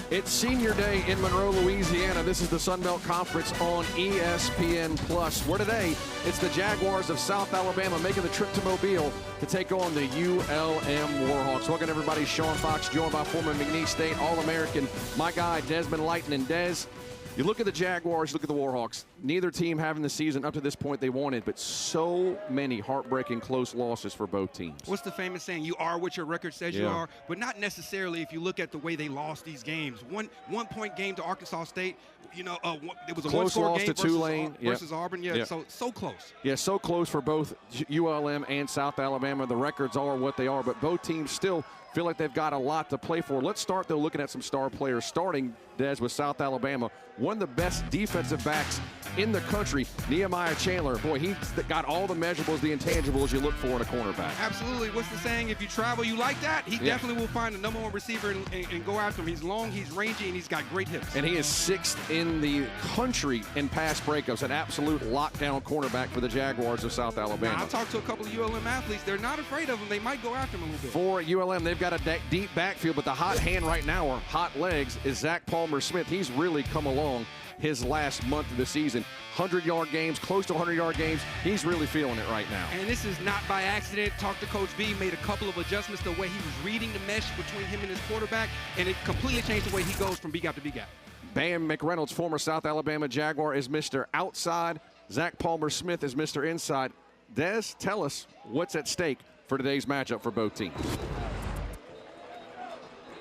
It's senior day in Monroe, Louisiana. This is the Sun Belt Conference on ESPN+. Where today, it's the Jaguars of South Alabama making the trip to Mobile to take on the ULM Warhawks. Welcome everybody. Sean Fox, joined by former McNeese State All-American, my guy Desmond Lightning. And Des, you look at the Jaguars, look at the Warhawks. Neither team having the season up to this point they wanted, but so many heartbreaking close losses for both teams. What's the famous saying? You are what your record says you are, but not necessarily if you look at the way they lost these games. One-point game to Arkansas State, you know, it was a one-score game versus Auburn. Yeah, so close. Yeah, so close for both ULM and South Alabama. The records are what they are, but both teams still feel like they've got a lot to play for. Let's start, though, looking at some star players, starting, Des, with South Alabama. One of the best defensive backs in the country, Nehemiah Chandler. Boy, he's got all the measurables, the intangibles you look for in a cornerback. Absolutely. What's the saying? If you travel, you like that. He definitely will find the number one receiver and go after him. He's long, he's rangy, and he's got great hips. And he is sixth in the country in pass breakups, an absolute lockdown cornerback for the Jaguars of South Alabama. Now, I talked to a couple of ULM athletes. They're not afraid of him. They might go after him a little bit. For ULM, they've got a deep backfield, but the hot hand right now, or hot legs, is Zach Palmer-Smith. He's really come along his last month of the season. 100-yard games, close to 100-yard games. He's really feeling it right now. And this is not by accident. Talked to Coach B, made a couple of adjustments the way he was reading the mesh between him and his quarterback, and it completely changed the way he goes from B-gap to B-gap. Bam McReynolds, former South Alabama Jaguar, is Mr. Outside. Zach Palmer-Smith is Mr. Inside. Des, tell us what's at stake for today's matchup for both teams.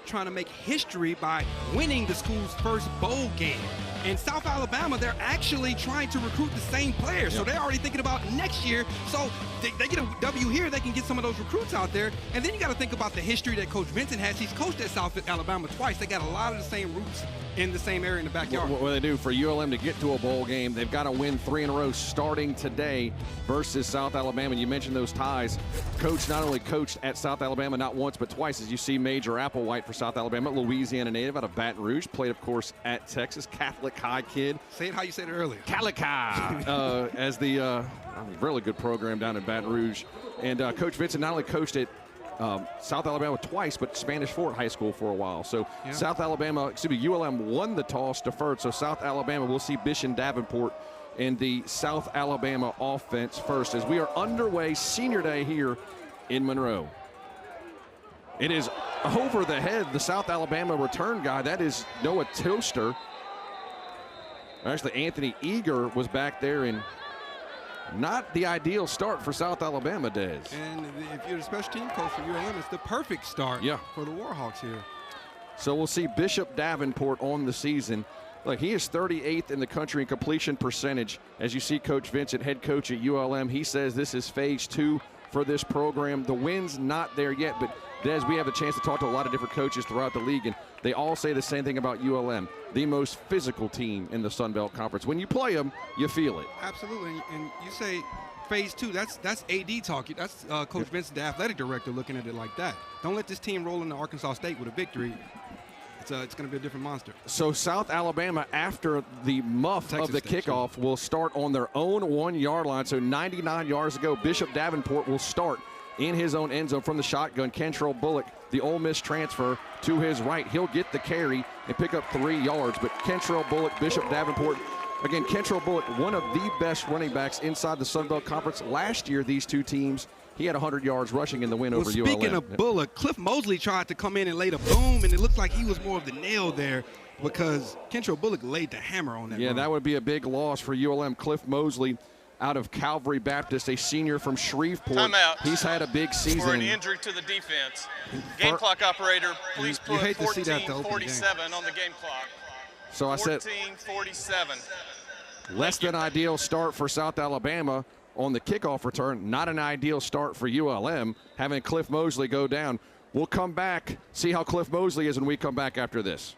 Trying to make history by winning the school's first bowl game. In South Alabama, they're actually trying to recruit the same players. So they're already thinking about next year. So they get a W here, they can get some of those recruits out there. And then you got to think about the history that Coach Vincent has. He's coached at South Alabama twice. They got a lot of the same roots in the same area in the backyard. What they do for ULM to get to a bowl game, they've got to win 3 in a row starting today versus South Alabama. You mentioned those ties. Coach not only coached at South Alabama not once but twice, as you see Major Applewhite for South Alabama, Louisiana native out of Baton Rouge, played, of course, at Texas, Catholic high kid. Say it how you said it earlier. Catholic high, as the really good program down in Baton Rouge. And Coach Vincent not only coached at South Alabama twice, but Spanish Fort High School for a while. So ULM won the toss, deferred. So South Alabama will see Bishop Davenport in the South Alabama offense first as we are underway senior day here in Monroe. It is over the head, the South Alabama return guy. That is Noah Toaster. Actually, Anthony Eager was back there, and not the ideal start for South Alabama, Des. And if you're the special team coach for ULM, it's the perfect start for the Warhawks here. So we'll see Bishop Davenport on the season. Look, he is 38th in the country in completion percentage. As you see Coach Vincent, head coach at ULM, he says this is phase 2 for this program. The win's not there yet, but Des, we have a chance to talk to a lot of different coaches throughout the league, and they all say the same thing about ULM, the most physical team in the Sun Belt Conference. When you play them, you feel it. Absolutely, and you say phase 2, that's AD talk. That's Coach Vincent, the athletic director, looking at it like that. Don't let this team roll into Arkansas State with a victory. It's going to be a different monster. So South Alabama, after the muff of the kickoff, will start on their own 1-yard line. So 99 yards ago, Bishop Davenport will start in his own end zone from the shotgun. Kentrell Bullock, the Ole Miss transfer, to his right. He'll get the carry and pick up 3 yards. But Kentrell Bullock, Bishop Davenport, again, Kentrell Bullock, one of the best running backs inside the Sun Belt Conference. Last year, these two teams, he had 100 yards rushing in the win over ULM. Speaking of Bullock, Cliff Mosley tried to come in and lay the boom, and it looked like he was more of the nail there because Kentrell Bullock laid the hammer on that run. That would be a big loss for ULM. Cliff Mosley out of Calvary Baptist, a senior from Shreveport. Timeout. He's had a big season. For an injury to the defense. Game clock operator, please put 14:47 on the game clock. So I said 14:47. Less than ideal start for South Alabama on the kickoff return. Not an ideal start for ULM, having Cliff Mosley go down. We'll come back, see how Cliff Mosley is when we come back after this.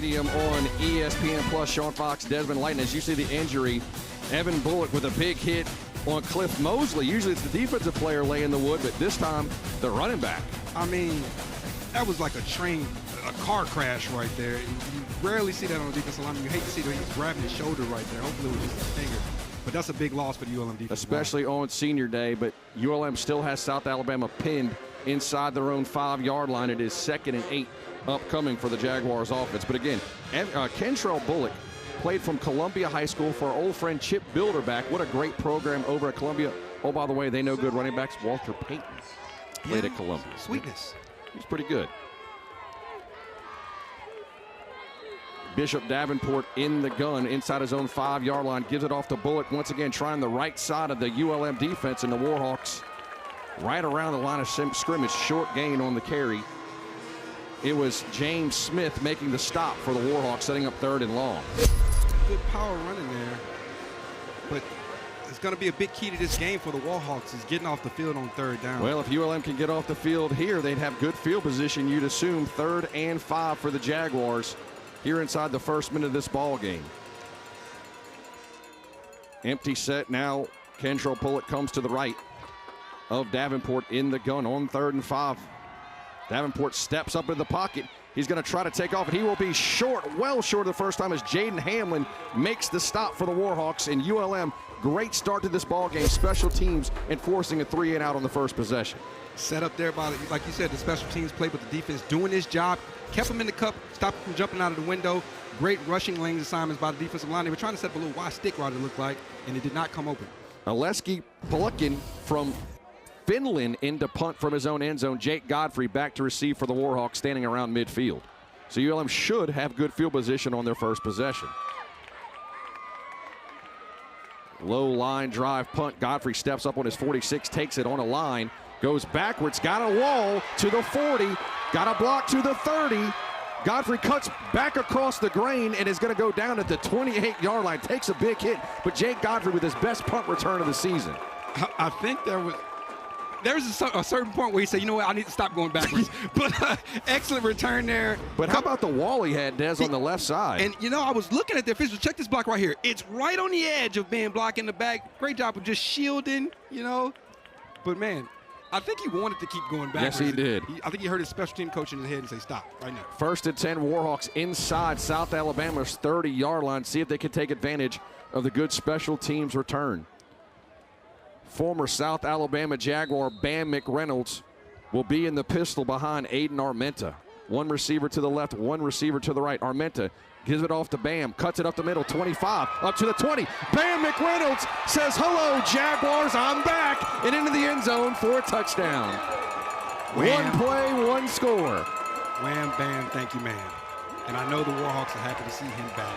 Stadium on ESPN Plus. Sean Fox, Desmond Lighton. As you see the injury, Evan Bullock with a big hit on Cliff Mosley. Usually it's the defensive player laying the wood, but this time the running back. I mean, that was like a car crash right there. You rarely see that on a defensive lineman. You hate to see that he was grabbing his shoulder right there. Hopefully it was just a finger. But that's a big loss for the ULM defense. Especially on senior day, but ULM still has South Alabama pinned inside their own 5-yard line. It is 2nd and 8 upcoming for the Jaguars offense. But again, Kentrell Bullock played from Columbia High School for our old friend Chip Bilderback. What a great program over at Columbia. Oh, by the way, they know good running backs. Walter Payton played at Columbia. Sweetness. He's pretty good. Bishop Davenport in the gun inside his own 5-yard line. Gives it off to Bullock. Once again, trying the right side of the ULM defense, and the Warhawks right around the line of scrimmage. Short gain on the carry. It was James Smith making the stop for the Warhawks, setting up 3rd and long. Good power running there. But it's going to be a big key to this game for the Warhawks is getting off the field on 3rd down. Well, if ULM can get off the field here, they'd have good field position. You'd assume 3rd and 5 for the Jaguars here inside the first minute of this ball game. Empty set now. Kentrell Bullock comes to the right of Davenport in the gun on 3rd and 5. Davenport steps up in the pocket. He's going to try to take off, and he will be short, well short of the first time as Jaden Hamlin makes the stop for the Warhawks. And ULM, great start to this ball game. Special teams enforcing a 3-and-out on the first possession. Set up there by, like you said, the special teams played with the defense doing this job. Kept them in the cup, stopped them from jumping out of the window. Great rushing lanes assignments by the defensive line. They were trying to set up a little wide stick route, it looked like, and it did not come open. Aleski Polukin from Finland into punt from his own end zone. Jake Godfrey back to receive for the Warhawks, standing around midfield. So ULM should have good field position on their first possession. Low line drive punt. Godfrey steps up on his 46, takes it on a line, goes backwards, got a wall to the 40, got a block to the 30. Godfrey cuts back across the grain and is going to go down at the 28-yard line. Takes a big hit, but Jake Godfrey with his best punt return of the season. I think there's a certain point where he said, you know what, I need to stop going backwards. But excellent return there. But how about the wall he had, Des, on the left side? And, you know, I was looking at the officials. Check this block right here. It's right on the edge of being blocked in the back. Great job of just shielding, you know. But, man, I think he wanted to keep going backwards. Yes, he did. I think he heard his special team coach in his head and say, stop right now. 1st and 10, Warhawks inside South Alabama's 30-yard line. See if they can take advantage of the good special teams return. Former South Alabama Jaguar Bam McReynolds will be in the pistol behind Aiden Armenta. One receiver to the left, one receiver to the right. Armenta gives it off to Bam, cuts it up the middle, 25, up to the 20. Bam McReynolds says, hello, Jaguars, I'm back, and into the end zone for a touchdown. Wham. One play, one score. Wham, bam, thank you, man. And I know the Warhawks are happy to see him back.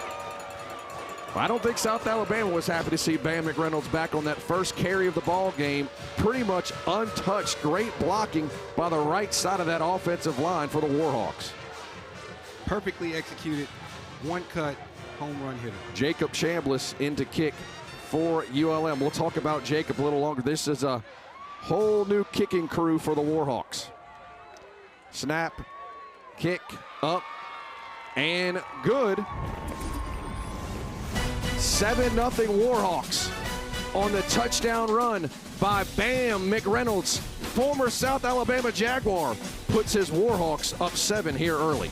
I don't think South Alabama was happy to see Bam McReynolds back on that first carry of the ball game. Pretty much untouched. Great blocking by the right side of that offensive line for the Warhawks. Perfectly executed, one cut, home run hitter. Jacob Chambliss into kick for ULM. We'll talk about Jacob a little longer. This is a whole new kicking crew for the Warhawks. Snap, kick, up, and good. 7-0 Warhawks on the touchdown run by Bam McReynolds. Former South Alabama Jaguar puts his Warhawks up 7 here early.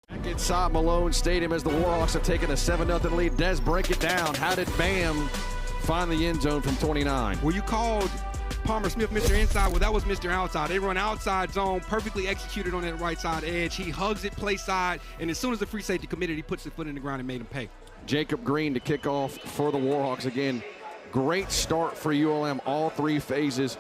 Back inside Malone Stadium as the Warhawks have taken a 7-0 lead. Des, break it down. How did Bam find the end zone from 29? Well, you called Palmer Smith Mr. Inside. Well, that was Mr. Outside. They run outside zone, perfectly executed on that right side edge. He hugs it, play side, and as soon as the free safety committed, he puts his foot in the ground and made him pay. Jacob Green to kick off for the Warhawks again. Great start for ULM, all 3 phases.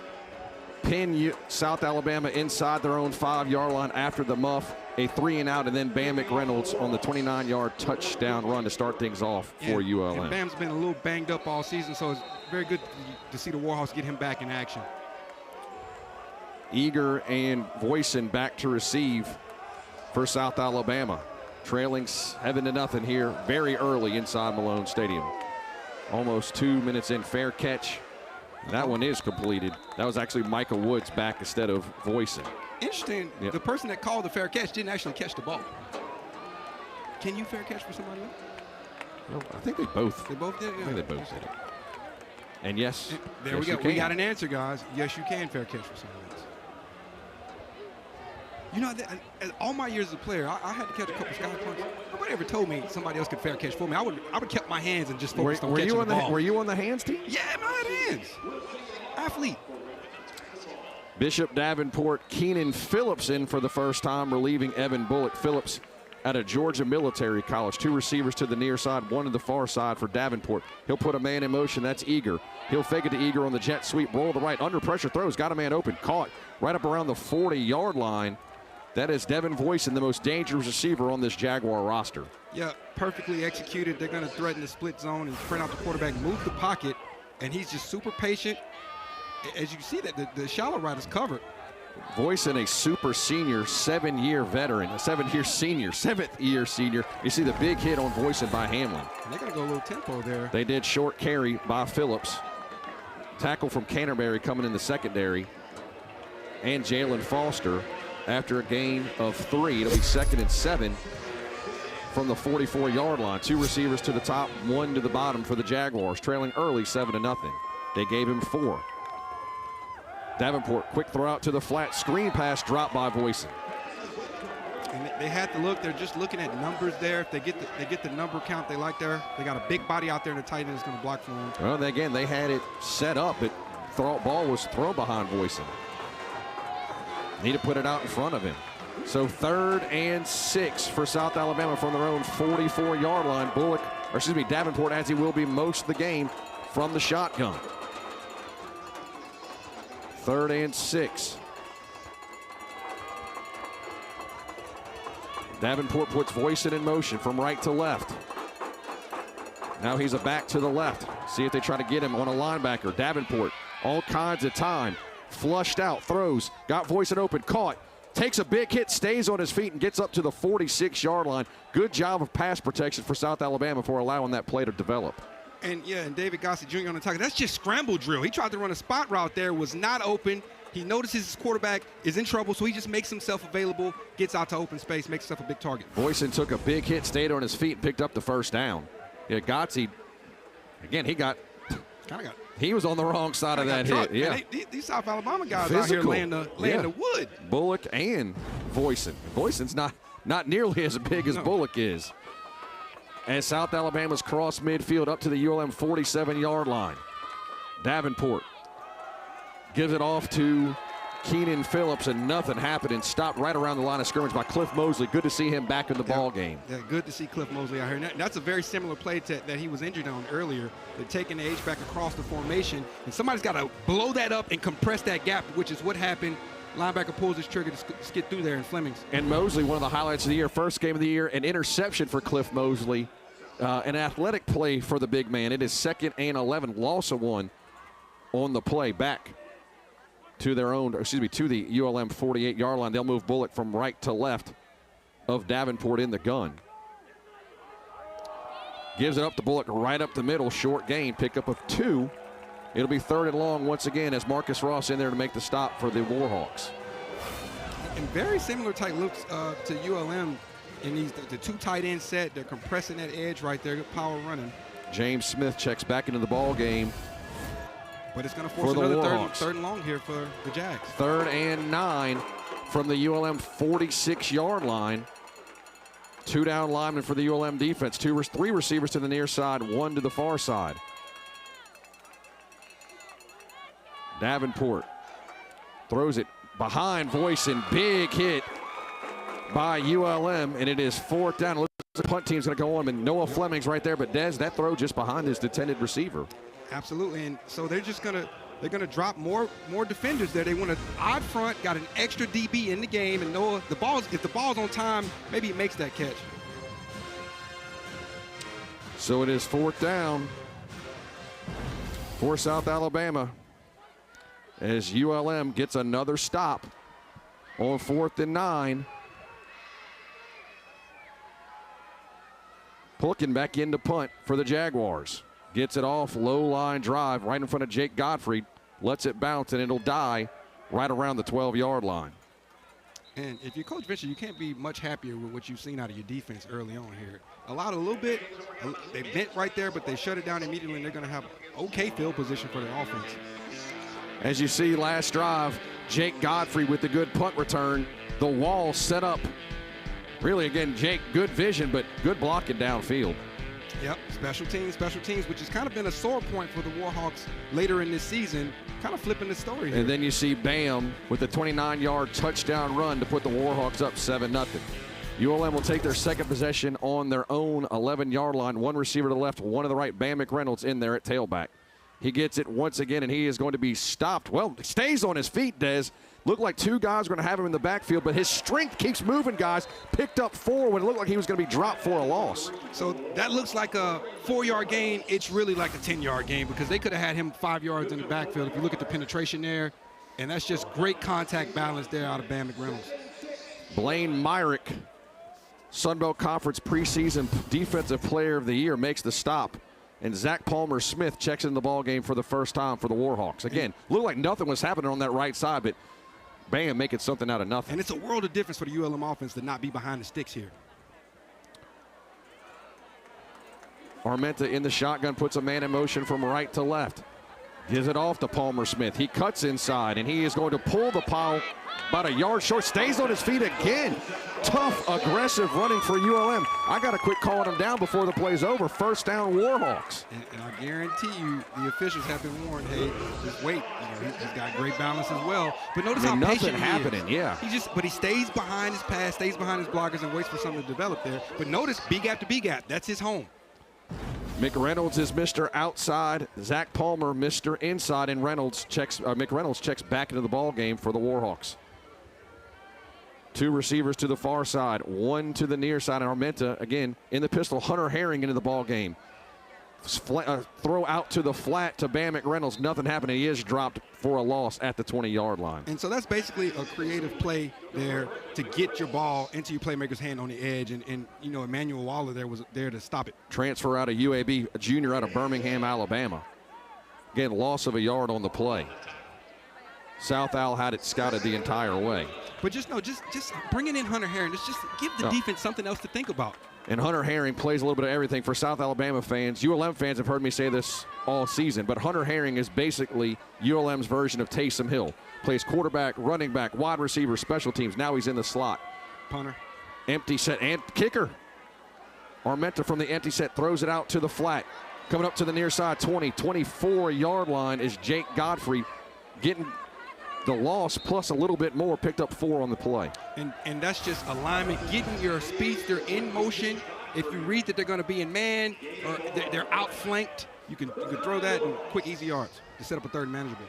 Pin South Alabama inside their own 5-yard line after the muff. A 3-and-out, and then Bam McReynolds on the 29-yard touchdown run to start things off for ULM. And Bam's been a little banged up all season, so it's very good to see the Warhawks get him back in action. Eager and Voisin back to receive for South Alabama. Trailing 7-0 here very early inside Malone Stadium. Almost 2 minutes in, fair catch. That one is completed. That was actually Michael Woods back instead of Voisin. Interesting, yep. The person that called the fair catch didn't actually catch the ball. Can you fair catch for somebody else? No, I think they both. They both did? Yeah. I think they both did it. And yes, there yes, we go. We got an answer, guys. Yes, you can fair catch for somebody else. You know, all my years as a player, I had to catch a couple sky punts. Nobody ever told me somebody else could fair catch for me. I would kept my hands and just focused on catching the ball. Were you on the hands team? Yeah, my hands. Athlete. Bishop Davenport, Keenan Phillips in for the first time, relieving Evan Bullock. Phillips at a Georgia Military College. 2 receivers to the near side, 1 to the far side for Davenport. He'll put a man in motion. That's Eager. He'll fake it to Eager on the jet sweep. Roll to the right. Under pressure throws. Got a man open. Caught right up around the 40-yard line. That is Devin Voisin, the most dangerous receiver on this Jaguar roster. Yeah, perfectly executed. They're going to threaten the split zone and spread out the quarterback, move the pocket, and he's just super patient. As you see that the shallow right is covered. Voisin, a super senior, 7-year veteran, a 7-year senior, 7th-year senior. You see the big hit on Voisin by Hamlin. And they're going to go a little tempo there. They did short carry by Phillips. Tackle from Canterbury coming in the secondary. And Jalen Foster after a gain of 3. It'll be 2nd and 7 from the 44-yard line. 2 receivers to the top, 1 to the bottom for the Jaguars, trailing early 7-0. They gave him 4. Davenport, quick throw out to the flat, screen pass dropped by Voisin. And they had to look. They're just looking at numbers there. If they get the number count they like there, they got a big body out there, and the tight end is going to block for them. Well, again, they had it set up. Ball was thrown behind Voisin. Need to put it out in front of him. So 3rd and 6 for South Alabama from their own 44-yard line. Davenport, as he will be most of the game, from the shotgun. 3rd and 6. Davenport puts Voisin in motion from right to left. Now he's a back to the left. See if they try to get him on a linebacker. Davenport, all kinds of time. Flushed out, throws, got Voisin open, caught. Takes a big hit, stays on his feet, and gets up to the 46-yard line. Good job of pass protection for South Alabama for allowing that play to develop. And David Gossi Jr. on the target. That's just scramble drill. He tried to run a spot route there, was not open. He notices his quarterback is in trouble, so he just makes himself available, gets out to open space, makes himself a big target. Voisin took a big hit, stayed on his feet, and picked up the first down. Yeah, Gotzi, again, he was on the wrong side of that hit. Yeah, man, these South Alabama guys out here laying the wood. Bullock and Voisin. Voisin's not nearly as big as Bullock is. As South Alabama's cross midfield up to the ULM 47-yard line. Davenport gives it off to Keenan Phillips, and nothing happened, and stopped right around the line of scrimmage by Cliff Mosley. Good to see him back in the ball game. Yeah, good to see Cliff Mosley out here. And that's a very similar play that he was injured on earlier. They're taking the H-back across the formation, and somebody's got to blow that up and compress that gap, which is what happened. Linebacker pulls his trigger to skid through there in Fleming's. And Mosley, one of the highlights of the year, first game of the year, an interception for Cliff Mosley. An athletic play for the big man. It is 2nd and 11, loss of 1 on the play, back to their own, to the ULM 48-yard line. They'll move Bullock from right to left of Davenport in the gun. Gives it up to Bullock right up the middle, short gain, pickup of 2. It'll be 3rd and long once again as Marcus Ross in there to make the stop for the Warhawks. And very similar type looks to ULM. And the 2 tight end set, they're compressing that edge right there, good power running. James Smith checks back into the ball game. But it's going to force another 3rd and long here for the Jags. 3rd and 9 from the ULM 46-yard line. 2 down linemen for the ULM defense. 3 receivers to the near side, 1 to the far side. Davenport throws it behind Voisin. Big hit by ULM, and it is 4th down. Looks like the punt team's going to go on, and Noah Fleming's right there, but Des, that throw just behind his intended receiver. Absolutely, and so they're just gonna drop more defenders there. They want an odd front, got an extra DB in the game, and Noah, if the ball's on time, maybe he makes that catch. So it is 4th down for South Alabama as ULM gets another stop on 4th and 9. Pulkin back into punt for the Jaguars. Gets it off, low line drive right in front of Jake Godfrey. Lets it bounce, and it'll die right around the 12-yard line. And if you're Coach Fisher, you can't be much happier with what you've seen out of your defense early on here. Allowed a little bit. They bent right there, but they shut it down immediately, and they're going to have okay field position for their offense. As you see, last drive, Jake Godfrey with the good punt return. The wall set up. Really, again, Jake, good vision, but good blocking downfield. Yep, special teams, which has kind of been a sore point for the Warhawks later in this season, kind of flipping the story here. And then you see Bam with a 29-yard touchdown run to put the Warhawks up 7-0. ULM will take their second possession on their own 11-yard line. 1 receiver to the left, 1 to the right. Bam McReynolds in there at tailback. He gets it once again, and he is going to be stopped. Well, stays on his feet, Des. Looked like 2 guys are going to have him in the backfield, but his strength keeps moving, guys. Picked up 4 when it looked like he was going to be dropped for a loss. So that looks like a 4-yard gain. It's really like a 10-yard gain because they could have had him 5 yards in the backfield if you look at the penetration there. And that's just great contact balance there out of Bam McReynolds. Blaine Myrick, Sun Belt Conference preseason Defensive Player of the Year, makes the stop. And Zach Palmer-Smith checks in the ball game for the first time for the Warhawks. Again, looked like nothing was happening on that right side, but Bam making something out of nothing. And it's a world of difference for the ULM offense to not be behind the sticks here. Armenta in the shotgun, puts a man in motion from right to left. Gives it off to Palmer-Smith. He cuts inside, and he is going to pull the pile about a yard short. Stays on his feet again. Tough, aggressive running for ULM. I got to quit calling him down before the play's over. First down, Warhawks. And I guarantee you, the officials have been warned, hey, just wait. He's got great balance as well. But notice how patient happening, he is. yeah. But he stays behind his pass, stays behind his blockers, and waits for something to develop there. But notice, B gap to B gap. That's his home. McReynolds is Mr. Outside. Zach Palmer, Mr. Inside, and McReynolds checks back into the ball game for the Warhawks. 2 receivers to the far side, 1 to the near side, and Armenta again in the pistol. Hunter Herring into the ball game. Throw out to the flat to Bam McReynolds. Nothing happened. He is dropped for a loss at the 20-yard line. And so that's basically a creative play there to get your ball into your playmaker's hand on the edge. And you know, Emmanuel Waller there was there to stop it. Transfer out of UAB, a junior out of Birmingham, Alabama. Again, loss of a yard on the play. South Al had it scouted the entire way. But just bringing in Hunter Herring, just give the defense something else to think about. And Hunter Herring plays a little bit of everything for South Alabama fans. ULM fans have heard me say this all season, but Hunter Herring is basically ULM's version of Taysom Hill. Plays quarterback, running back, wide receiver, special teams. Now he's in the slot. Punter. Empty set and kicker. Armenta from the empty set throws it out to the flat. Coming up to the near side, 24-yard line is Jake Godfrey getting the loss plus a little bit more, picked up 4 on the play. And that's just alignment, getting your speedster in motion. If you read that they're going to be in man or they're outflanked, you can throw that in quick, easy yards to set up a 3rd and manageable.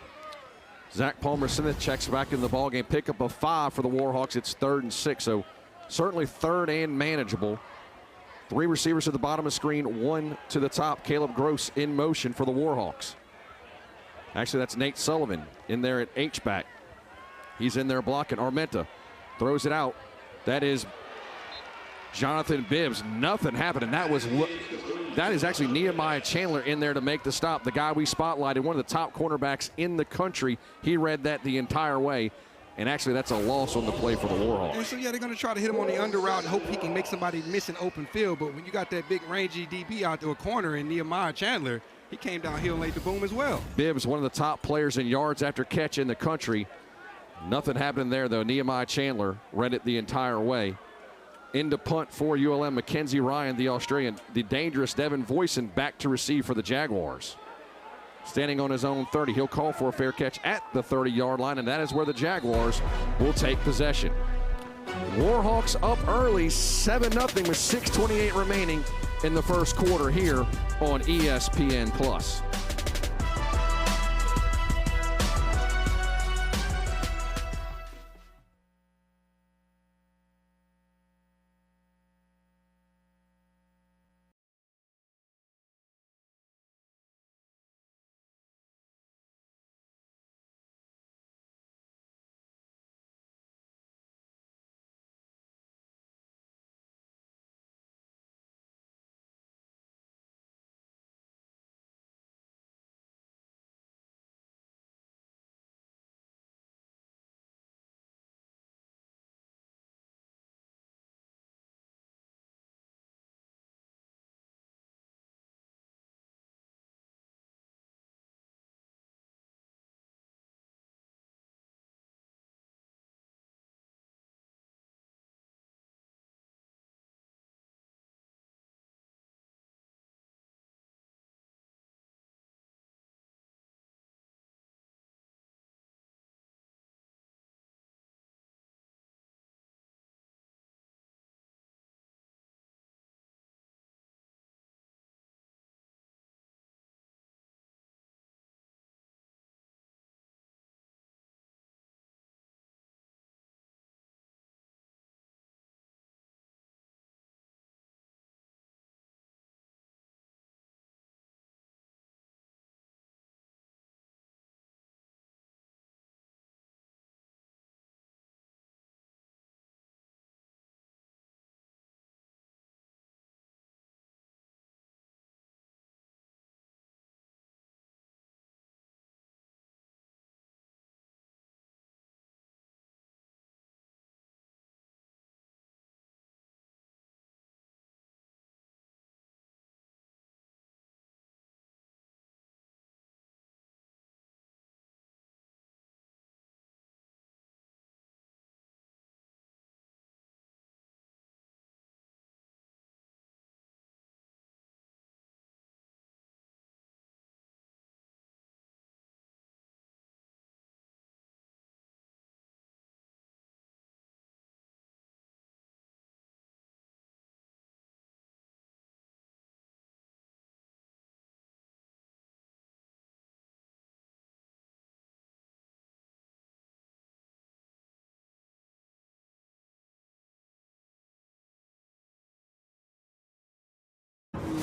Zach Palmer-Smith checks back in the ballgame. Pickup of 5 for the Warhawks. It's 3rd and 6, so certainly 3rd and manageable. 3 receivers to the bottom of the screen, 1 to the top. Caleb Gross in motion for the Warhawks. Actually, that's Nate Sullivan in there at H-back. He's in there blocking. Armenta throws it out. That is Jonathan Bibbs. Nothing happened, and that is actually Nehemiah Chandler in there to make the stop. The guy we spotlighted, one of the top cornerbacks in the country. He read that the entire way, and actually that's a loss on the play for the Warhawks. And so, yeah, they're going to try to hit him on the under route and hope he can make somebody miss an open field, but when you got that big rangy DB out to a corner in Nehemiah Chandler, he came downhill and laid the boom as well. Bibbs, one of the top players in yards after catch in the country. Nothing happened there, though. Nehemiah Chandler read it the entire way. into punt for ULM. Mackenzie Ryan, the Australian. The dangerous Devin Voisin back to receive for the Jaguars. Standing on his own 30. He'll call for a fair catch at the 30-yard line, and that is where the Jaguars will take possession. Warhawks up early, 7-0 with 6:28 remaining in the first quarter here on ESPN+.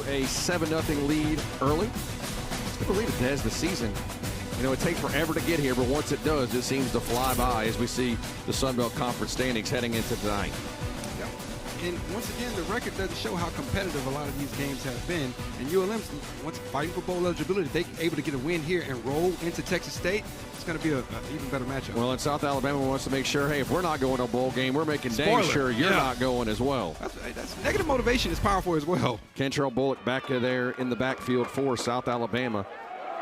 A 7-0 lead early. I believe it does the season. You know, it takes forever to get here, but once it does, it seems to fly by as we see the Sun Belt Conference standings heading into tonight. Yeah. And once again, the record doesn't show how competitive a lot of these games have been. And ULM's once fighting for bowl eligibility, they're able to get a win here and roll into Texas State. It's going to be an even better matchup. Well, in South Alabama wants to make sure, hey, if we're not going to a bowl game, we're making dang sure you're not going as well. That's negative motivation is powerful as well. Kentrell Bullock back there in the backfield for South Alabama.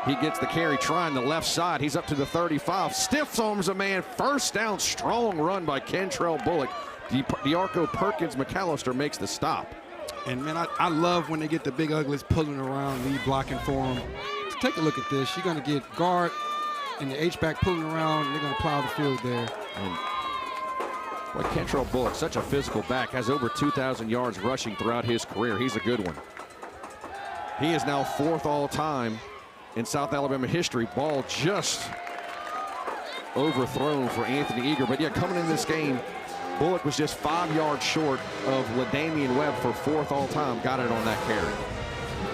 He gets the carry, trying the left side. He's up to the 35. Stiff arms a man. First down, strong run by Kentrell Bullock. DeArco Perkins McAllister makes the stop. And, man, I love when they get the big uglies pulling around, lead blocking for them. So take a look at this. You're going to get guard and the H-back pulling around, and they're going to plow the field there. And boy, Kentrell Bullock, such a physical back, has over 2,000 yards rushing throughout his career. He's a good one. He is now 4th all-time in South Alabama history. Ball just overthrown for Anthony Eager. But, yeah, coming in this game, Bullock was just 5 yards short of LaDamian Webb for 4th all-time. Got it on that carry.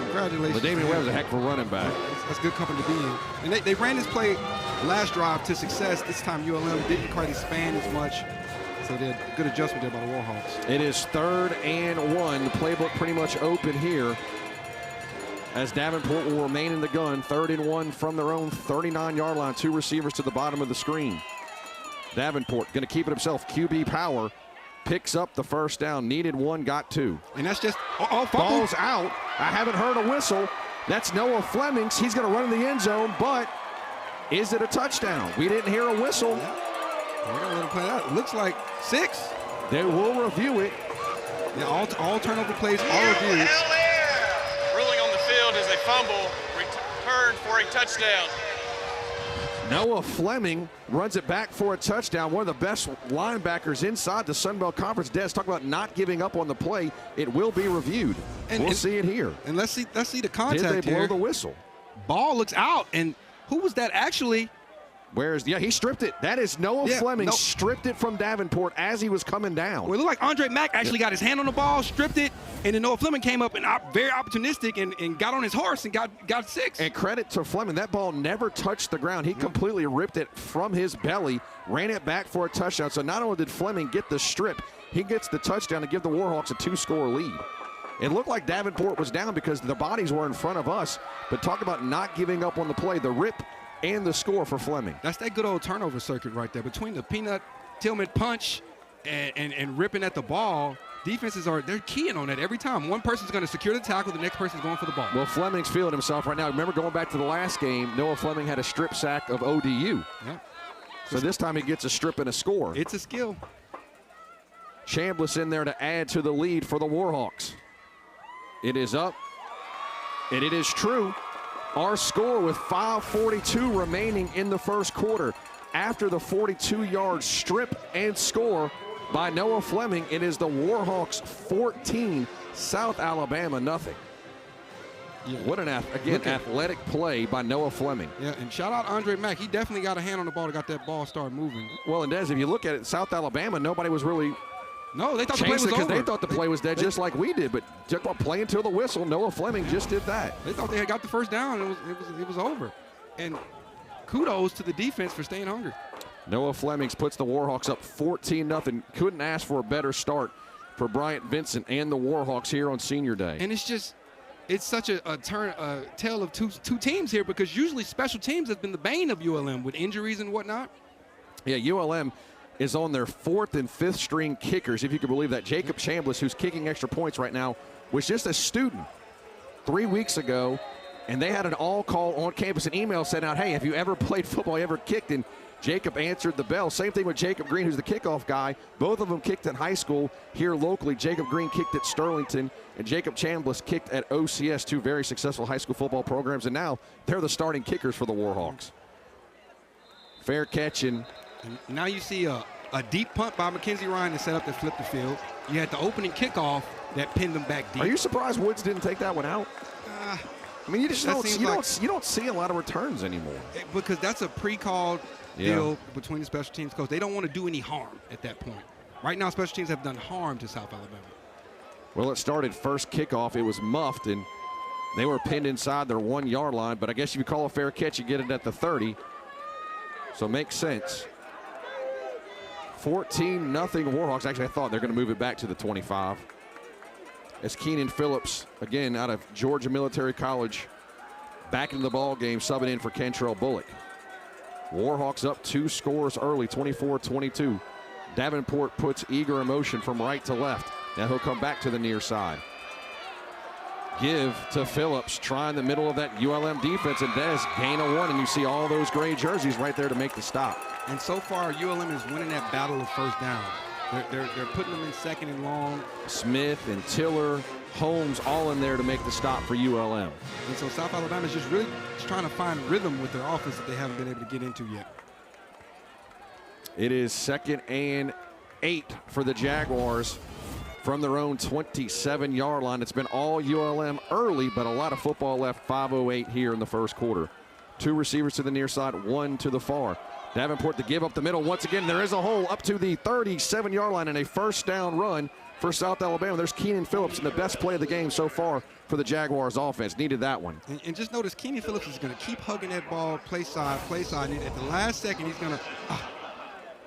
Congratulations. LaDamian Webb is a heck of a running back. That's good company to be in. And they ran this play last drive to success. This time ULM didn't quite expand as much. So they had a good adjustment there by the Warhawks. It is 3rd and 1. The playbook pretty much open here as Davenport will remain in the gun. 3rd and 1 from their own 39-yard line. 2 receivers to the bottom of the screen. Davenport going to keep it himself. QB power picks up the first down. Needed 1, got 2. And that's just ball's out. I haven't heard a whistle. That's Noah Flemings. He's going to run in the end zone, but is it a touchdown? We didn't hear a whistle. We're going to let him play out. It looks like 6. They will review it. Yeah, all turnover plays, all reviewed. Ruling on the field is a fumble, returned for a touchdown. Noah Fleming runs it back for a touchdown. One of the best linebackers inside the Sun Belt Conference. Des, talk about not giving up on the play. It will be reviewed. We'll see it here. And let's see the contact here. Did they blow the whistle? Ball looks out, and who was that actually? Yeah, he stripped it. That is Noah Fleming stripped it from Davenport as he was coming down. Well, it looked like Andre Mack actually got his hand on the ball, stripped it, and then Noah Fleming came up and very opportunistic and got on his horse and got 6. And credit to Fleming, that ball never touched the ground. He completely ripped it from his belly, ran it back for a touchdown. So not only did Fleming get the strip, he gets the touchdown to give the Warhawks a 2-score lead. It looked like Davenport was down because the bodies were in front of us, but talk about not giving up on the play. The rip and the score for Fleming. That's that good old turnover circuit right there. Between the peanut Tillman punch and ripping at the ball, defenses they're keying on that every time. One person's going to secure the tackle, the next person's going for the ball. Well, Fleming's feeling himself right now. Remember going back to the last game, Noah Fleming had a strip sack of ODU. Yeah. So this time he gets a strip and a score. It's a skill. Chambliss in there to add to the lead for the Warhawks. It is up, and it is true. Our score with 5:42 remaining in the first quarter. After the 42-yard strip and score by Noah Fleming, it is the Warhawks 14, South Alabama nothing. Yeah. What an athletic play by Noah Fleming. Yeah, and shout out Andre Mack. He definitely got a hand on the ball to got that ball started moving. Well, and Des, if you look at it, South Alabama, nobody was really No, they thought the play was over. Because they thought the play was dead just like we did, but took a play until the whistle. Noah Fleming just did that. They thought they had got the first down, and it was over. And kudos to the defense for staying hungry. Noah Fleming puts the Warhawks up 14-0. Couldn't ask for a better start for Bryant Vincent and the Warhawks here on Senior Day. And it's such a tale of two teams here, because usually special teams has been the bane of ULM with injuries and whatnot. Yeah, ULM is on their 4th and 5th string kickers, if you can believe that. Jacob Chambliss, who's kicking extra points right now, was just a student 3 weeks ago, and they had an all-call on campus. An email sent out, hey, have you ever played football, you ever kicked? And Jacob answered the bell. Same thing with Jacob Green, who's the kickoff guy. Both of them kicked in high school here locally. Jacob Green kicked at Sterlington, and Jacob Chambliss kicked at OCS, 2 very successful high school football programs, and now they're the starting kickers for the Warhawks. Fair catch, and now you see a deep punt by Mackenzie Ryan to set up to flip the field. You had the opening kickoff that pinned them back deep. Are you surprised Woods didn't take that one out? I mean, you just don't see a lot of returns anymore. Because that's a pre-called deal between the special teams coach. They don't want to do any harm at that point. Right now, special teams have done harm to South Alabama. Well, it started first kickoff. It was muffed, and they were pinned inside their 1-yard line. But I guess if you call a fair catch, you get it at the 30. So it makes sense. 14-0 Warhawks. Actually, I thought they're going to move it back to the 25. As Keenan Phillips, again, out of Georgia Military College, back into the ball game, subbing in for Kentrell Bullock. Warhawks up 2 scores early, 24-22. Davenport puts eager emotion from right to left. Now he'll come back to the near side. Give to Phillips, trying the middle of that ULM defense, and Des gain a 1, and you see all those gray jerseys right there to make the stop. And so far, ULM is winning that battle of first down. They're putting them in second and long. Smith and Tiller, Holmes, all in there to make the stop for ULM. And so South Alabama is just really trying to find rhythm with their offense that they haven't been able to get into yet. It is 2nd and 8 for the Jaguars from their own 27-yard line. It's been all ULM early, but a lot of football left. 5:08 here in the first quarter. 2 receivers to the near side, 1 to the far. Davenport to give up the middle. Once again, there is a hole up to the 37-yard line and a first down run for South Alabama. There's Keenan Phillips in the best play of the game so far for the Jaguars offense. Needed that one. And just notice Keenan Phillips is going to keep hugging that ball, play side. And at the last second, he's going to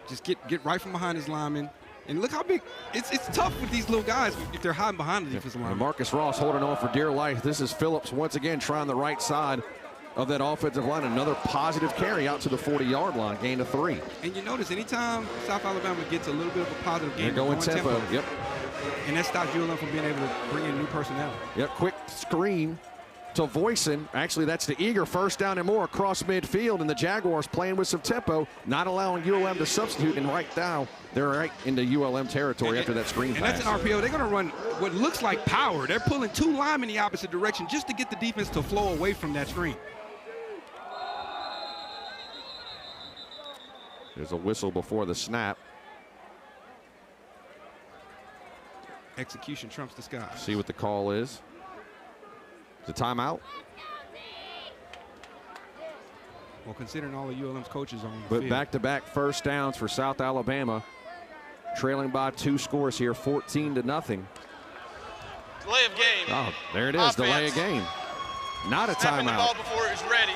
just get right from behind his lineman. And look how big. It's tough with these little guys if they're hiding behind the defensive line. Marcus Ross holding on for dear life. This is Phillips once again trying the right side of that offensive line. Another positive carry out to the 40-yard line, gain of 3. And you notice anytime South Alabama gets a little bit of a positive game, they're going tempo. Yep. And that stops ULM from being able to bring in new personnel. Yep, quick screen to Voisin. Actually, that's the eager first down and more across midfield, and the Jaguars playing with some tempo, not allowing ULM to substitute, and right now they're right into ULM territory after that screen pass. And that's an RPO. They're going to run what looks like power. They're pulling 2 linemen in the opposite direction just to get the defense to flow away from that screen. There's a whistle before the snap. Execution trumps disguise. See what the call is. It's a timeout. Well, considering all of ULM's coaches are on the But field. back-to-back first downs for South Alabama. Trailing by 2 scores here, 14-0. Delay of game. Oh, there it is, Offense. delay of game. Not a Snapping the ball timeout. before it was ready.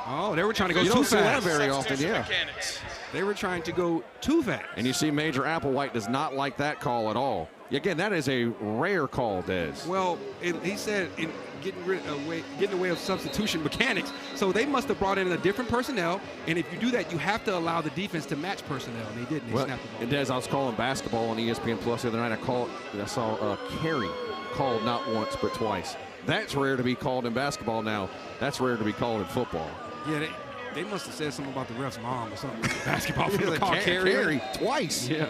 Oh, they were trying to go You too don't see that fast. very often, Substitution yeah. mechanics. They were trying to go too fast. And you see Major Applewhite does not like that call at all. Again, that is a rare call, Des. Well, he said in getting away of substitution mechanics. So they must have brought in a different personnel. And if you do that, you have to allow the defense to match personnel. And they didn't. They Well, snapped the ball. and Des, I was calling basketball on ESPN Plus the other night. I saw Carey called not once but twice. That's rare to be called in basketball now. That's rare to be called in football. Yeah, they must have said something about the ref's mom or something. Basketball for the call Carey twice. Yeah.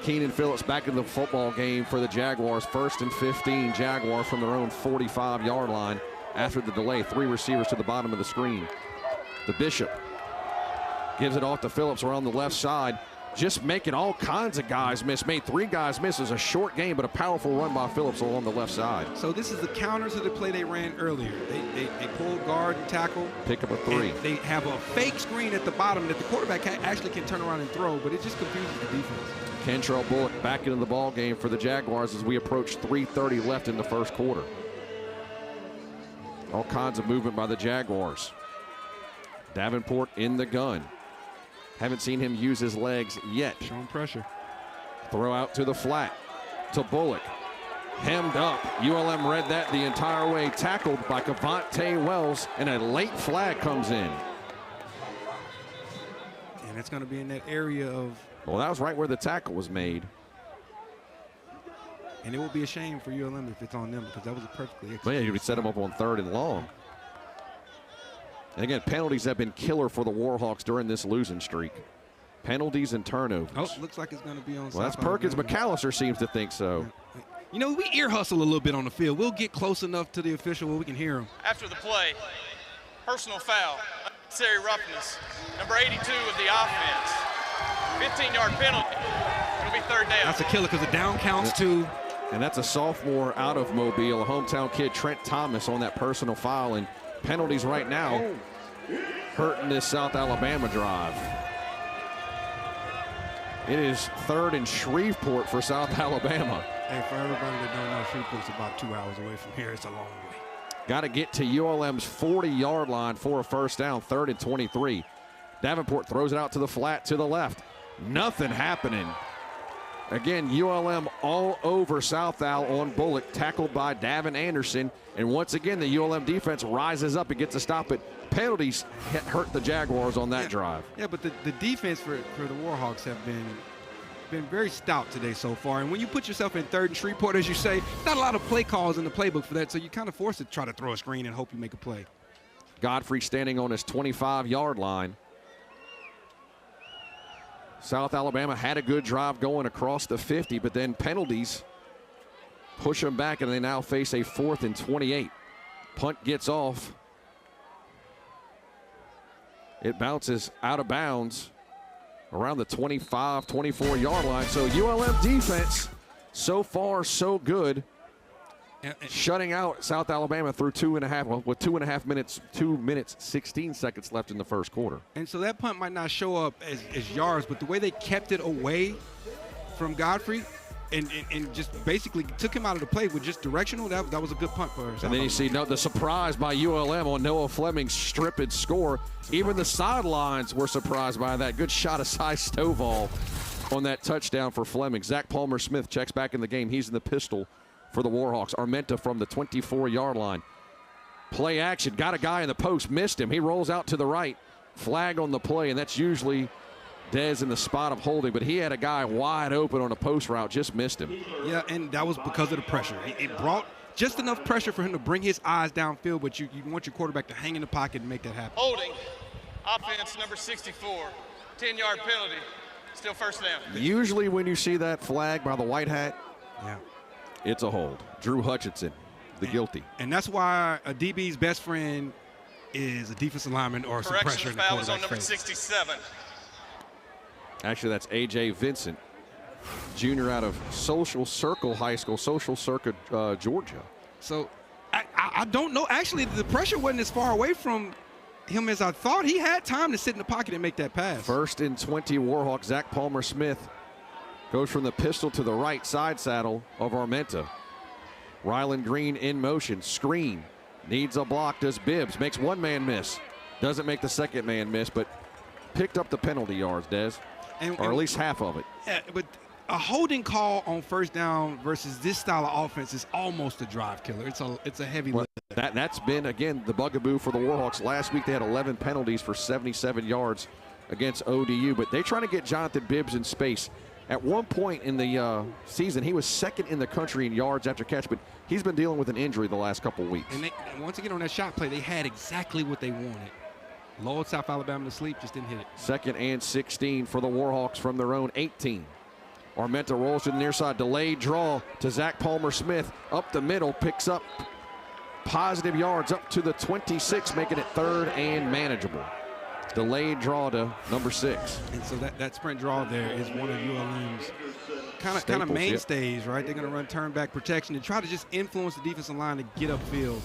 Keenan Phillips back in the football game for the Jaguars. 1st and 15. Jaguars from their own 45-yard line after the delay. 3 receivers to the bottom of the screen. The Bishop gives it off to Phillips around the left side. Just making all kinds of guys miss. Made 3 guys miss. It was a short game, but a powerful run by Phillips along the left side. So this is the counter to the play they ran earlier. They pulled guard and tackle. Pick up a 3. And they have a fake screen at the bottom that the quarterback actually can turn around and throw, but it just confuses the defense. Kentrell Bullock back into the ball game for the Jaguars as we approach 3:30 left in the first quarter. All kinds of movement by the Jaguars. Davenport in the gun. Haven't seen him use his legs yet. Showing pressure. Throw out to the flat to Bullock. Hemmed up. ULM read that the entire way. Tackled by Cavante Wells, and a late flag comes in. And it's going to be in that area of... Well, that was right where the tackle was made. And it will be a shame for ULM if it's on them because that was a perfectly But executed. yeah, you set him up on 3rd and long. And again, penalties have been killer for the Warhawks during this losing streak. Penalties and turnovers. Oh, looks like it's going to be on. Well, that's Perkins. McAllister seems to think so. You know, we ear hustle a little bit on the field. We'll get close enough to the official where we can hear him. After the play, personal foul, unnecessary roughness, number 82 of the offense. 15-yard penalty. It'll be 3rd down. That's a killer because the down counts too. And that's a sophomore out of Mobile, a hometown kid, Trent Thomas, on that personal foul. And penalties right now hurting this South Alabama drive. It is 3rd and Shreveport for South Alabama. Hey, for everybody that don't know, Shreveport's about 2 hours away from here. It's a long way. Got to get to ULM's 40-yard line for a first down, 3rd and 23. Davenport throws it out to the flat to the left. Nothing happening. Again, ULM all over South Al on Bullock, tackled by Davin Anderson. And once again, the ULM defense rises up and gets a stop. But penalties hurt the Jaguars on that drive. Yeah, but the defense for the Warhawks have been very stout today so far. And when you put yourself in 3rd and Shreveport, as you say, not a lot of play calls in the playbook for that. So you kind of forced to try to throw a screen and hope you make a play. Godfrey standing on his 25-yard line. South Alabama had a good drive going across the 50, but then penalties push them back, and they now face a 4th and 28. Punt gets off. It bounces out of bounds around the 25, 24-yard line. So ULM defense, so far so good. Shutting out South Alabama through 2.5, well, with 2.5 minutes, 2 minutes, 16 seconds left in the first quarter. And so that punt might not show up as yards, but the way they kept it away from Godfrey and just basically took him out of the play with just directional, that was a good punt for us. And then you see the surprise by ULM on Noah Fleming's strip and score. Even the sidelines were surprised by that. Good shot of Cy Stovall on that touchdown for Fleming. Zach Palmer-Smith checks back in the game. He's in the pistol for the Warhawks. Armenta from the 24-yard line. Play action. Got a guy in the post. Missed him. He rolls out to the right. Flag on the play, and that's usually Dez in the spot of holding, but he had a guy wide open on a post route, just missed him. Yeah, and that was because of the pressure. It brought just enough pressure for him to bring his eyes downfield, but you want your quarterback to hang in the pocket and make that happen. Holding, offense number 64, 10-yard penalty, still first down. Usually when you see that flag by the white hat, Yeah. it's a hold. Drew Hutchinson, the guilty. And that's why a DB's best friend is a defensive lineman or some pressure Correction, in the the foul is on quarterback's number face. 67. Actually, that's A.J. Vincent, junior out of Social Circle High School, Social Circuit, Georgia. So I don't know. Actually, the pressure wasn't as far away from him as I thought. He had time to sit in the pocket and make that pass. 1st and 20 Warhawks. Zach Palmer-Smith goes from the pistol to the right side saddle of Armenta. Ryland Green in motion. Screen. Needs a block. Does Bibbs. Makes one man miss. Doesn't make the second man miss, but picked up the penalty yards, Des. Or at least half of it. Yeah, but a holding call on first down versus this style of offense is almost a drive killer. It's a heavy lift. That's been, again, the bugaboo for the Warhawks. Last week they had 11 penalties for 77 yards against ODU, but they're trying to get Jonathan Bibbs in space. At one point in the season, he was 2nd in the country in yards after catch, but he's been dealing with an injury the last couple of weeks. And once again on that shot play, they had exactly what they wanted. Lulled South Alabama to sleep, just didn't hit it. 2nd and 16 for the Warhawks from their own 18. Armenta rolls to the near side, delayed draw to Zach Palmer-Smith. Up the middle, picks up positive yards up to the 26, making it 3rd and manageable. Delayed draw to number 6. And so that sprint draw there is one of ULM's kind of Staples, mainstays, right? They're going to run turn back protection and try to just influence the defensive line to get upfield.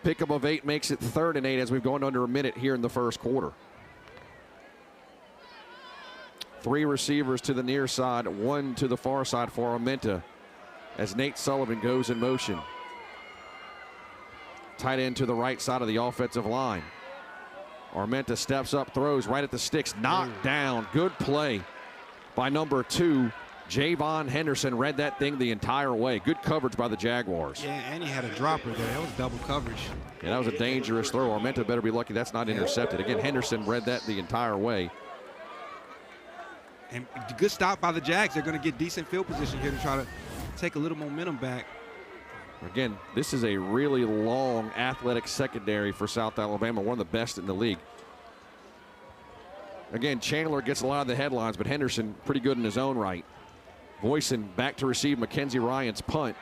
Pickup of 8 makes it 3rd and 8 as we've gone under a minute here in the first quarter. 3 receivers to the near side, 1 to the far side for Armenta as Nate Sullivan goes in motion. Tight end to the right side of the offensive line. Armenta steps up, throws right at the sticks, knocked down. Good play by number 2. Javon Henderson read that thing the entire way. Good coverage by the Jaguars. Yeah, and he had a dropper there. That was double coverage. Yeah, that was a dangerous throw. Armenta better be lucky that's not intercepted. Again, Henderson read that the entire way. And good stop by the Jags. They're going to get decent field position here to try to take a little momentum back. Again, this is a really long athletic secondary for South Alabama, one of the best in the league. Again, Chandler gets a lot of the headlines, but Henderson pretty good in his own right. Voisin back to receive Mackenzie Ryan's punt.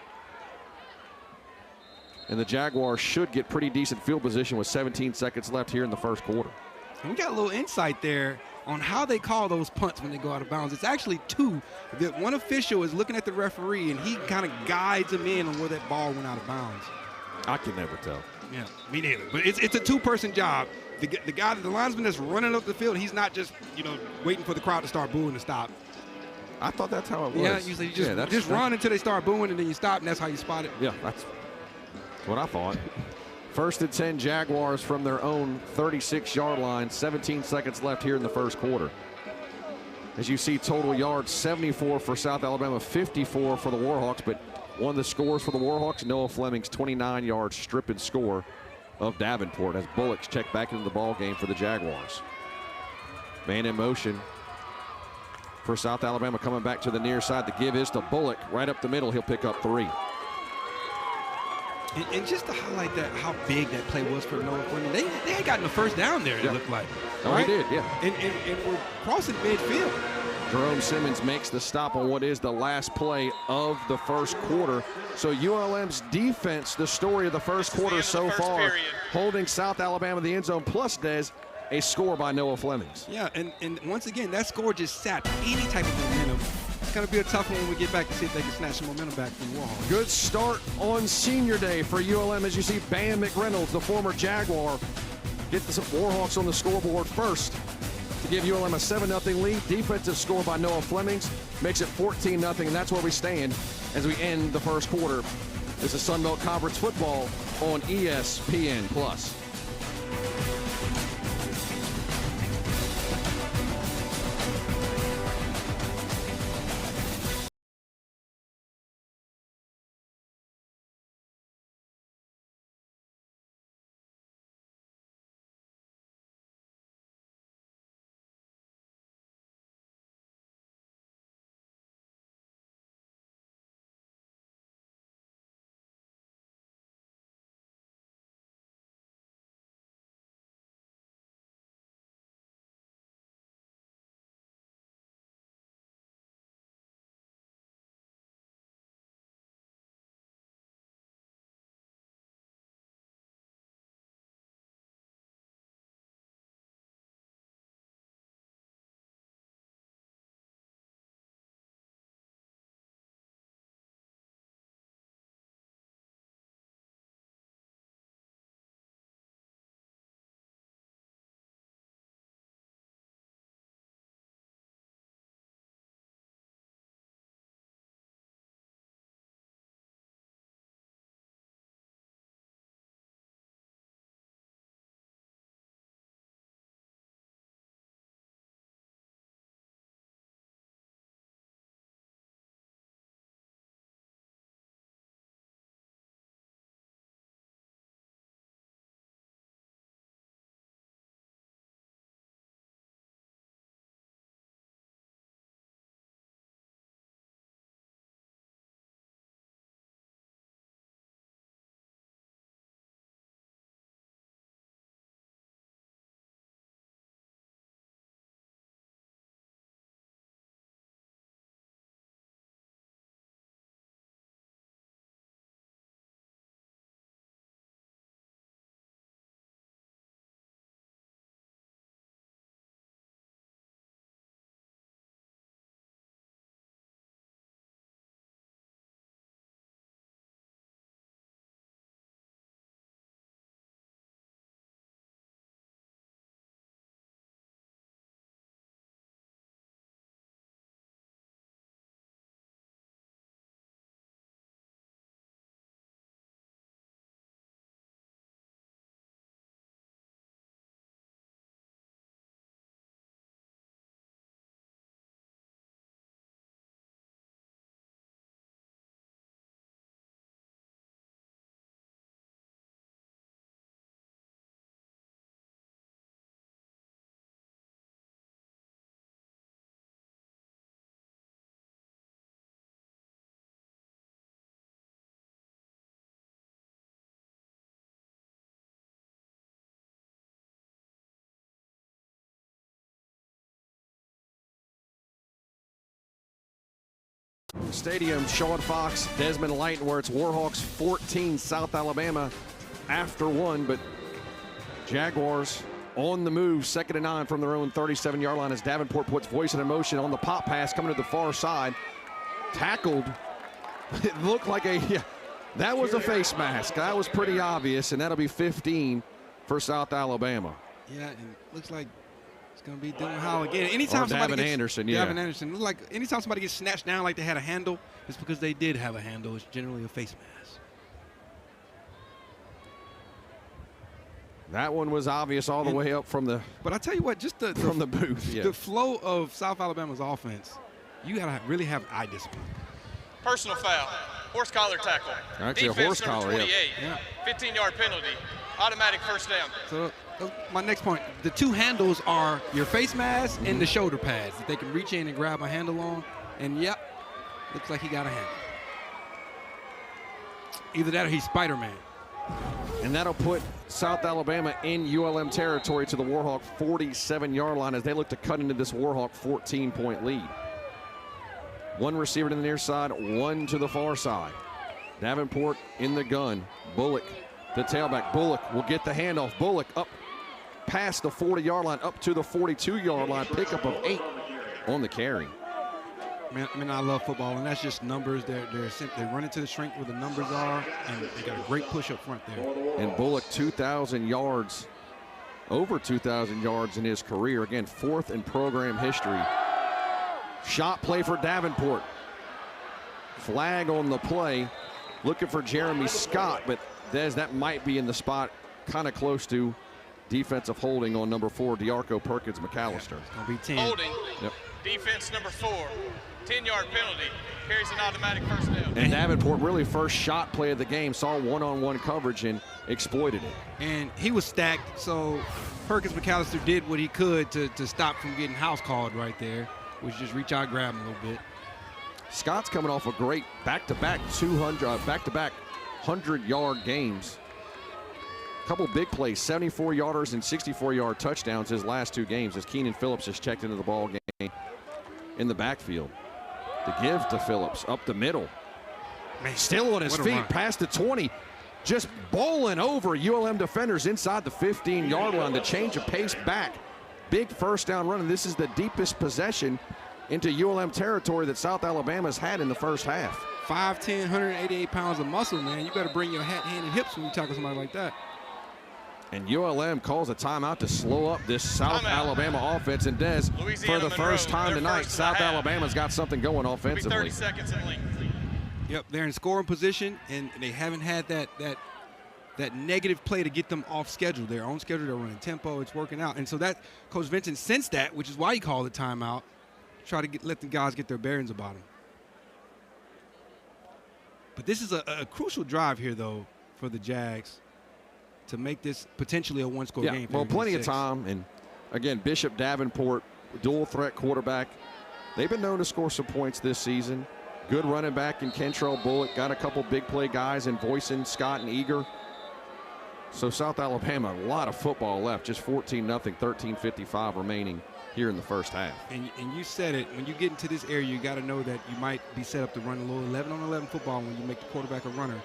And the Jaguars should get pretty decent field position with 17 seconds left here in the first quarter. And we got a little insight there on how they call those punts when they go out of bounds. It's actually 2. That one official is looking at the referee, and he kind of guides him in on where that ball went out of bounds. I can never tell. Yeah, me neither. But it's a 2-person job. The guy, the linesman that's running up the field, he's not just, waiting for the crowd to start booing to stop. I thought that's how it was. Yeah, usually you just run until they start booing, and then you stop, and that's how you spot it. Yeah, that's what I thought. 1st and 10 Jaguars from their own 36-yard line. 17 seconds left here in the first quarter. As you see, total yards 74 for South Alabama, 54 for the Warhawks. But one of the scores for the Warhawks, Noah Fleming's 29-yard strip and score of Davenport as Bullocks check back into the ball game for the Jaguars. Man in motion for South Alabama coming back to the near side. The give is to Bullock right up the middle. He'll pick up 3. And just to highlight that, how big that play was for Noah Fleming, they had gotten the first down there, it looked like. Oh, right? he did, yeah. And we're crossing midfield. Jerome Simmons makes the stop on what is the last play of the first quarter. So ULM's defense, the story of the first quarter so far, holding South Alabama in the end zone, plus Des, a score by Noah Flemings. Yeah, and once again, that score just sapped any type of momentum. It's going to be a tough one when we get back to see if they can snatch some momentum back from Warhawks. Good start on senior day for ULM as you see Bam McReynolds, the former Jaguar, get the Warhawks on the scoreboard first to give ULM a 7-0 lead. Defensive score by Noah Flemings makes it 14-0, and that's where we stand as we end the first quarter. This is Sun Belt Conference football on ESPN+. Stadium, Sean Fox, Desmond Lighton, where it's Warhawks 14, South Alabama after 1, but Jaguars on the move, 2nd and 9 from their own 37-yard line as Davenport puts voice and emotion on the pop pass coming to the far side. Tackled. It looked like that was a face mask. That was pretty obvious, and that'll be 15 for South Alabama. Yeah, and looks like it's going to be Dylan Howell again. Anytime somebody gets, Anderson, Davin Anderson. Looks like anytime somebody gets snatched down like they had a handle, it's because they did have a handle. It's generally a face mask. That one was obvious all the way up from the. But I tell you what, just from the booth, the flow of South Alabama's offense, you gotta really have eye discipline. Personal foul, horse collar tackle. Actually, defense a horse number collar, 28, yeah. 15-yard penalty, automatic first down. So my next point, the two handles are your face mask and the shoulder pads that they can reach in and grab a handle on. And yep, looks like he got a handle. Either that or he's Spider-Man. And that'll put South Alabama in ULM territory to the Warhawk 47-yard line as they look to cut into this Warhawk 14-point lead. One receiver to the near side, one to the far side. Davenport in the gun. Bullock, the tailback. Bullock will get the handoff. Bullock up past the 40-yard line, up to the 42-yard line. Pickup of 8 on the carry. Man, I love football, and that's just numbers. They run into the strength where the numbers are, and they got a great push up front there. And Bullock, 2,000 yards, over 2,000 yards in his career. Again, 4th in program history. Shot play for Davenport. Flag on the play. Looking for Jeremy Scott, but that might be in the spot kind of close to defensive holding on number 4, DeArco Perkins McAllister. It's going to be 10. Holding. Yep. Defense number 4, 10-yard penalty, carries an automatic first down. And Davenport, really first shot play of the game, saw one-on-one coverage and exploited it. And he was stacked, so Perkins McAllister did what he could to stop from getting house called right there, which just reach out, grab him a little bit. Scott's coming off a great back-to-back 100-yard games. Couple big plays, 74-yarders and 64-yard touchdowns his last 2 games as Keenan Phillips has checked into the ball game in the backfield. The give to Phillips up the middle. Man, still on his feet, run. past the 20. Just bowling over ULM defenders inside the 15-yard line. The change of pace back. Big first down run, and this is the deepest possession into ULM territory that South Alabama's had in the first half. 5'10", 188 pounds of muscle, man. You better bring your hand and hips when you tackle somebody like that. And ULM calls a timeout to slow up this South Alabama offense. And Des, for the first time tonight, South Alabama's got something going offensively. 30 seconds in length. Yep, they're in scoring position, and they haven't had that negative play to get them off schedule. They're on schedule, they're running tempo, it's working out. And so that Coach Vincent sensed that, which is why he called the timeout, try to let the guys get their bearings about him. But this is a crucial drive here, though, for the Jags to make this potentially a one-score game. Well, plenty of time. And, again, Bishop Davenport, dual-threat quarterback. They've been known to score some points this season. Good running back in Kentrell Bullock. Got a couple big play guys in Voisin, Scott, and Eager. So South Alabama, a lot of football left. Just 14-0, 13:55 remaining here in the first half. And you said it. When you get into this area, you got to know that you might be set up to run a little 11-on-11 football when you make the quarterback a runner.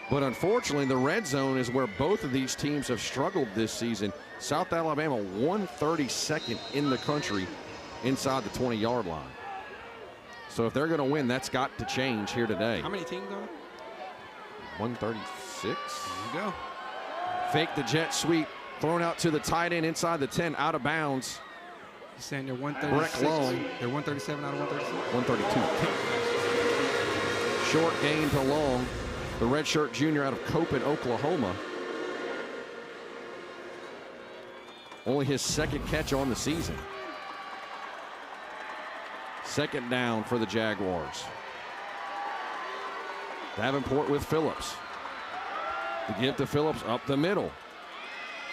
But unfortunately, the red zone is where both of these teams have struggled this season. South Alabama 132nd in the country inside the 20-yard line. So if they're going to win, that's got to change here today. How many teams are 136. there you go. Fake the jet sweep. Thrown out to the tight end inside the 10, out of bounds. He's saying they're 136. Breck Long. They're 137 out of 136? 132. Short gain to Long. The redshirt junior out of Copen, Oklahoma. Only his 2nd catch on the season. 2nd down for the Jaguars. Davenport with Phillips. The give to Phillips up the middle.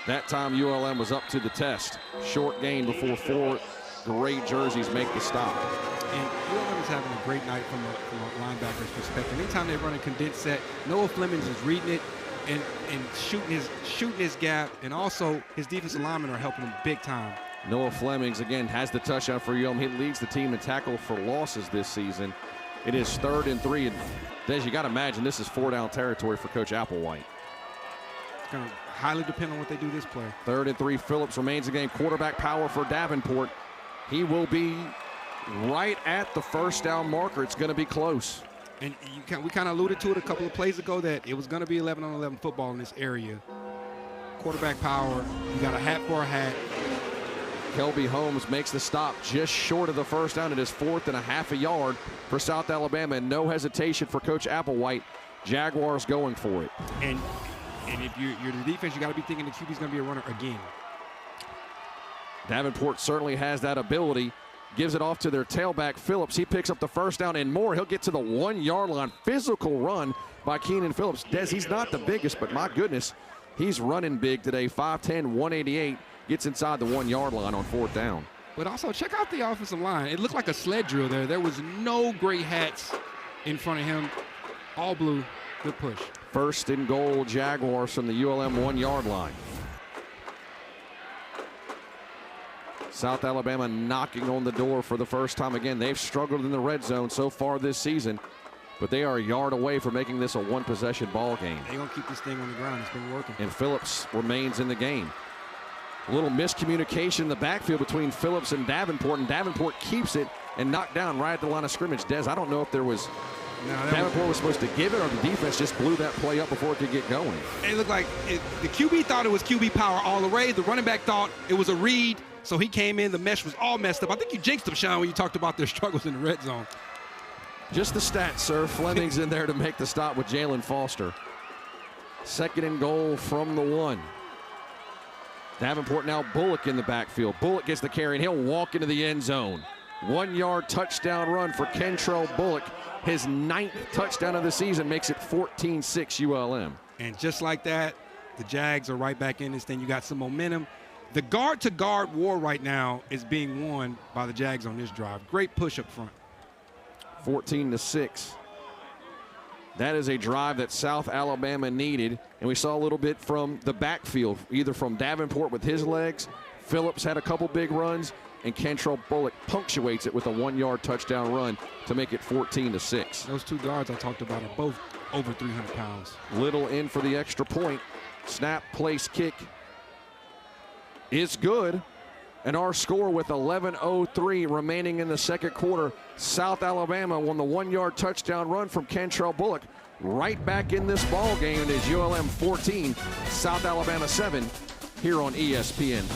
That time ULM was up to the test. Short gain before 4 gray jerseys make the stop. And ULM is having a great night from a linebacker's perspective. Anytime they run a condensed set, Noah Flemings is reading it and shooting his gap, and also his defensive linemen are helping him big time. Noah Flemings, again, has the touchdown for ULM. He leads the team in tackle for losses this season. It is 3rd and 3. And Des, you got to imagine this is 4-down territory for Coach Applewhite. It's going to highly depend on what they do this play. 3rd and 3. Phillips remains in the game. Quarterback power for Davenport. He will be right at the first down marker. It's going to be close. And we kind of alluded to it a couple of plays ago that it was going to be 11-on-11 football in this area. Quarterback power. You got a hat for a hat. Kelby Holmes makes the stop just short of the first down. It is 4th and a half a yard for South Alabama, and no hesitation for Coach Applewhite. Jaguars going for it. And if you're the defense, you got to be thinking the QB's going to be a runner again. Davenport certainly has that ability. Gives it off to their tailback, Phillips. He picks up the first down and more. He'll get to the 1-yard line. Physical run by Keenan Phillips. Des, he's not the biggest, but my goodness, he's running big today. 5'10", 188. Gets inside the 1-yard line on 4th down. But also, check out the offensive line. It looked like a sled drill there. There was no gray hats in front of him. All blue. Good push. 1st and goal, Jaguars from the ULM 1-yard line. South Alabama knocking on the door for the first time again. They've struggled in the red zone so far this season, but they are a yard away from making this a one-possession ball game. They're going to keep this thing on the ground. It's been working. And Phillips remains in the game. A little miscommunication in the backfield between Phillips and Davenport keeps it and knocked down right at the line of scrimmage. Des, I don't know if there was Davenport was supposed to give it or the defense just blew that play up before it could get going. It looked like the QB thought it was QB power all the way. The running back thought it was a read, so he came in. The mesh was all messed up. I think you jinxed them, Sean, when you talked about their struggles in the red zone. Just the stats, sir. Fleming's in there to make the stop with Jalen Foster. 2nd and goal from the 1. Davenport now Bullock in the backfield. Bullock gets the carry, and he'll walk into the end zone. 1-yard touchdown run for Kentrell Bullock. His 9th touchdown of the season makes it 14-6 ULM. And just like that, the Jags are right back in this thing. You got some momentum. The guard-to-guard war right now is being won by the Jags on this drive. Great push up front. 14-6. That is a drive that South Alabama needed, and we saw a little bit from the backfield, either from Davenport with his legs, Phillips had a couple big runs, and Kentrell Bullock punctuates it with a 1-yard touchdown run to make it 14-6. Those two guards I talked about are both over 300 pounds. Little in for the extra point. Snap, place, kick is good. And our score with 11:03 remaining in the second quarter, South Alabama won the 1-yard touchdown run from Kentrell Bullock. Right back in this ball game. It is ULM 14, South Alabama 7 here on ESPN+.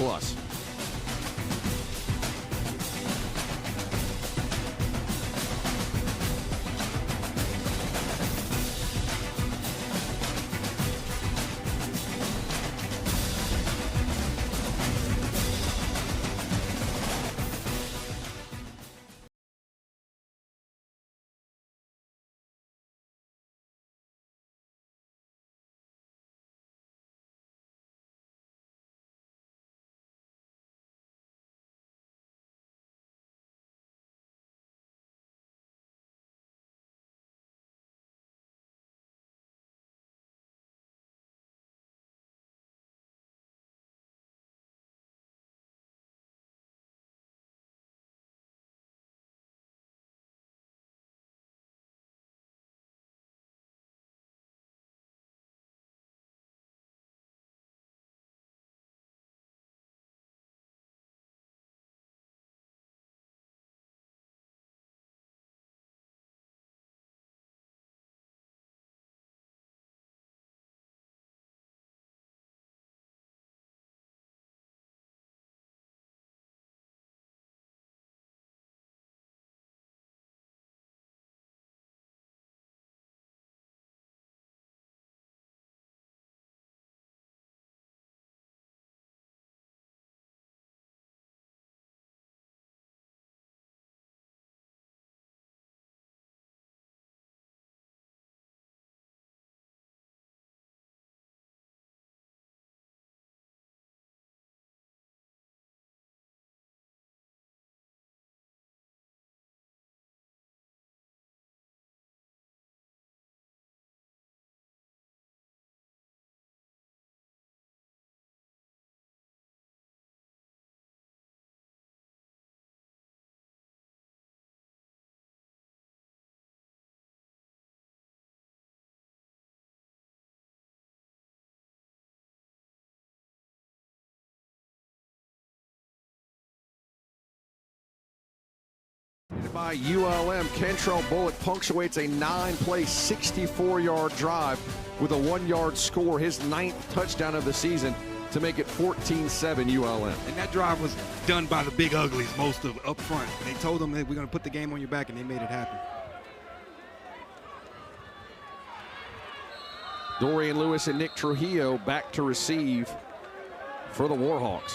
By ULM, Kentrell Bullock punctuates a 9-play, 64-yard drive with a 1-yard score, his 9th touchdown of the season to make it 14-7 ULM. And that drive was done by the big uglies, most of up front. They told them that we're going to put the game on your back, and they made it happen. Dorian Lewis and Nick Trujillo back to receive for the Warhawks.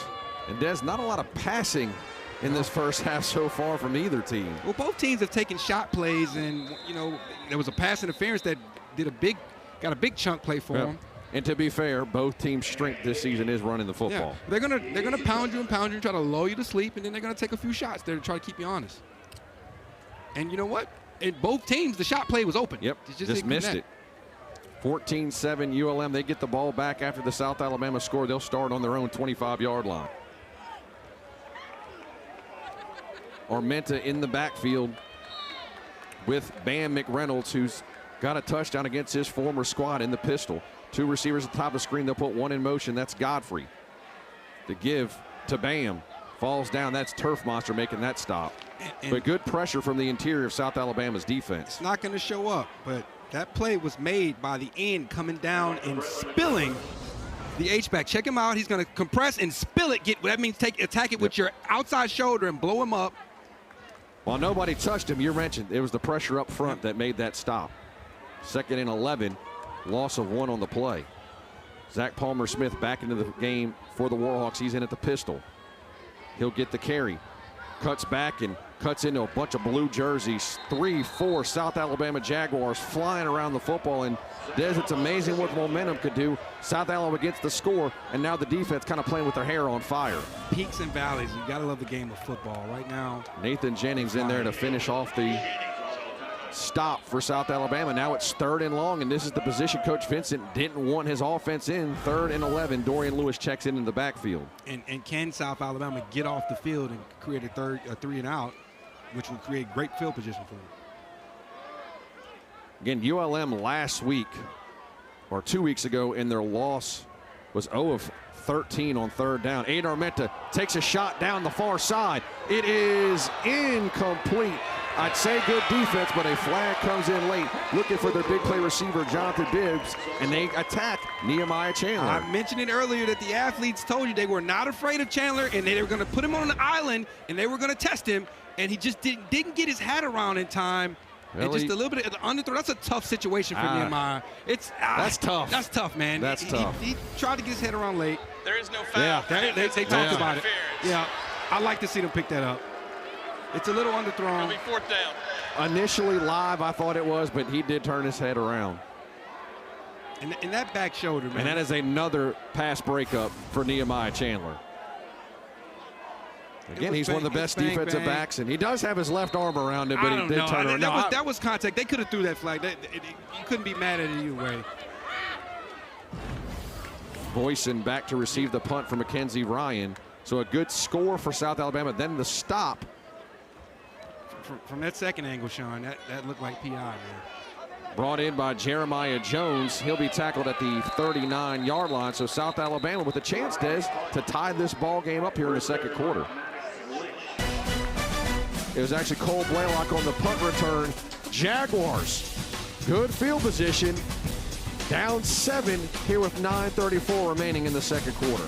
And Des, not a lot of passing in this first half so far from either team. Well, both teams have taken shot plays, and there was a pass interference that got a big chunk play for them. And to be fair, both teams' strength this season is running the football. Yeah. They're gonna pound you and try to lull you to sleep, and then they're gonna take a few shots there to try to keep you honest. And you know what? In both teams, the shot play was open. Yep, just missed it. 14-7 ULM. They get the ball back after the South Alabama score. They'll start on their own 25-yard line. Armenta in the backfield with Bam McReynolds, who's got a touchdown against his former squad in the pistol. 2 receivers at the top of the screen. They'll put 1 in motion. That's Godfrey. The give to Bam. Falls down. That's Turf Monster making that stop. But good pressure from the interior of South Alabama's defense. It's not going to show up, but that play was made by the end coming down and spilling the H-back. Check him out. He's going to compress and spill it. That means attack it with your outside shoulder and blow him up. While nobody touched him, you mentioned it was the pressure up front that made that stop. 2nd and 11, loss of 1 on the play. Zach Palmer-Smith back into the game for the Warhawks. He's in at the pistol. He'll get the carry. Cuts back and cuts into a bunch of blue jerseys. 3-4 South Alabama Jaguars flying around the football. And Des, it's amazing what momentum could do. South Alabama gets the score, and now the defense kind of playing with their hair on fire. Peaks and valleys. You got to love the game of football right now. Nathan Jennings in there to finish off the stop for South Alabama. Now it's 3rd and long, and this is the position Coach Vincent didn't want his offense in. 3rd and 11. Dorian Lewis checks in the backfield. And can South Alabama get off the field and create a 3 and out, which will create great field position for them? Again, ULM last week, or 2 weeks ago, in their loss was 0 of 13 on 3rd down. Aiden Armenta takes a shot down the far side. It is incomplete. I'd say good defense, but a flag comes in late, looking for their big play receiver, Jonathan Bibbs, and they attack Nehemiah Chandler. I mentioned it earlier that the athletes told you they were not afraid of Chandler, and they were going to put him on an island, and they were going to test him, and he just didn't get his hat around in time. Well, and just a little bit of the underthrow. That's a tough situation for Nehemiah. That's tough. That's tough, man. That's tough. He tried to get his head around late. There is no foul. Yeah, they talked about it. Yeah, I like to see them pick that up. It's a little underthrown. It'll be 4th down. Initially live, I thought it was, but he did turn his head around. And that back shoulder, man. And that is another pass breakup for Nehemiah Chandler. Again, he's one of the best defensive backs, and he does have his left arm around it, but he did turn around. That was contact. They could have threw that flag. You couldn't be mad at it either way. Boyson back to receive the punt from Mackenzie Ryan. So a good score for South Alabama. Then the stop. From that second angle, Sean, that looked like PI, man. Brought in by Jeremiah Jones. He'll be tackled at the 39-yard line. So South Alabama with a chance, Des, to tie this ball game up here in the 2nd quarter. It was actually Cole Blaylock on the punt return. Jaguars, good field position. Down 7 here with 9:34 remaining in the 2nd quarter.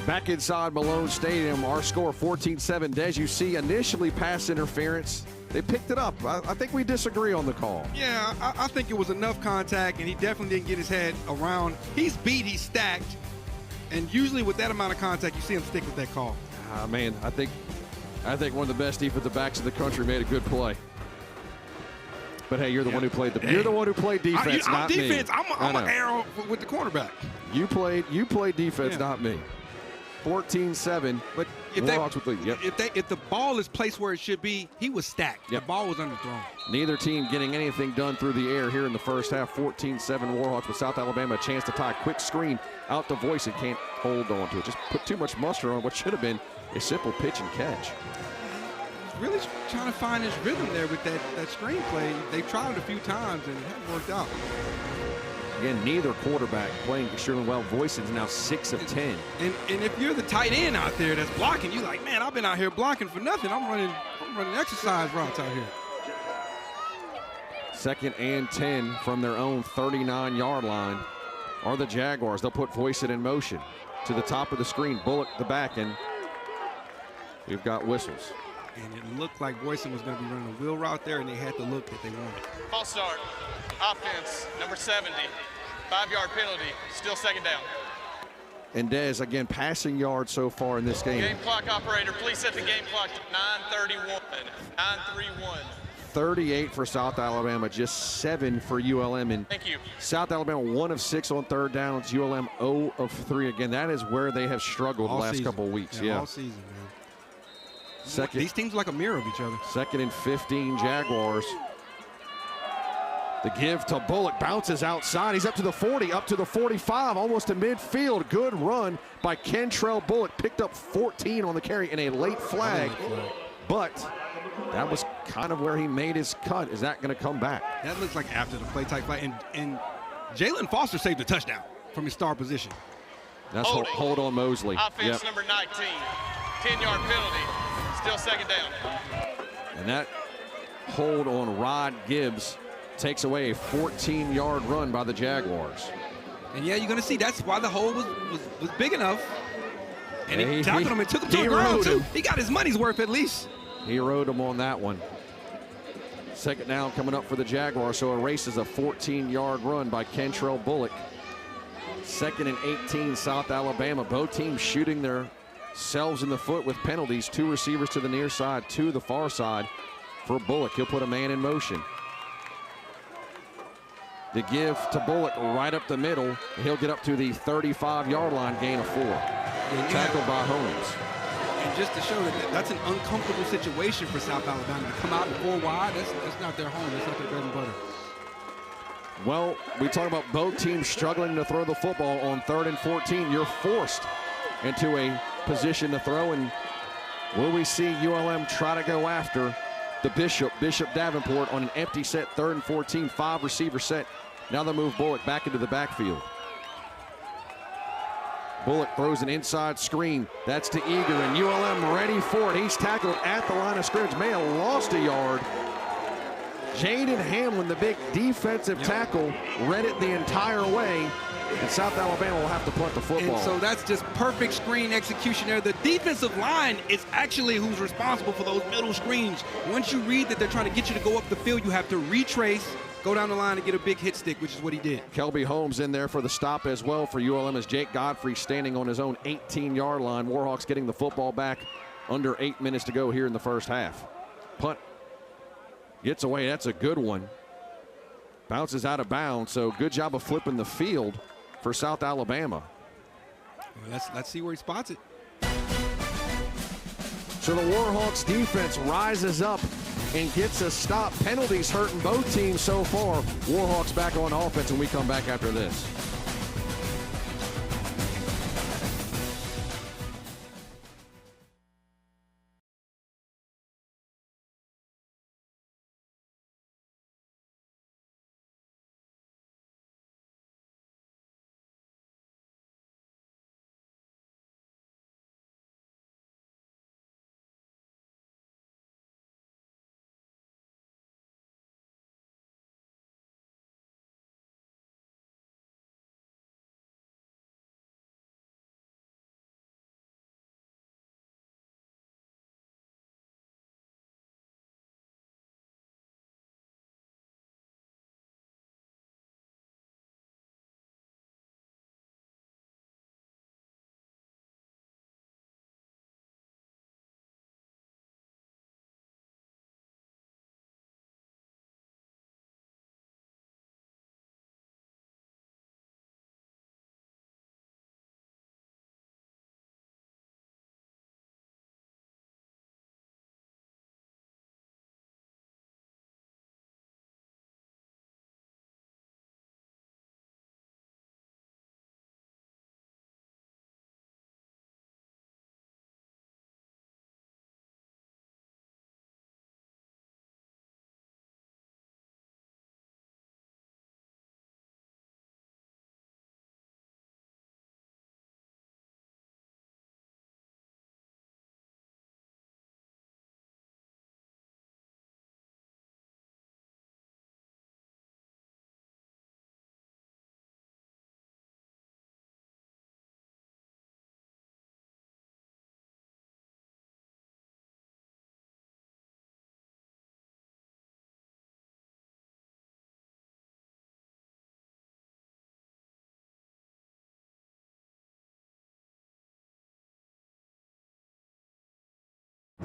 Back inside Malone Stadium, our score 14-7. Des, you see initially pass interference. They picked it up. I think we disagree on the call. Yeah, I think it was enough contact, and he definitely didn't get his head around. He's beat, he's stacked, and usually with that amount of contact, you see him stick with that call. Man, I think one of the best defensive backs in the country made a good play. But hey, you're the one who played you're the one who played defense, not defense. me. I'm an arrow with the cornerback. You played defense, not me. 14-7. But if Warhawks with the lead. if the ball is placed where it should be, he was stacked. Yep. The ball was underthrown. Neither team getting anything done through the air here in the first half. 14-7 Warhawks, with South Alabama a chance to tie. Quick screen out to Voice and can't hold on to it. Just put too much muster on what should have been a simple pitch and catch. He's really trying to find his rhythm there with that screenplay. They've tried it a few times and it hasn't worked out. Again, neither quarterback playing extremely well. Voice is now 6 of 10. And if you're the tight end out there that's blocking, you're like, man, I've been out here blocking for nothing. I'm running exercise routes out here. 2nd and 10 from their own 39-yard line are the Jaguars. They'll put Voice in motion to the top of the screen. Bullock the back, and we've got whistles. And it looked like Boyson was going to be running a wheel route there, and they had the look that they wanted. False start. Offense, number 70. 5-yard penalty. Still 2nd down. And Dez, again, passing yards so far in this game. Game clock operator, please set the game clock to 9:31. 9:31. 38 for South Alabama, just 7 for ULM. And Thank you. South Alabama 1 of 6 on 3rd downs. ULM 0 of 3. Again, that is where they have struggled the last couple of weeks. Yeah, all season, man. These teams are like a mirror of each other. 2nd and 15 Jaguars. The give to Bullock, bounces outside. He's up to the 40, up to the 45, almost to midfield. Good run by Kentrell Bullock. Picked up 14 on the carry in a late flag. But that was kind of where he made his cut. Is that going to come back? That looks like after the play type flag. And Jalen Foster saved a touchdown from his star position. That's hold on Mosley. Offense number 19. 10-yard penalty. Still 2nd down. And that hold on Rod Gibbs takes away a 14-yard run by the Jaguars. And yeah, you're going to see that's why the hole was big enough. And he tackled him and took him to the ground, too. He got his money's worth at least. He rode him on that one. 2nd down coming up for the Jaguars, so erases a 14-yard run by Kentrell Bullock. 2nd and 18, South Alabama. Both teams shooting themselves in the foot with penalties. 2 receivers to the near side, 2 to the far side for Bullock. He'll put a man in motion. The give to Bullock right up the middle. He'll get up to the 35-yard line, gain of 4. Tackled by Holmes. And just to show that that's an uncomfortable situation for South Alabama to come out and 4 wide. That's not their home. That's not their bread and butter. Well, we talk about both teams struggling to throw the football on 3rd and 14. You're forced into a position to throw, and will we see ULM try to go after the Bishop Davenport on an empty set, 3rd and 14, 5-receiver set. Now they move Bullock back into the backfield. Bullock throws an inside screen. That's to Eager, and ULM ready for it. He's tackled at the line of scrimmage. May have lost a yard. Jaden Hamlin, the big defensive tackle, read it the entire way, and South Alabama will have to punt the football. And so that's just perfect screen execution there. The defensive line is actually who's responsible for those middle screens. Once you read that they're trying to get you to go up the field, you have to retrace, go down the line and get a big hit stick, which is what he did. Kelby Holmes in there for the stop as well for ULM, as Jake Godfrey standing on his own 18-yard line. Warhawks getting the football back under 8 minutes to go here in the first half. Punt gets away. That's a good one. Bounces out of bounds, so good job of flipping the field for South Alabama. Well, let's see where he spots it. So the Warhawks defense rises up and gets a stop. Penalties hurting both teams so far. Warhawks back on offense, and we come back after this.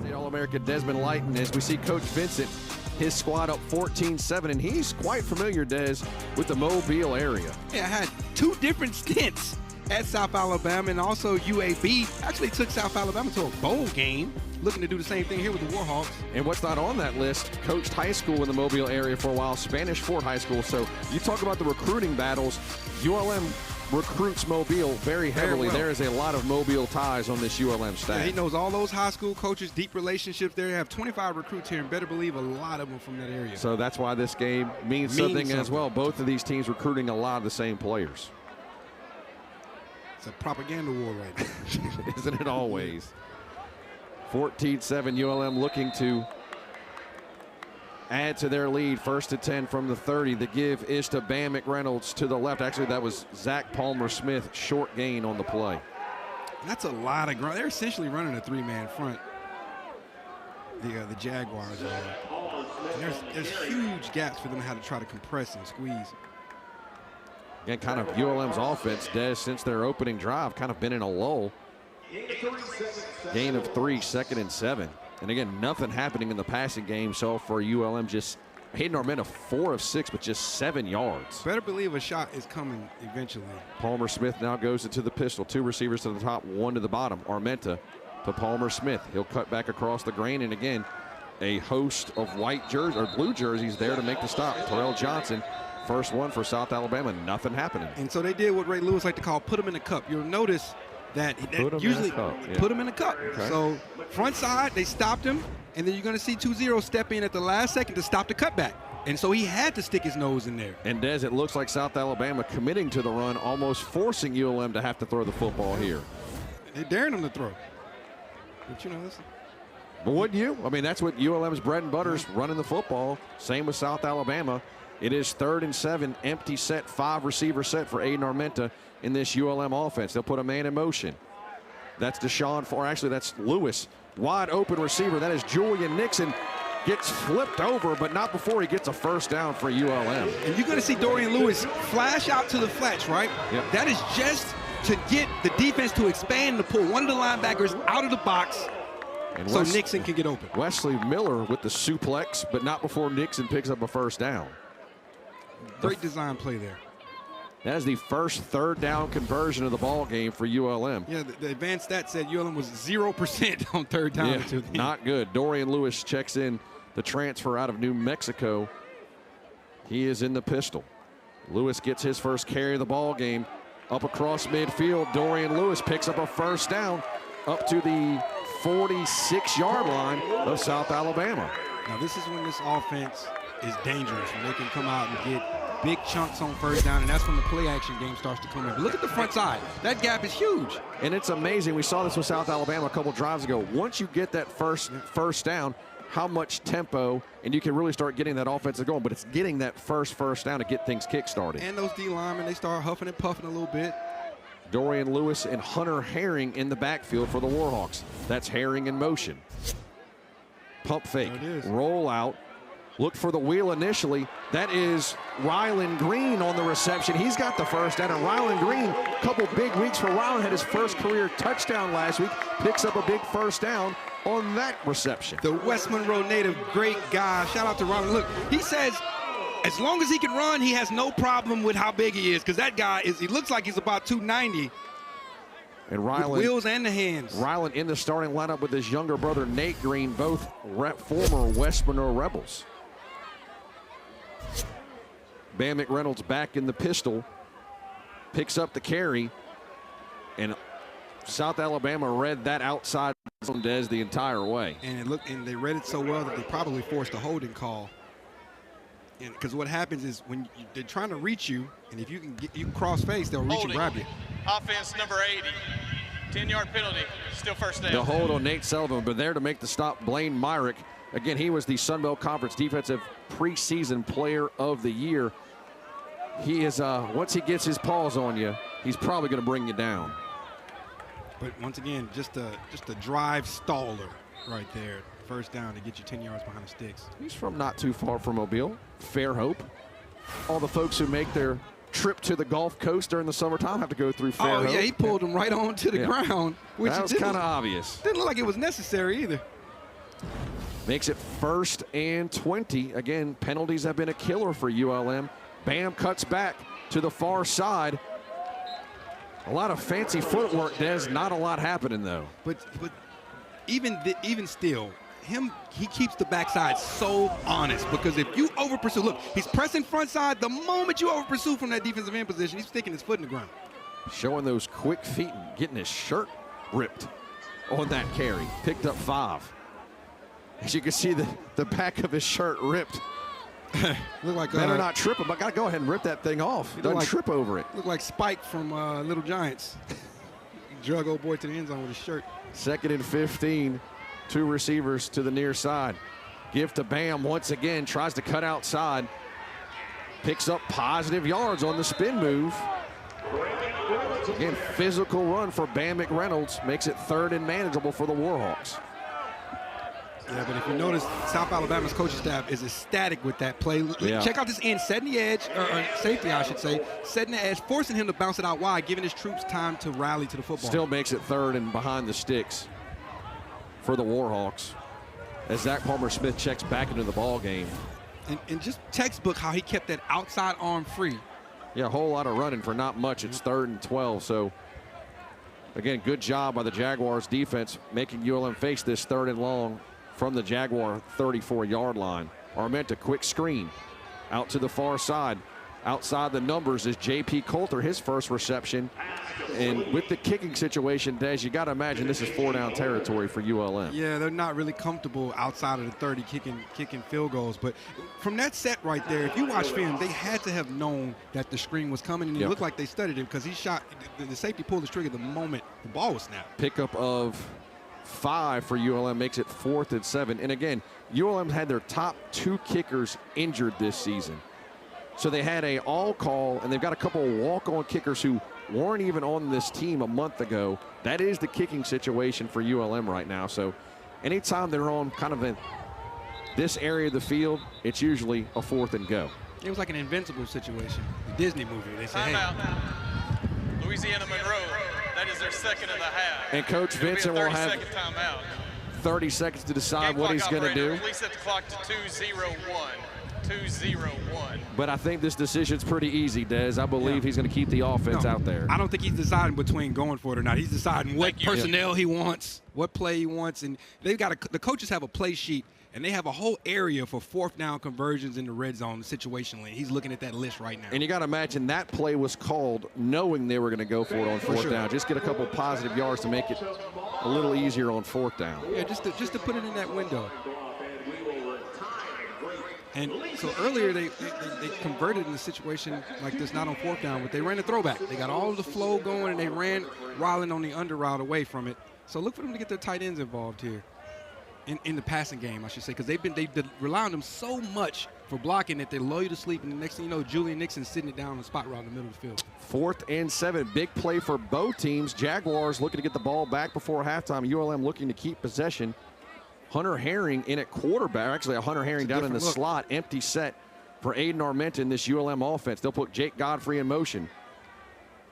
The All-American Desmond Lighton, as we see Coach Vincent, his squad up 14-7, and he's quite familiar, Des, with the Mobile area. Yeah, I had 2 different stints at South Alabama, and also UAB actually took South Alabama to a bowl game, looking to do the same thing here with the Warhawks. And what's not on that list, coached high school in the Mobile area for a while, Spanish Fort High School. So you talk about the recruiting battles, ULM recruits Mobile very heavily. Well. There is a lot of Mobile ties on this ULM staff. Yeah, he knows all those high school coaches, deep relationships there. They have 25 recruits here, and better believe a lot of them from that area. So that's why this game means something as well. Both of these teams recruiting a lot of the same players. It's a propaganda war right now. Isn't it always? 14-7, ULM looking to add to their lead. 1st and 10 from the 30. The give is to Bam McReynolds to the left. Actually, that was Zach Palmer-Smith, short gain on the play. That's a lot of ground. They're essentially running a 3-man front. The Jaguars are. And there's huge gaps for them to have to try to compress and squeeze. Again, kind of ULM's offense, Des, since their opening drive, kind of been in a lull. Gain of 3, 2nd and 7. And again, nothing happening in the passing game. So for ULM, just Hayden Armenta 4 of 6, but just 7 yards. Better believe a shot is coming eventually. Palmer-Smith now goes into the pistol. 2 receivers to the top, 1 to the bottom. Armenta to Palmer-Smith. He'll cut back across the grain, and again, a host of white jerseys or blue jerseys there to make the stop. Terrell Johnson, first one for South Alabama, nothing happening. And so they did what Ray Lewis like to call put them in a cup. You'll notice that usually put them in a cup. Okay. So front side, they stopped him, and then you're going to see 2-0 step in at the last second to stop the cutback. And so he had to stick his nose in there. And Des, it looks like South Alabama committing to the run, almost forcing ULM to have to throw the football here. They're daring them to throw. But you know, listen. But wouldn't you? I mean, that's what ULM's bread and butter is, running the football. Same with South Alabama. It is 3rd and 7, empty set, 5 receiver set for Aiden Armenta in this ULM offense. They'll put a man in motion. That's Deshaun, or actually that's Lewis. Wide open receiver. That is Julian Nixon. Gets flipped over, but not before he gets a first down for ULM. And you're going to see Dorian Lewis flash out to the flats, right? Yep. That is just to get the defense to expand the pull one of the linebackers out of the box and so Nixon can get open. Wesley Miller with the suplex, but not before Nixon picks up a first down. Great design play there. That is the first 3rd down conversion of the ball game for ULM. Yeah, the advanced stat said ULM was 0% on 3rd down. Yeah, not good. Dorian Lewis checks in, the transfer out of New Mexico. He is in the pistol. Lewis gets his first carry of the ball game. Up across midfield, Dorian Lewis picks up a first down up to the 46-yard line of South Alabama. Now this is when this offense is dangerous, when they can come out and get big chunks on 1st down, and that's when the play action game starts to come in. But look at the front side. That gap is huge. And it's amazing. We saw this with South Alabama a couple drives ago. Once you get that first down, how much tempo, and you can really start getting that offense going, but it's getting that first down to get things kick-started. And those D linemen, they start huffing and puffing a little bit. Dorian Lewis and Hunter Herring in the backfield for the Warhawks. That's Herring in motion. Pump fake, roll out. Look for the wheel initially. That is Rylan Green on the reception. He's got the first down. And Rylan Green, a couple big weeks for Rylan, had his first career touchdown last week. Picks up a big first down on that reception. The West Monroe native, great guy. Shout out to Rylan. Look, he says as long as he can run, he has no problem with how big he is, because that guy he looks like he's about 290. And Rylan, with wheels and the hands. Rylan in the starting lineup with his younger brother, Nate Green, both former West Monroe Rebels. Bam McReynolds back in the pistol, picks up the carry, and South Alabama read that outside zone, Des, the entire way. And they read it so well that they probably forced a holding call. And because what happens is when they're trying to reach you, and if you can cross face, they'll reach and grab you. Offense number 80, 10-yard penalty, still first down. The hold on Nate Sullivan, but there to make the stop, Blaine Myrick. Again, he was the Sun Belt Conference Defensive Preseason Player of the Year. He is, once he gets his paws on you, he's probably going to bring you down. But once again, just a drive staller right there. First down to get you 10 yards behind the sticks. He's from not too far from Mobile, Fairhope. All the folks who make their trip to the Gulf Coast during the summertime have to go through Fairhope. Oh, yeah, he pulled him right onto the ground. Which that was kind of obvious. Didn't look like it was necessary either. Makes it 1st and 20. Again, penalties have been a killer for ULM. Bam cuts back to the far side. A lot of fancy footwork, Des. Not a lot happening, though. But even still, he keeps the backside so honest, because if you over pursue, look, he's pressing front side. The moment you over pursue from that defensive end position, he's sticking his foot in the ground. Showing those quick feet and getting his shirt ripped on that carry. Picked up 5. As you can see, the back of his shirt ripped. Look like better not trip him. I got to go ahead and rip that thing off. Don't trip over it. Look like Spike from Little Giants. Drug old boy to the end zone with his shirt. 2nd and 15. 2 receivers to the near side. Give to Bam once again. Tries to cut outside. Picks up positive yards on the spin move. Again, physical run for Bam McReynolds. Makes it 3rd and manageable for the Warhawks. Yeah, but if you notice, South Alabama's coaching staff is ecstatic with that play. Yeah. Check out this end, setting the edge, or safety, I should say, setting the edge, forcing him to bounce it out wide, giving his troops time to rally to the football. Still makes it 3rd and behind the sticks for the Warhawks as Zach Palmer-Smith checks back into the ball game. And just textbook how he kept that outside arm free. Yeah, a whole lot of running for not much. It's 3rd and 12. So, again, good job by the Jaguars defense making ULM face this 3rd and long from the Jaguar 34-yard line. Armenta, quick screen out to the far side. Outside the numbers is J.P. Coulter, his first reception. And with the kicking situation, Des, you got to imagine this is 4-down territory for ULM. Yeah, they're not really comfortable outside of the 30 kicking field goals. But from that set right there, if you watch film, they had to have known that the screen was coming. And it looked like they studied it, because he shot, the safety pulled the trigger the moment the ball was snapped. Pickup of 5 for ULM makes it 4th and 7. And again, ULM had their top 2 kickers injured this season. So they had a all call, and they've got a couple of walk-on kickers who weren't even on this team a month ago. That is the kicking situation for ULM right now. So anytime they're on kind of in this area of the field, it's usually a 4th and go. It was like an Invincible situation, the Disney movie. They say, hey. Louisiana-Monroe, that is their 2nd of the half. And Coach Vincent will have 30 seconds to decide what he's going to do. Please set the clock to 2:01. 2-0-1. But I think this decision's pretty easy, Des. I believe he's going to keep the offense out there. I don't think he's deciding between going for it or not. He's deciding what personnel he wants, what play he wants, and they've got the coaches have a play sheet, and they have a whole area for 4th down conversions in the red zone situationally. He's looking at that list right now. And you got to imagine that play was called knowing they were going to go for it on 4th down. Just get a couple positive yards to make it a little easier on 4th down. Yeah, just to put it in that window. And so earlier they converted in a situation like this, not on 4th down, but they ran a throwback. They got all of the flow going, and they ran Ryland on the under route away from it. So look for them to get their tight ends involved here in the passing game, I should say, because they rely on them so much for blocking that they lull you to sleep, and the next thing you know, Julian Nixon's sitting it down on the spot right in the middle of the field. 4th and 7, big play for both teams. Jaguars looking to get the ball back before halftime. ULM looking to keep possession. Hunter Herring in at quarterback. Actually, a Hunter Herring down in the slot. Empty set for Aiden Armenta in this ULM offense. They'll put Jake Godfrey in motion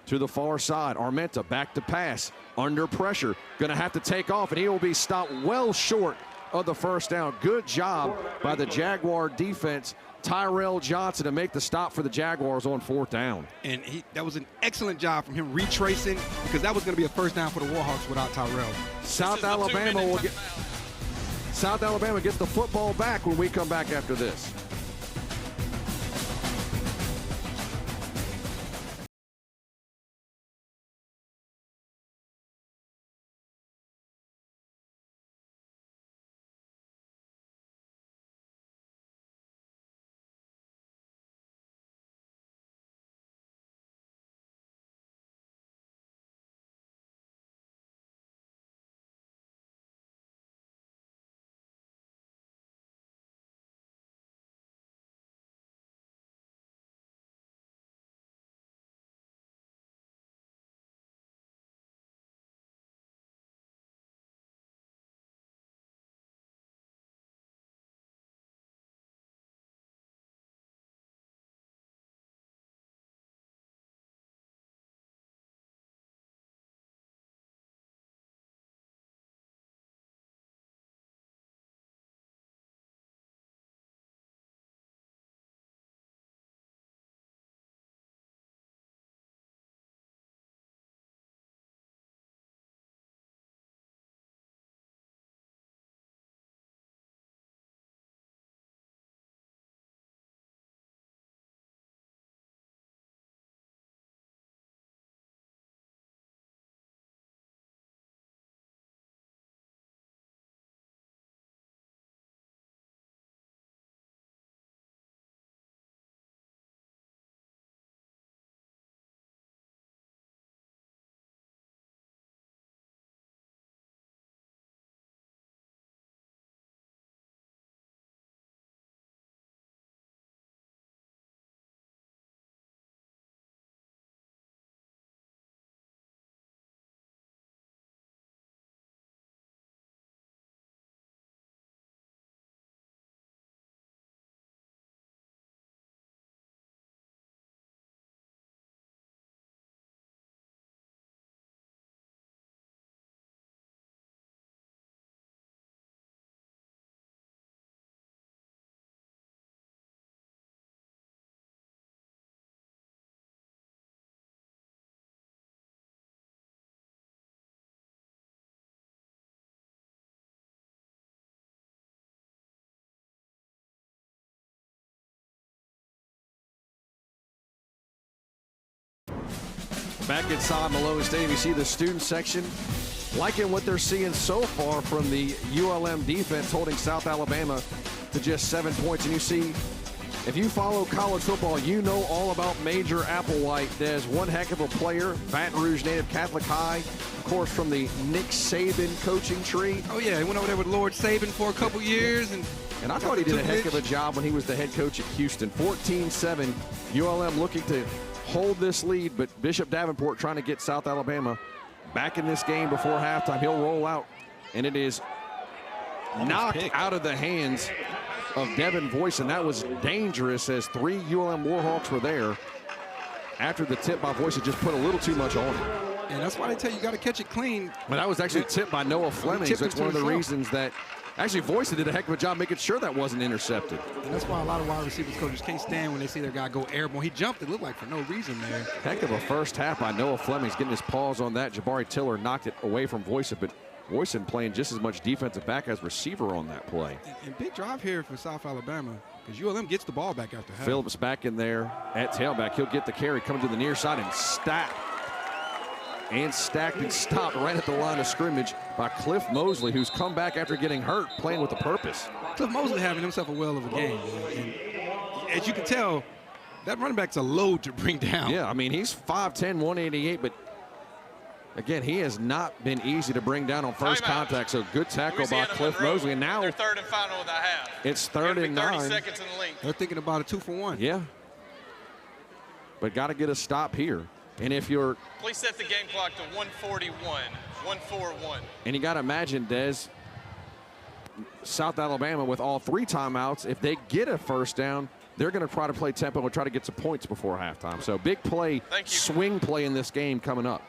to the far side. Armenta back to pass. Under pressure. Going to have to take off, and he will be stopped well short of the 1st down. Good job by the Jaguar defense. Tyrell Johnson to make the stop for the Jaguars on 4th down. And that was an excellent job from him retracing, because that was going to be a 1st down for the Warhawks without Tyrell. South Alabama gets the football back when we come back after this. Back inside Malone Stadium, you see the student section liking what they're seeing so far from the ULM defense, holding South Alabama to just 7 points. And you see, if you follow college football, you know all about Major Applewhite. There's one heck of a player, Baton Rouge native, Catholic High, of course, from the Nick Saban coaching tree. Oh, yeah, he went over there with Lord Saban for a couple years. And I thought he did a heck of a job when he was the head coach at Houston. 14-7, ULM looking to hold this lead, but Bishop Davenport trying to get South Alabama back in this game before halftime. He'll roll out, and it is knocked out of the hands of Devin Voice, and that was dangerous as 3 ULM Warhawks were there after the tip by Voice had just put a little too much on it. And that's why they tell you got to catch it clean. But that was actually tipped by Noah Fleming. That's one of the reasons that actually Voice did a heck of a job making sure that wasn't intercepted. And that's why a lot of wide receivers coaches can't stand when they see their guy go airborne. He jumped, it looked like, for no reason there. Heck of a first half by Noah Fleming. He's getting his paws on that. Jabari Tiller knocked it away from Voice, but Voisin playing just as much defensive back as receiver on that play. And big drive here for South Alabama because ULM gets the ball back after half. Phillips back in there at tailback. He'll get the carry, coming to the near side and stacked and stopped right at the line of scrimmage by Cliff Mosley, who's come back after getting hurt, playing with a purpose. Cliff Mosley having himself a well of a game. And as you can tell, that running back's a load to bring down. Yeah, I mean, he's 5'10", 188, but again, he has not been easy to bring down on first contact, so good tackle by Cliff Mosley. And now they're third and final of the half. It's 3rd and 9. 30 seconds in the length. They're thinking about a 2-for-1. Yeah. But got to get a stop here. And if you're... Please set the game clock to 1:41, 1:41. And you got to imagine, Des, South Alabama with all 3 timeouts, if they get a first down, they're going to try to play tempo and try to get some points before halftime. So big play, swing play in this game coming up.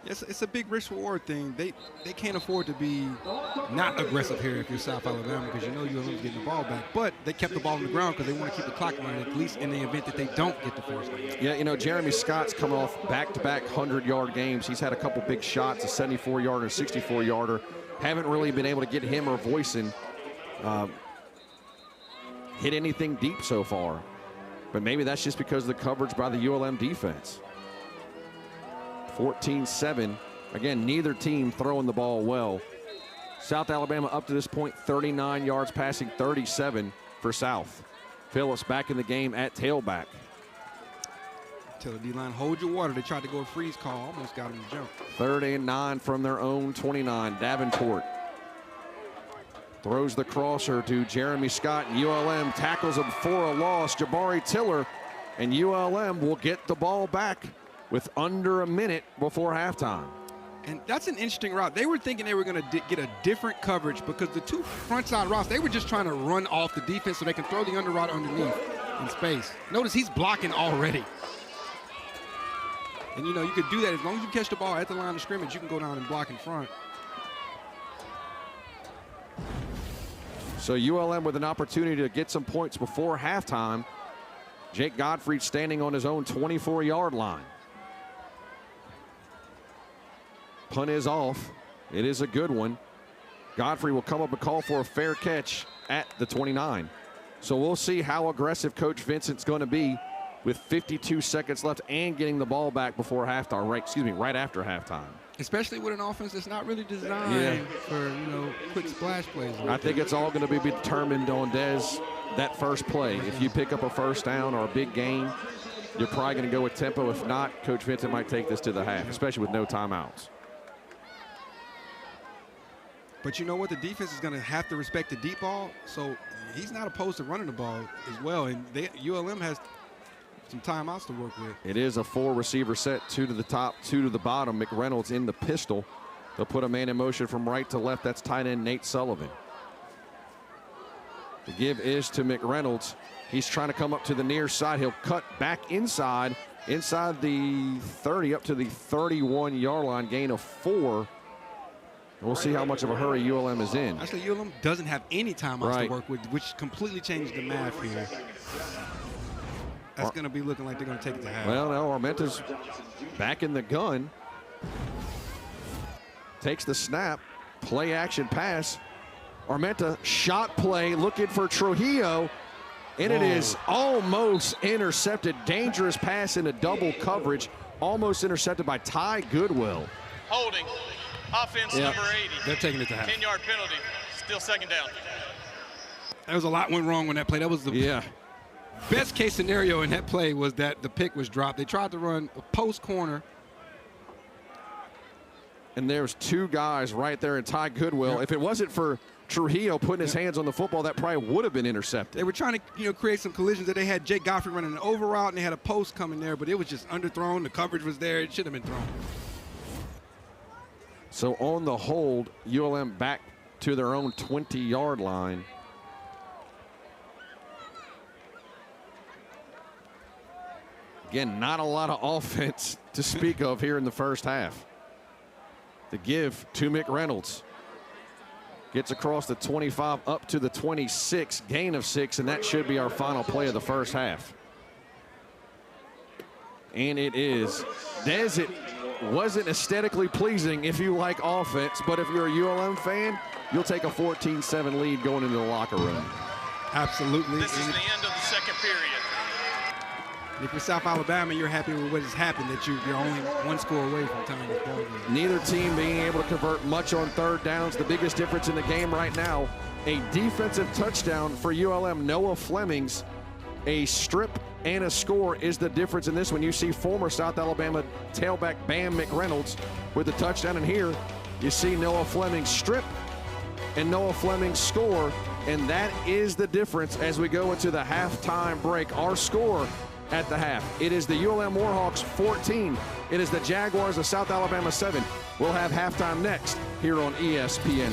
It's a big risk-reward thing. They can't afford to be not aggressive here if you're South Alabama because you know ULM's getting the ball back. But they kept the ball on the ground because they want to keep the clock running, at least in the event that they don't get the first down. Yeah, you know, Jeremy Scott's coming off back-to-back 100-yard games. He's had a couple big shots, a 74-yarder, a 64-yarder. Haven't really been able to get him or Voisin hit anything deep so far. But maybe that's just because of the coverage by the ULM defense. 14-7. Again, neither team throwing the ball well. South Alabama up to this point, 39 yards passing, 37 for South. Phillips back in the game at tailback. Tell the D-line, hold your water. They tried to go a freeze call, almost got him to jump. 3rd and 9 from their own 29. Davenport throws the crosser to Jeremy Scott. ULM tackles him for a loss. Jabari Tiller, and ULM will get the ball back with under a minute before halftime. And that's an interesting route. They were thinking they were going to get a different coverage because the 2 front side routes, they were just trying to run off the defense so they can throw the under route underneath in space. Notice he's blocking already. And, you know, you could do that. As long as you catch the ball at the line of scrimmage, you can go down and block in front. So ULM with an opportunity to get some points before halftime. Jake Godfrey standing on his own 24-yard line. Punt is off. It is a good one. Godfrey will come up and call for a fair catch at the 29. So we'll see how aggressive Coach Vincent's going to be with 52 seconds left and getting the ball back before halftime, right after halftime. Especially with an offense that's not really designed for, you know, quick splash plays. I think it's all going to be determined on that first play. If you pick up a first down or a big gain, you're probably going to go with tempo. If not, Coach Vincent might take this to the half, especially with no timeouts. But you know what? The defense is going to have to respect the deep ball, so he's not opposed to running the ball as well. And ULM has some timeouts to work with. It is a 4-receiver set, 2 to the top, 2 to the bottom. McReynolds in the pistol. They'll put a man in motion from right to left. That's tight end Nate Sullivan. The give is to McReynolds. He's trying to come up to the near side. He'll cut back inside the 30 up to the 31-yard line, gain of 4. We'll see how much of a hurry ULM is in. Actually, ULM doesn't have any timeouts to work with, which completely changed the math here. That's going to be looking like they're going to take it to half. Well, no, Armenta's back in the gun. Takes the snap, play action pass. Armenta shot play, looking for Trujillo, and it is almost intercepted. Dangerous pass into double coverage. almost intercepted by Ty Goodwill. Holding. Offense number 80. They're taking it to half. 10-yard penalty. Still second down. There was a lot went wrong on that play. That was the best case scenario in that play was that the pick was dropped. They tried to run a post corner. And there's two guys right there in Ty Goodwill. Yep. If it wasn't for Trujillo putting his hands on the football, that probably would have been intercepted. They were trying to, create some collisions. That they had Jake Godfrey running an over route, and they had a post coming there, but it was just underthrown. The coverage was there. It should have been thrown. So on the hold, ULM back to their own 20-yard line. Again, not a lot of offense to speak of here in the first half. The give to McReynolds. Gets across the 25 up to the 26, gain of 6, and that should be our final play of the first half. And it is. Des, it wasn't aesthetically pleasing if you like offense, but if you're a ULM fan, you'll take a 14-7 lead going into the locker room. Absolutely. This is the end of the second period. If you're South Alabama, you're happy with what has happened, that you're only one score away from tying this ball game. Neither team being able to convert much on third downs. The biggest difference in the game right now, a defensive touchdown for ULM. Noah Fleming's, a strip and a score is the difference in this one. You see former South Alabama tailback Bam McReynolds with the touchdown, and here you see Noah Fleming strip and Noah Fleming score, and that is the difference as we go into the halftime break. Our score at the half, it is the ULM Warhawks 14. It is the Jaguars of South Alabama 7. We'll have halftime next here on ESPN+.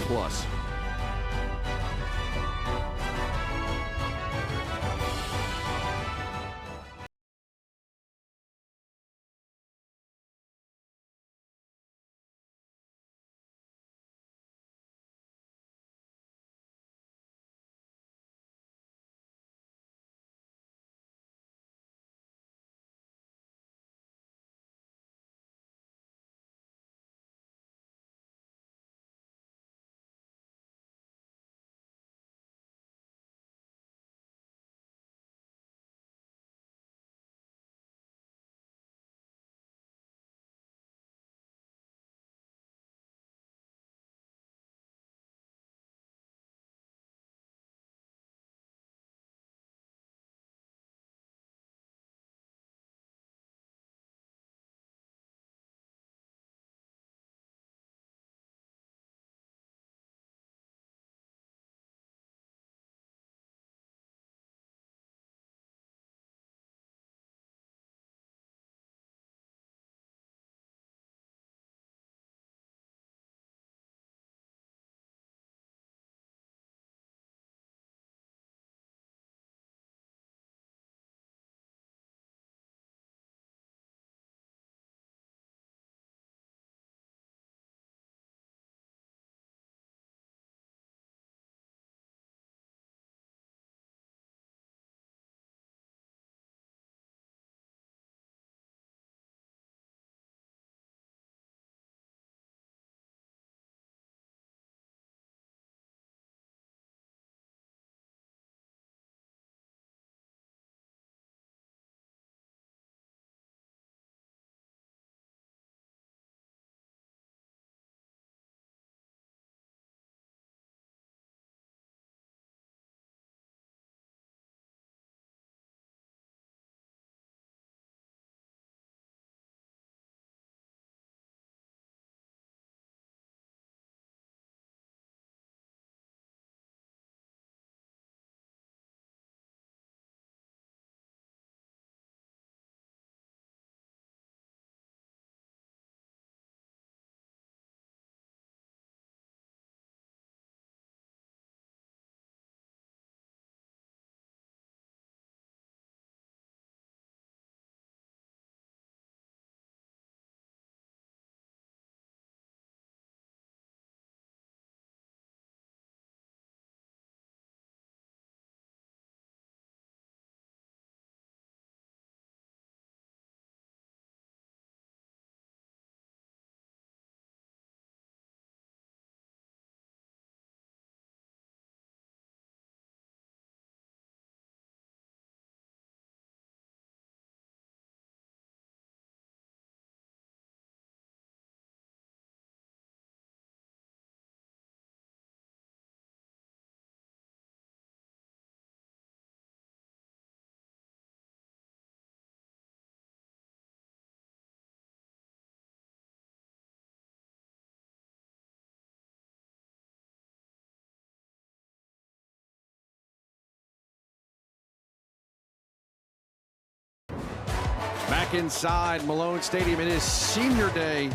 back inside Malone Stadium. It is senior day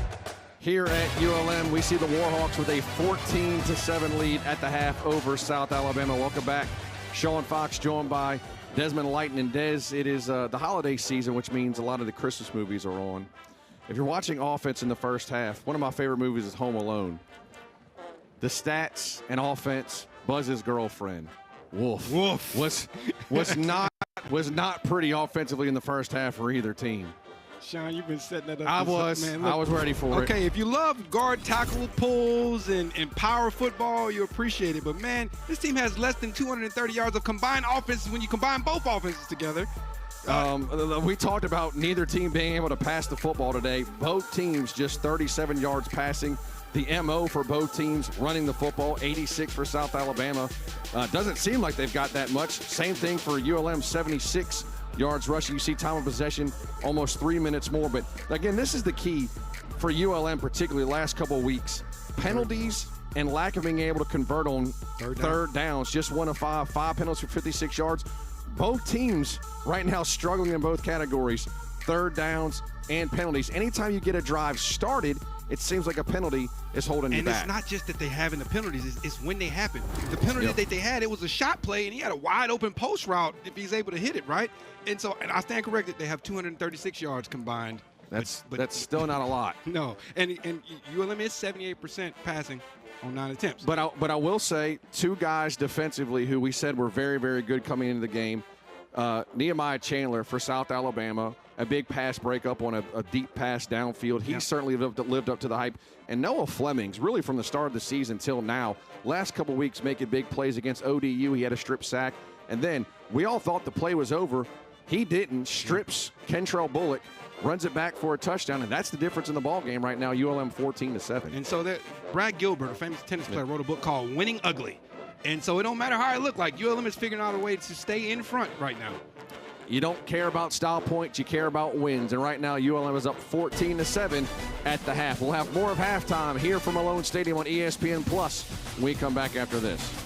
here at ULM. We see the Warhawks with a 14-7 lead at the half over South Alabama. Welcome back. Sean Fox joined by Desmond Lighton. And Des, it is the holiday season, which means a lot of the Christmas movies are on. If you're watching offense in the first half, one of my favorite movies is Home Alone. The stats and offense, Buzz's girlfriend, Wolf, was not pretty offensively in the first half for either team. Sean, you've been setting that up. I was ready for it. Okay, if you love guard tackle pulls and power football, you appreciate it. But, man, this team has less than 230 yards of combined offenses when you combine both offenses together. We talked about neither team being able to pass the football today. Both teams just 37 yards passing. The MO for both teams running the football, 86 for South Alabama. Doesn't seem like they've got that much. Same thing for ULM, 76 yards rushing. You see time of possession almost 3 minutes more. But, again, this is the key for ULM, particularly the last couple of weeks. Penalties and lack of being able to convert on third downs. Just 1 of 5 penalties for 56 yards. Both teams right now struggling in both categories, third downs and penalties. Anytime you get a drive started, it seems like a penalty is holding you back. And it's not just that they having the penalties, it's when they happen. The penalty that they had, it was a shot play, and he had a wide open post route if he's able to hit it, right? And I stand corrected, they have 236 yards combined. That's still not a lot. No, and ULM is 78% passing on 9 attempts. But I will say, two guys defensively who we said were very, very good coming into the game. Nehemiah Chandler for South Alabama, a big pass breakup on a deep pass downfield. He certainly lived up to the hype. And Noah Fleming's really from the start of the season till now, last couple weeks making big plays against ODU. He had a strip sack. And then we all thought the play was over. He didn't. Strips Kentrell Bullock, runs it back for a touchdown, and that's the difference in the ball game right now. ULM 14-7. And so Brad Gilbert, a famous tennis player, wrote a book called Winning Ugly. And so it don't matter how it look like. ULM is figuring out a way to stay in front right now. You don't care about style points, you care about wins. And right now, ULM is up 14-7 at the half. We'll have more of halftime here from Malone Stadium on ESPN Plus when we come back after this.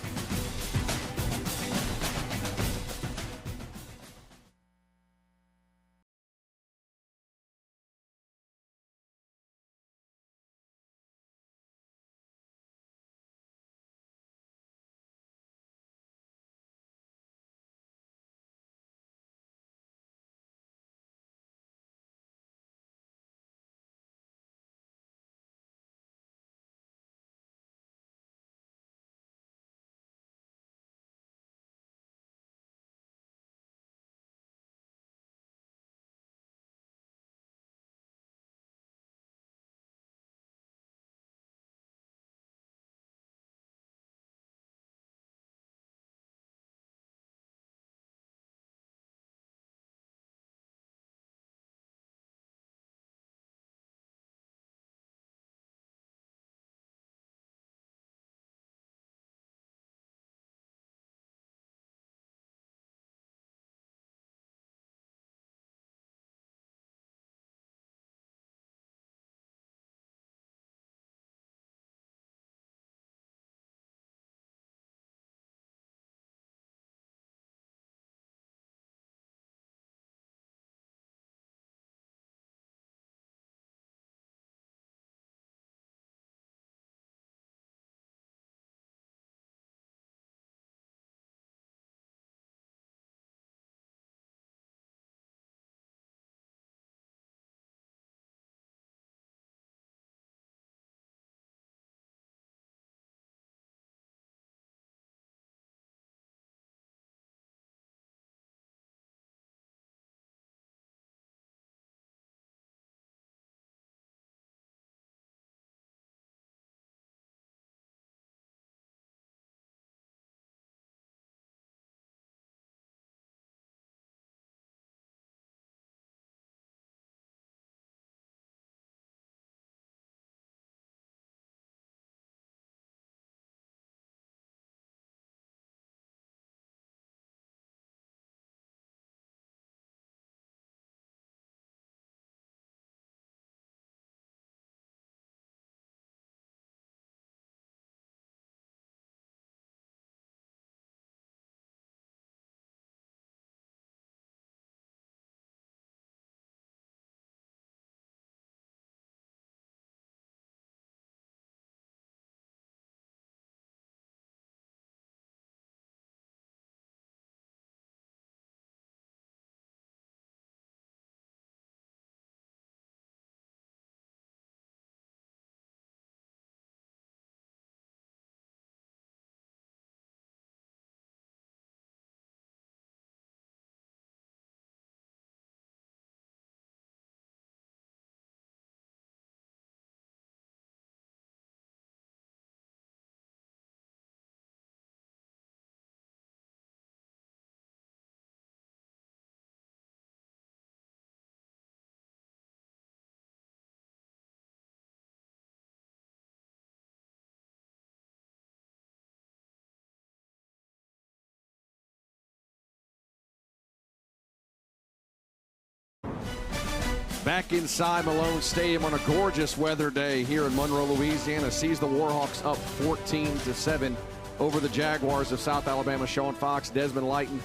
Back inside Malone Stadium on a gorgeous weather day here in Monroe, Louisiana, sees the Warhawks up 14-7 over the Jaguars of South Alabama. Sean Fox, Desmond Lighton.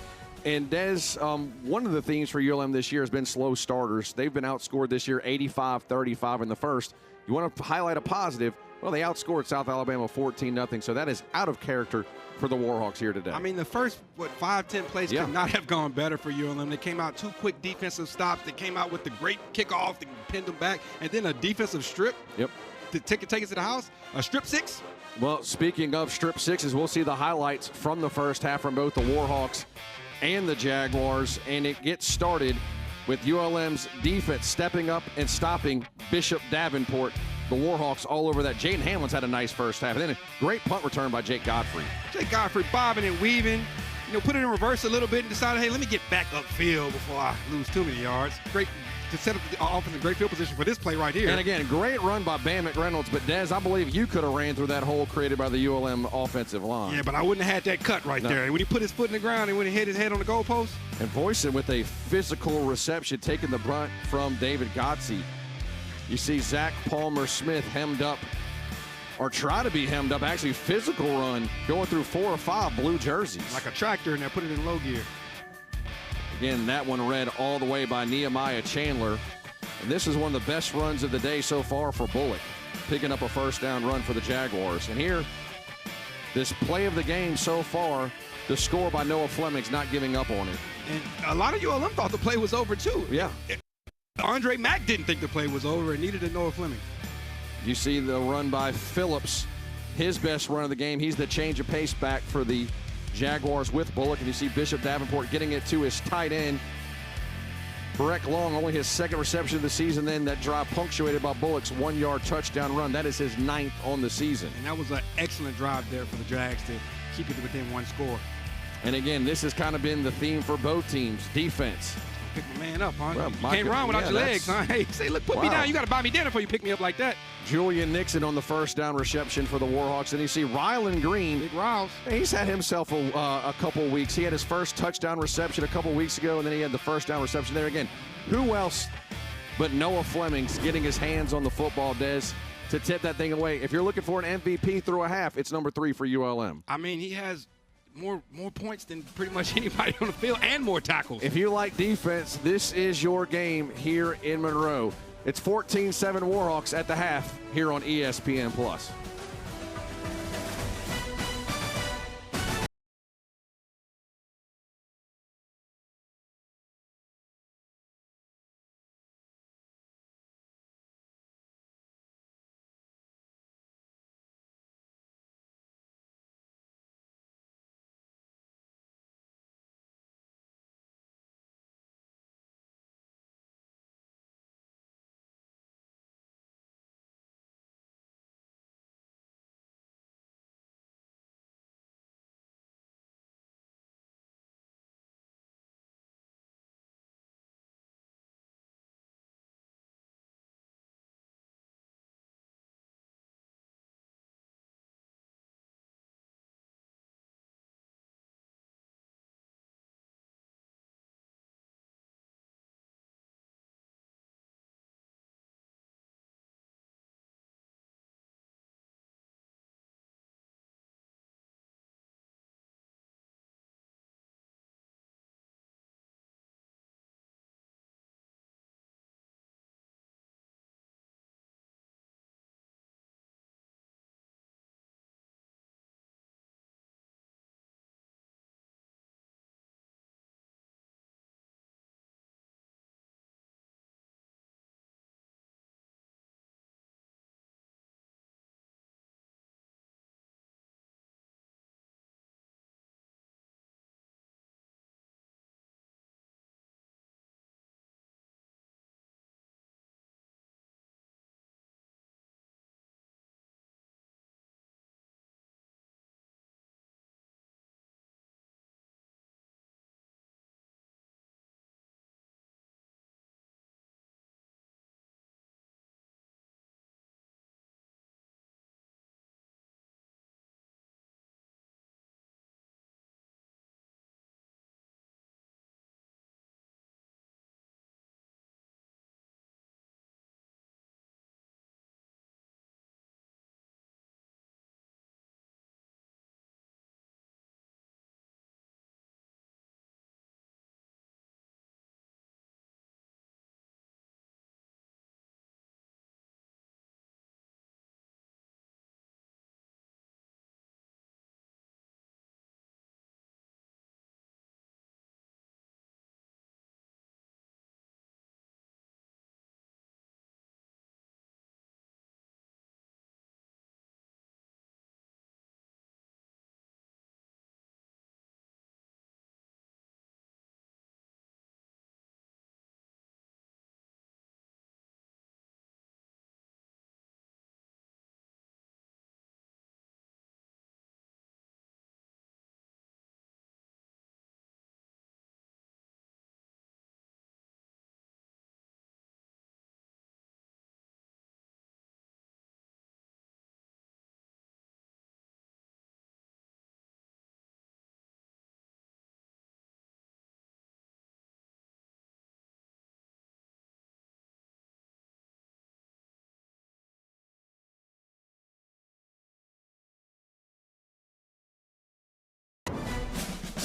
And Des, one of the themes for ULM this year has been slow starters. They've been outscored this year 85-35 in the first. You want to highlight a positive? Well, they outscored South Alabama 14-0, so that is out of character for the Warhawks here today. I mean, the first, 5-10 plays could not have gone better for ULM. They came out 2 quick defensive stops. They came out with the great kickoff to pin them back, and then a defensive strip to take it to the house. A strip 6. Well, speaking of strip sixes, we'll see the highlights from the first half from both the Warhawks and the Jaguars, and it gets started with ULM's defense stepping up and stopping Bishop Davenport. The Warhawks all over that. Jaden Hamlin's had a nice first half. And then a great punt return by Jake Godfrey. Jake Godfrey bobbing and weaving, put it in reverse a little bit and decided, hey, let me get back upfield before I lose too many yards. Great to set up the offense in great field position for this play right here. And again, great run by Bam McReynolds. But, Des, I believe you could have ran through that hole created by the ULM offensive line. Yeah, but I wouldn't have had that cut right there. And when he put his foot in the ground and when he hit his head on the goalpost. And Boyson with a physical reception, taking the brunt from David Godsey. You see Zach Palmer-Smith hemmed up, or try to be hemmed up, actually physical run, going through 4 or 5 blue jerseys. Like a tractor, and they put it in low gear. Again, that one read all the way by Nehemiah Chandler. And this is one of the best runs of the day so far for Bullock, picking up a first down run for the Jaguars. And here, this play of the game so far, the score by Noah Fleming's not giving up on it. And a lot of ULM thought the play was over, too. Yeah. Andre Mack didn't think the play was over and needed a Noah Fleming. You see the run by Phillips, his best run of the game. He's the change of pace back for the Jaguars with Bullock. And you see Bishop Davenport getting it to his tight end, Breck Long, only his 2nd reception of the season. Then that drive punctuated by Bullock's 1-yard touchdown run. That is his 9th on the season. And that was an excellent drive there for the Jags to keep it within 1 score. And again, this has kind of been the theme for both teams, defense. Pick my man up, huh? Well, you can't run without your legs, huh? Hey, say, look, put me down. You got to buy me dinner before you pick me up like that. Julian Nixon on the first down reception for the Warhawks. And you see Rylan Green. Big Riles. He's had himself a couple weeks. He had his first touchdown reception a couple weeks ago, and then he had the first down reception there again. Who else but Noah Fleming's getting his hands on the football, Des, to tip that thing away? If you're looking for an MVP through a half, it's number 3 for ULM. I mean, he has more points than pretty much anybody on the field and more tackles. If you like defense, this is your game here in Monroe. It's 14-7 Warhawks at the half here on ESPN+.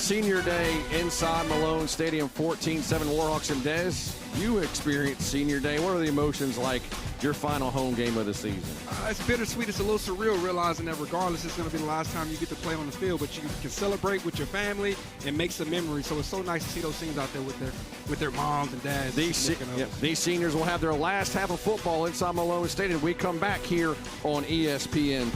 Senior day inside Malone Stadium, 14-7 Warhawks. And Des, you experienced senior day. What are the emotions like your final home game of the season? It's bittersweet. It's a little surreal realizing that regardless, it's going to be the last time you get to play on the field, but you can celebrate with your family and make some memories. So it's so nice to see those scenes out there with their moms and dads. These seniors will have their last half of football inside Malone Stadium. We come back here on ESPN+.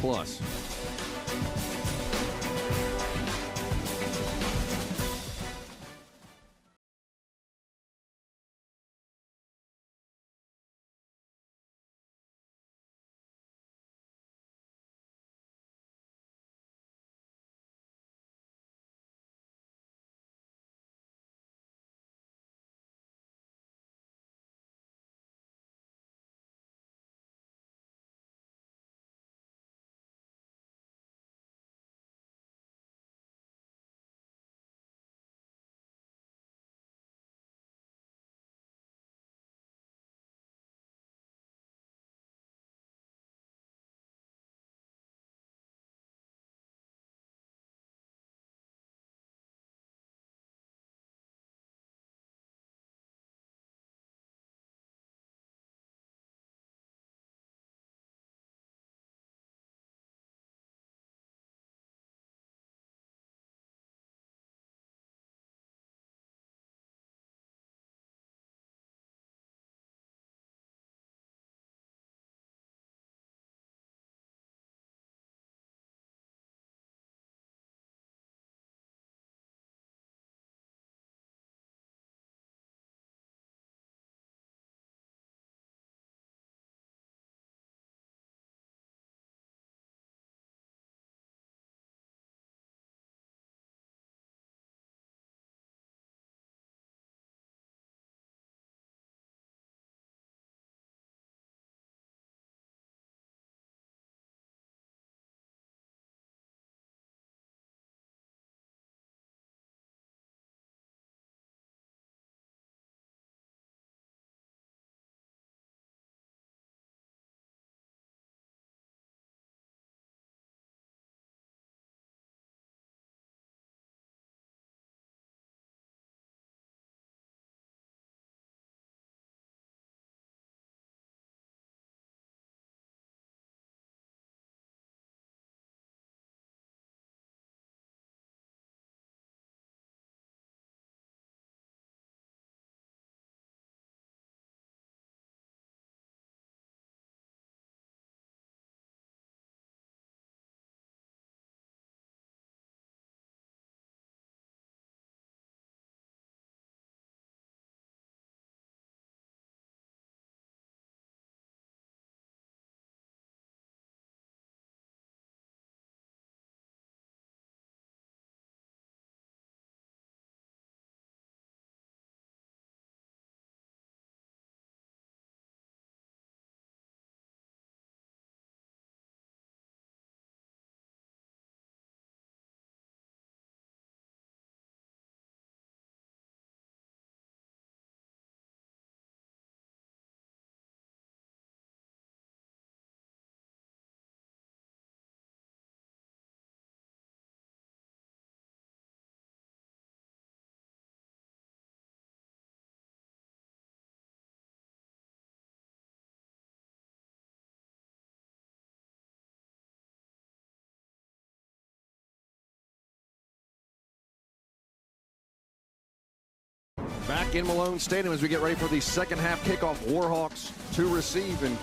Back in Malone Stadium as we get ready for the second half kickoff. Warhawks to receive. And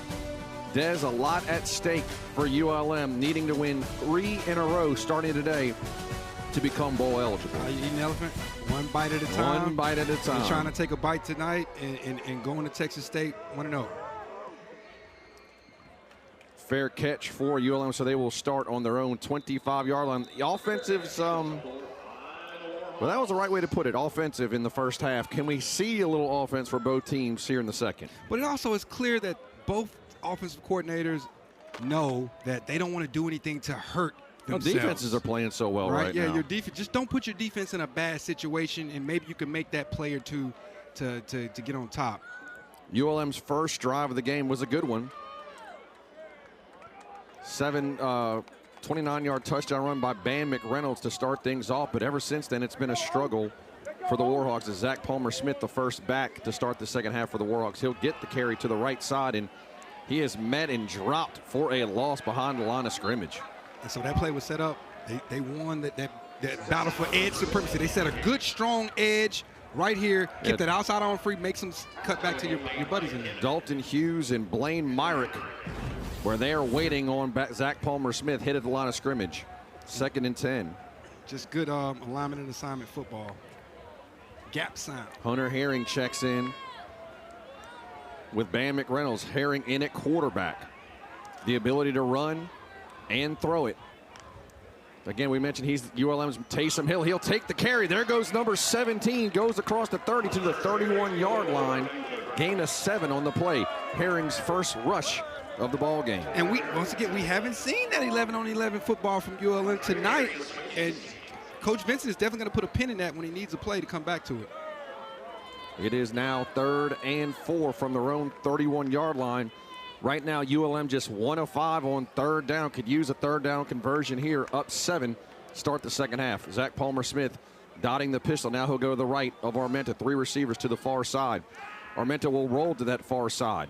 Des, a lot at stake for ULM, needing to win 3 in a row starting today to become bowl eligible. You eat an elephant one bite at a time. One bite at a time. You're trying to take a bite tonight and go into Texas State 1-0. Fair catch for ULM, so they will start on their own 25-yard line. The offensive's, well, that was the right way to put it, offensive in the first half. Can we see a little offense for both teams here in the second? But it also is clear that both offensive coordinators know that they don't want to do anything to hurt themselves. Defenses are playing so well right now. Yeah, your defense. Just don't put your defense in a bad situation, and maybe you can make that play or two to get on top. ULM's first drive of the game was a good one. 29-yard touchdown run by Bam McReynolds to start things off, but ever since then it's been a struggle for the Warhawks as Zach Palmer-Smith, the first back to start the second half for the Warhawks. He'll get the carry to the right side, and he is met and dropped for a loss behind the line of scrimmage. And so that play was set up. They won that battle for edge supremacy. They set a good, strong edge right here. Keep that outside on free, make some cut back to your buddies in there. Dalton Hughes and Blaine Myrick, where they are waiting on Zach Palmer-Smith, hit at the line of scrimmage. 2nd and 10. Just good alignment and assignment football. Gap sound. Hunter Herring checks in with Bam McReynolds. Herring in at quarterback. The ability to run and throw it. Again, we mentioned he's ULM's Taysom Hill. He'll take the carry. There goes number 17. Goes across the 30 to the 31-yard line. Gain of 7 on the play. Herring's first rush of the ball game. And once again, we haven't seen that 11-on-11 football from ULM tonight. And Coach Vincent is definitely going to put a pin in that when he needs a play to come back to it. It is now 3rd and 4 from their own 31-yard line. Right now, ULM just 1 of 5 on 3rd down. Could use a 3rd down conversion here, up 7. Start the second half. Zach Palmer-Smith dotting the pistol. Now he'll go to the right of Armenta. 3 receivers to the far side. Armenta will roll to that far side.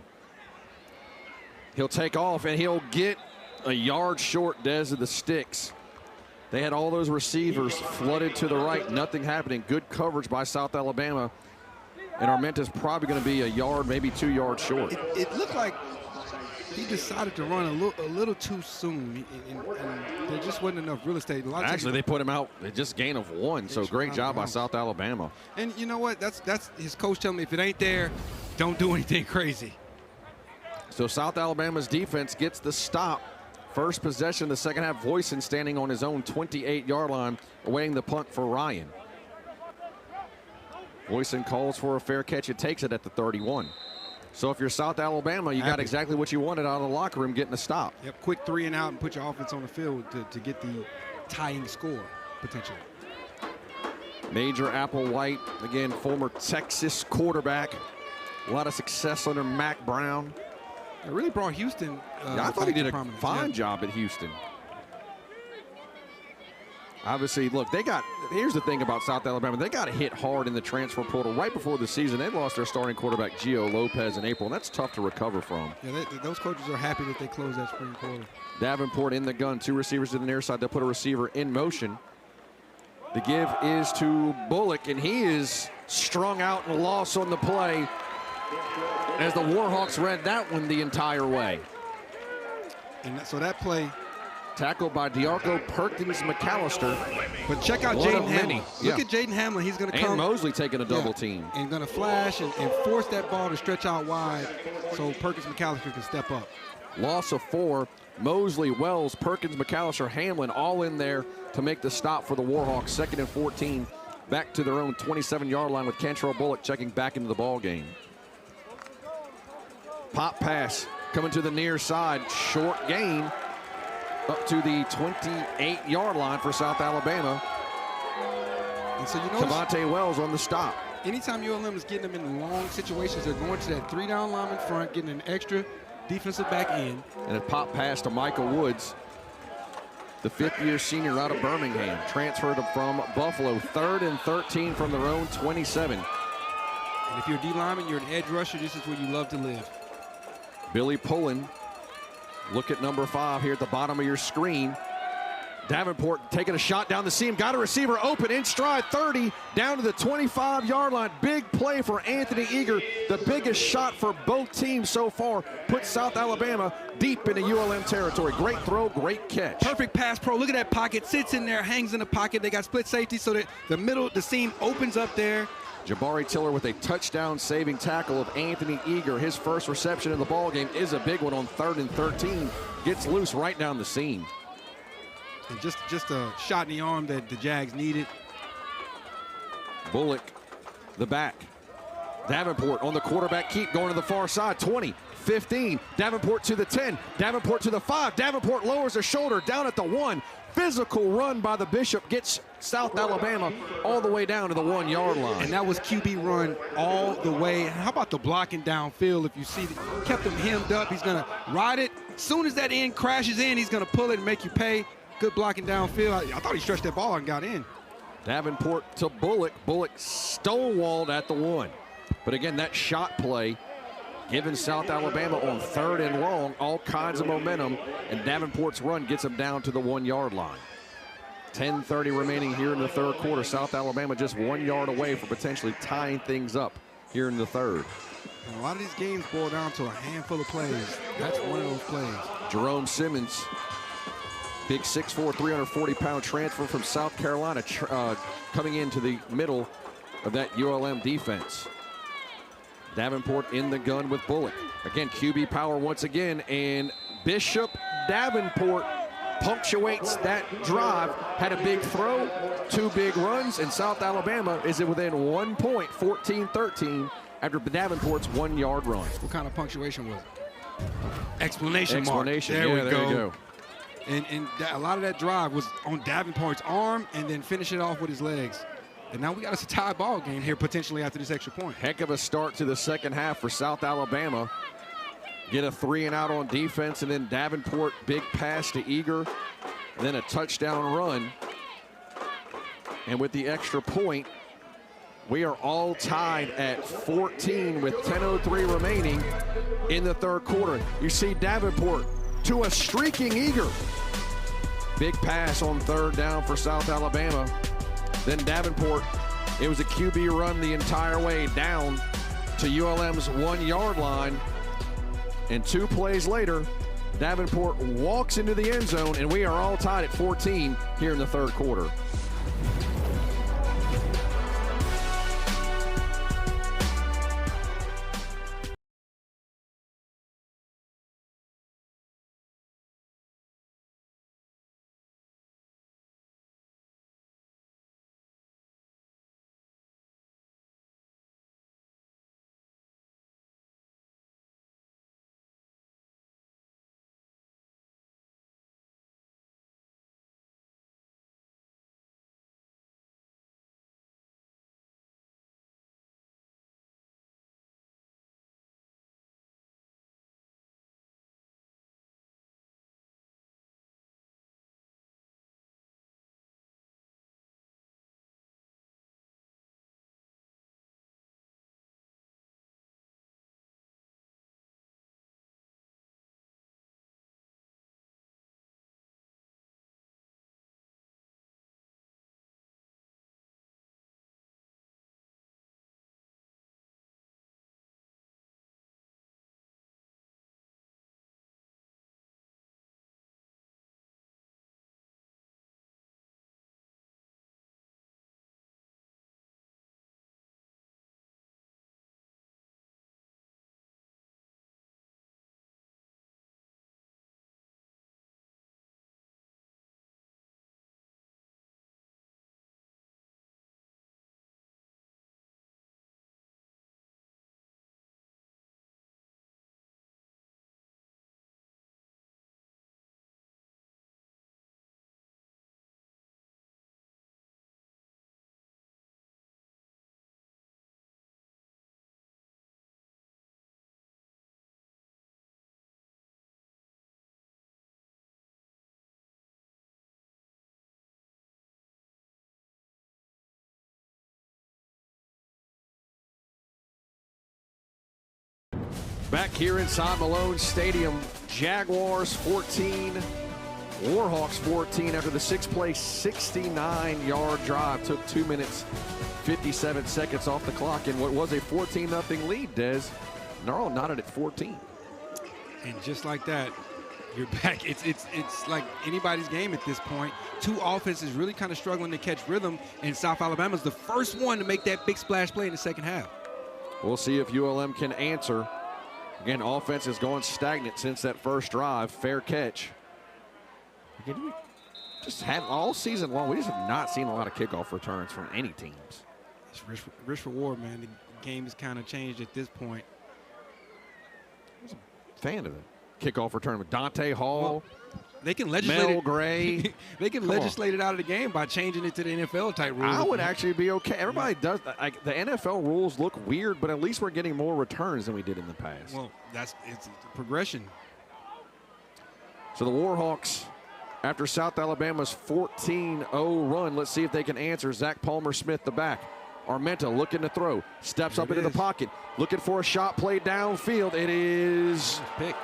He'll take off, and he'll get a yard short, Des, of the sticks. They had all those receivers flooded to the right. Nothing happening. Good coverage by South Alabama. And Armenta's probably going to be a yard, maybe 2 yards short. It looked like he decided to run a little too soon, and there just wasn't enough real estate. Actually, they put him out. They just gain of 1, so great job by South Alabama. And you know what? That's his coach telling me, if it ain't there, don't do anything crazy. So South Alabama's defense gets the stop. First possession of the second half. Voisin standing on his own 28-yard line, awaiting the punt for Ryan. Voisin calls for a fair catch. It takes it at the 31. So if you're South Alabama, you got exactly what you wanted out of the locker room, getting a stop. Yep, quick 3 and out and put your offense on the field to get the tying score, potentially. Major Applewhite, again, former Texas quarterback. A lot of success under Mack Brown. It really brought Houston. I thought he did a fine job at Houston. Obviously, look, here's the thing about South Alabama. They got hit hard in the transfer portal right before the season. They lost their starting quarterback, Gio Lopez, in April, and that's tough to recover from. Yeah, those coaches are happy that they closed that spring quarter. Davenport in the gun, 2 receivers to the near side. They'll put a receiver in motion. The give is to Bullock, and he is strung out and lost on the play as the Warhawks read that one the entire way. And so that play, tackled by Diarco Perkins McAllister. But check out Jaden Hamlin. Look at Jaden Hamlin. He's going to come. And Mosley taking a double team. And going to flash and force that ball to stretch out wide so Perkins McAllister can step up. Loss of 4. Mosley, Wells, Perkins, McAllister, Hamlin all in there to make the stop for the Warhawks. 2nd and 14. Back to their own 27-yard line with Cantrell Bullock checking back into the ball game. Pop pass coming to the near side. Short gain up to the 28-yard line for South Alabama. And so Cavante Wells on the stop. Anytime ULM is getting them in long situations, they're going to that 3-down lineman front, getting an extra defensive back end. And a pop pass to Michael Woods, the 5th-year senior out of Birmingham, transferred from Buffalo. 3rd and 13 from their own 27. And if you're a D lineman, you're an edge rusher, this is where you love to live. Billy Pullen, look at number 5 here at the bottom of your screen. Davenport taking a shot down the seam, got a receiver open in stride, 30, down to the 25-yard line. Big play for Anthony Eager, the biggest shot for both teams so far. Puts South Alabama deep into ULM territory. Great throw, great catch. Perfect pass pro. Look at that pocket, sits in there, hangs in the pocket. They got split safety so that the seam opens up there. Jabari Tiller with a touchdown-saving tackle of Anthony Eager. His first reception in the ballgame is a big one on 3rd and 13. Gets loose right down the seam. And just a shot in the arm that the Jags needed. Bullock, the back. Davenport on the quarterback keep, going to the far side. 20, 15. Davenport to the 10. Davenport to the 5. Davenport lowers the shoulder down at the 1. Physical run by the Bishop gets South Alabama all the way down to the 1-yard line. And that was QB run all the way. How about the blocking downfield? If you see, kept him hemmed up. He's going to ride it. As soon as that end crashes in, he's going to pull it and make you pay. good blocking downfield. I thought he stretched that ball and got in. Davenport to Bullock. Bullock stonewalled at the 1. But again, that shot play giving South Alabama on 3rd and long all kinds of momentum, and Davenport's run gets them down to the 1-yard line. 10:30 remaining here in the 3rd quarter. South Alabama just 1 yard away from potentially tying things up here in the 3rd. And a lot of these games boil down to a handful of plays. That's one of those plays. Jerome Simmons, big 6'4", 340-pound transfer from South Carolina, coming into the middle of that ULM defense. Davenport in the gun with Bullock. Again, QB power once again, and Bishop Davenport punctuates that drive. Had a big throw, 2 big runs, and South Alabama is within 1 point, 14-13, after Davenport's 1-yard run. What kind of punctuation was it? Explanation mark. Explanation, there yeah, we there you go. And a lot of that drive was on Davenport's arm and then finish it off with his legs. And now we got us a tie ball game here potentially after this extra point. Heck of a start to the second half for South Alabama. Get a 3-and-out on defense, and then Davenport, big pass to Eager, and then a touchdown run. And with the extra point, we are all tied at 14 with 10:03 remaining in the 3rd quarter. You see Davenport to a streaking Eager. Big pass on 3rd down for South Alabama. Then Davenport, it was a QB run the entire way down to ULM's 1-yard line. And 2 plays later, Davenport walks into the end zone, and we are all tied at 14 here in the 3rd quarter. Back here inside Malone Stadium, Jaguars 14, Warhawks 14 after the 6-play, 69-yard drive. Took 2 minutes, 57 seconds off the clock in what was a 14-0 lead, Des. Gnarl knotted at 14. And just like that, you're back. It's like anybody's game at this point. 2 offenses really kind of struggling to catch rhythm, and South Alabama's the first one to make that big splash play in the second half. We'll see if ULM can answer. Again, offense is going stagnant since that first drive. Fair catch. Again, we just had all season long, we just have not seen a lot of kickoff returns from any teams. It's risk reward, man. The game has kind of changed at this point. I was a fan of the kickoff return with Dante Hall. Well, they can legislate Mel Gray. They can legislate it out of the game by changing it to the NFL type rules. I would actually be okay. Everybody does that. Like, the NFL rules look weird, but at least we're getting more returns than we did in the past. Well, it's progression. So the Warhawks after South Alabama's 14-0 run. Let's see if they can answer. Zach Palmer-Smith, the back. Armenta looking to throw. Steps up into the pocket. Looking for a shot play downfield. It is picked.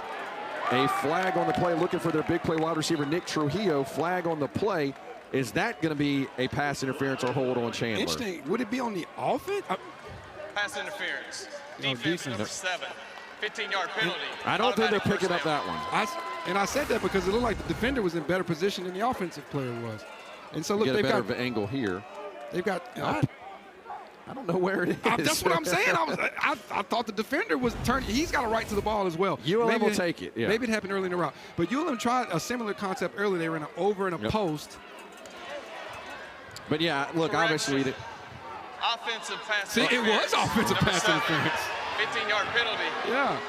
A flag on the play. Looking for their big play wide receiver, Nick Trujillo. Flag on the play. Is that going to be a pass interference or hold on Chandler? Interesting. Would it be on the offense? Pass interference. No, Defense decent. number 7. 15-yard penalty. I don't think they're Automatic picking first up down. that one. I said that because it looked like the defender was in better position than the offensive player was. And so, look, Get a they've better got angle here. They've got. I don't know where it is. That's what I'm saying. I thought the defender was turning. He's got a right to the ball as well. ULM will take it. Yeah. Maybe it happened early in the route. But ULM tried a similar concept earlier. They were in an over and a post. But yeah, look, obviously. Offensive pass. See, it was offensive pass interference. 15-yard penalty. Yeah,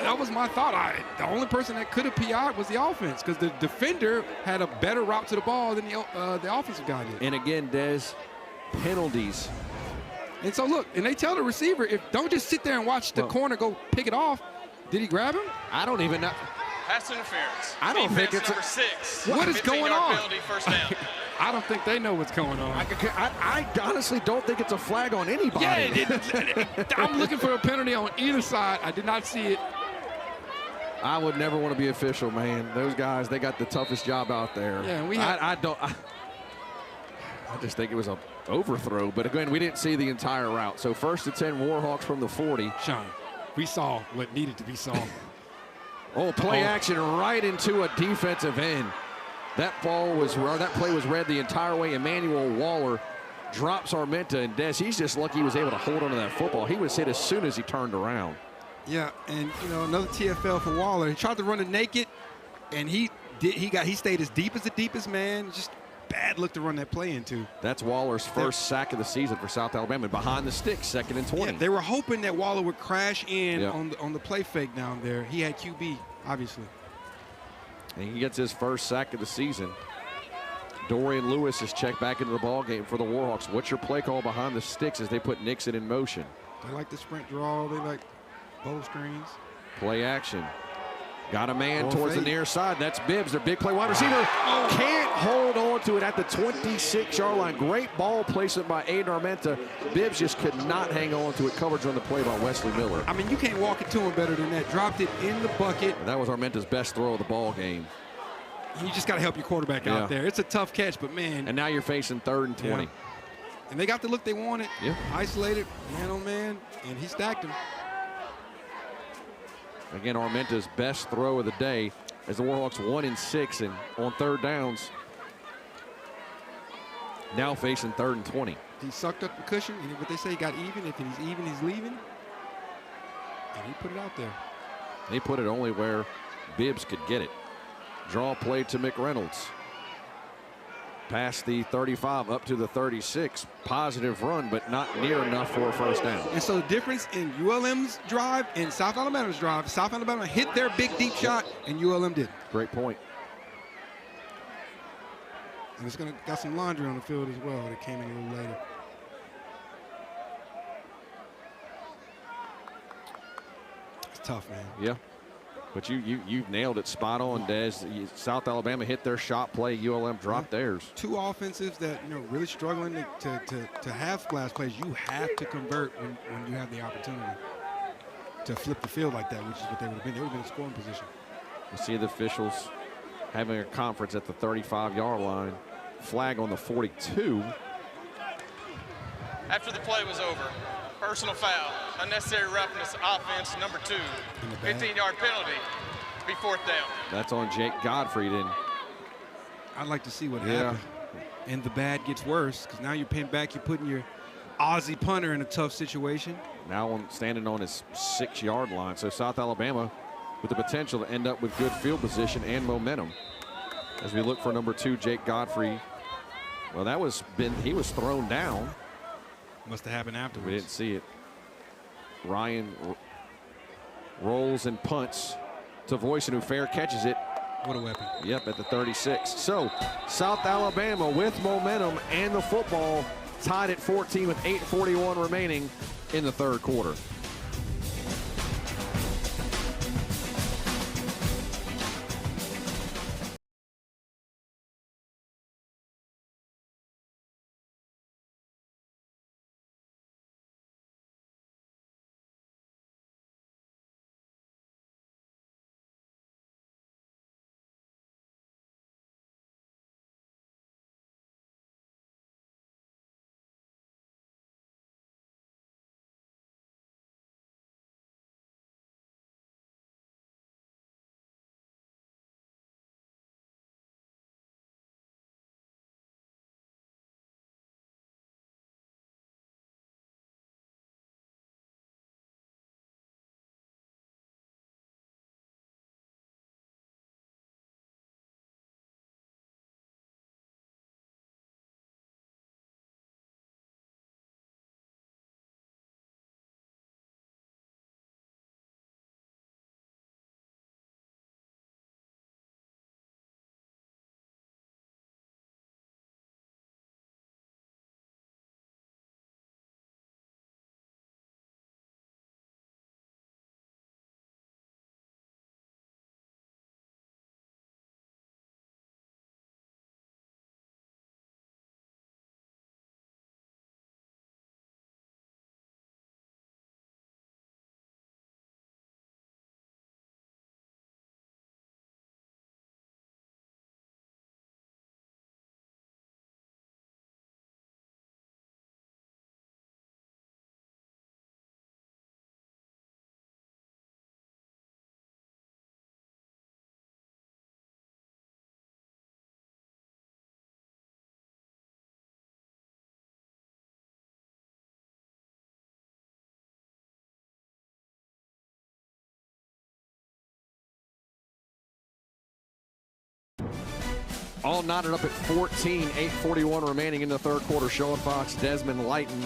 that was my thought. The only person that could have PI'd was the offense because the defender had a better route to the ball than the offensive guy did. And again, Des, penalties. And so look, and they tell the receiver, don't just sit there and watch the corner go pick it off. Did he grab him? I don't even know. Pass interference. I don't think it's number 6. What is going 15-yard on? penalty, first down. I don't think they know what's going on. I honestly don't think it's a flag on anybody. Yeah, I'm looking for a penalty on either side. I did not see it. I would never want to be official, man. Those guys, they got the toughest job out there. Yeah, and I just think it was a overthrow. But again, we didn't see the entire route. So 1st and 10, Warhawks from the 40. Sean, we saw what needed to be saw. Oh, play action right into a defensive end. That play was read the entire way. Emmanuel Waller drops Armenta, and Des, he's just lucky he was able to hold onto that football. He was hit as soon as he turned around. Yeah, and another TFL for Waller. He tried to run it naked, and he stayed as deep as the deepest man. Just bad look to run that play into. That's Waller's first sack of the season for South Alabama. Behind the sticks, 2nd and 20. Yeah, they were hoping that Waller would crash in Yep. on the play fake down there. He had QB, obviously. And he gets his first sack of the season. Dorian Lewis is checked back into the ball game for the Warhawks. What's your play call behind the sticks as they put Nixon in motion? They like the sprint draw. They like bow screens. Play action. Got a man Ball towards fake. the near side. That's Bibbs, their big play wide receiver. Can't hold on to it at the 26-yard line. Great ball placement by Aiden Armenta. Bibbs just could not hang on to it. Coverage on the play by Wesley Miller. I mean, you can't walk it to him better than that. Dropped it in the bucket. And that was Armenta's best throw of the ball game. You just got to help your quarterback out there. It's a tough catch, but man. And now you're facing 3rd and 20. Yeah. And they got the look they wanted. Yeah. Isolated, man on man, and he stacked him. Again, Armenta's best throw of the day as the Warhawks 1 and 6, and on 3rd downs. Now facing 3rd and 20. He sucked up the cushion, and what they say, he got even. If he's even, he's leaving. And he put it out there. They put it only where Bibbs could get it. Draw play to McReynolds. Past the 35 up to the 36. Positive run, but not near enough for a first down. And so the difference in ULM's drive and South Alabama's drive, South Alabama hit their big deep shot, and ULM did. Great point. And it's got some laundry on the field as well that came in a little later. It's tough, man. Yeah. But you've nailed it spot on, Des. South Alabama hit their shot play. ULM dropped theirs. Two offensives that really struggling to have splash plays. You have to convert when you have the opportunity to flip the field like that, which is what they would have been. They would have been in scoring position. You see the officials having a conference at the 35-yard line. Flag on the 42. After the play was over, personal foul, unnecessary roughness, offense number 2, 15-yard penalty, be 4th down. That's on Jake Godfrey. I'd like to see what happened. And the bad gets worse because now you're pinned back. You're putting your Aussie punter in a tough situation. Now standing on his 6-yard line. So South Alabama with the potential to end up with good field position and momentum. As we look for number 2, Jake Godfrey. Well, he was thrown down. Must have happened afterwards. We didn't see it. Ryan rolls and punts to Voisin, who fair catches it. What a weapon. Yep, at the 36. So South Alabama with momentum and the football tied at 14 with 8:41 remaining in the 3rd quarter. all knotted up at 14, 8:41 remaining in the third quarter. Sean Fox, Desmond Lighton,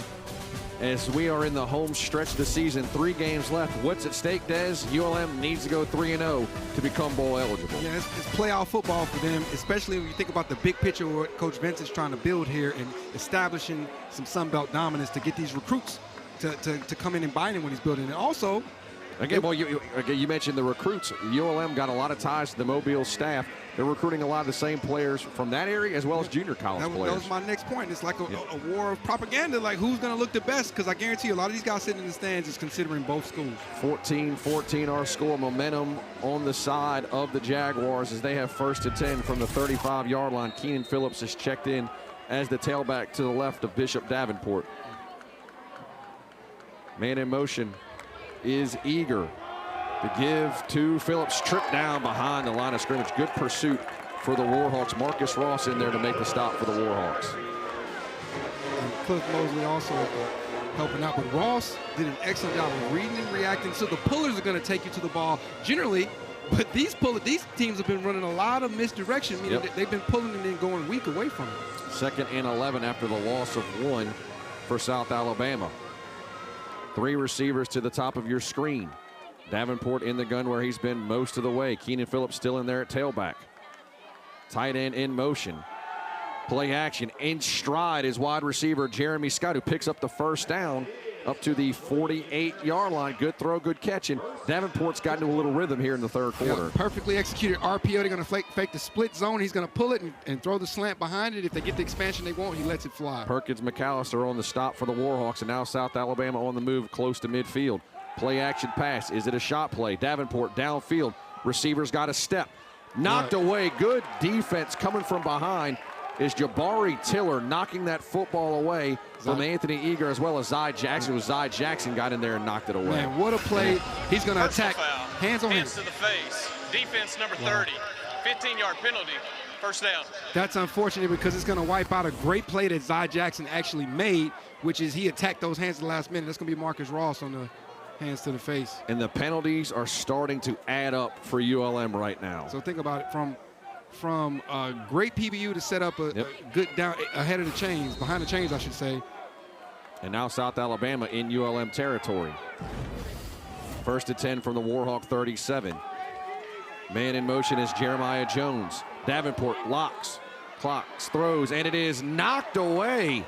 as we are in the home stretch of the season. 3 games left. What's at stake, Des? ULM needs to go 3-0 to become bowl eligible. Yeah, it's playoff football for them, especially when you think about the big picture of what Coach Vince is trying to build here and establishing some Sun Belt dominance to get these recruits to come in and buy in when he's building. And also, again, well, you mentioned the recruits. ULM got a lot of ties to the Mobile staff. They're recruiting a lot of the same players from that area as well as junior college players. That was my next point. It's like a war of propaganda, like who's going to look the best, because I guarantee you a lot of these guys sitting in the stands is considering both schools. 14-14 our score. Momentum on the side of the Jaguars as they have 1st and 10 from the 35-yard line. Keenan Phillips is checked in as the tailback to the left of Bishop Davenport. Man in motion is eager to give to Phillips. Trip down behind the line of scrimmage. Good pursuit for the Warhawks. Marcus Ross in there to make the stop for the Warhawks. And Cliff Mosley also helping out, but Ross did an excellent job of reading and reacting. So the pullers are going to take you to the ball generally, but these teams have been running a lot of misdirection, meaning they've been pulling and then going weak away from it. 2nd and 11 after the loss of 1 for South Alabama. 3 receivers to the top of your screen. Davenport in the gun where he's been most of the way. Keenan Phillips still in there at tailback. Tight end in motion. Play action. In stride is wide receiver Jeremy Scott, who picks up the first down up to the 48-yard line. Good throw, good catch. And Davenport's gotten into a little rhythm here in the third quarter. Yeah, perfectly executed RPO. They're going to fake the split zone. He's going to pull it and throw the slant behind it. If they get the expansion they want, he lets it fly. Perkins McAllister on the stop for the Warhawks, and now South Alabama on the move close to midfield. Play action pass. Is it a shot play? Davenport downfield. Receiver's got a step. Knocked away. Good defense coming from behind is Jabari Tiller, knocking that football away from Anthony Eager as well as Zy Jackson. Zy Jackson got in there and knocked it away. Man, what a play. He's going to attack. Hands on him. Hands to the face. Defense number 30. 15-yard penalty. First down. That's unfortunate because it's going to wipe out a great play that Zy Jackson actually made, which is he attacked those hands at the last minute. That's going to be Marcus Ross on the hands to the face. And the penalties are starting to add up for ULM right now. So think about it, from a great PBU to set up a good down ahead of the chains, behind the chains, I should say. And now South Alabama in ULM territory. 1st and 10 from the Warhawk 37. Man in motion is Jeremiah Jones. Davenport locks, clocks, throws, and it is knocked away.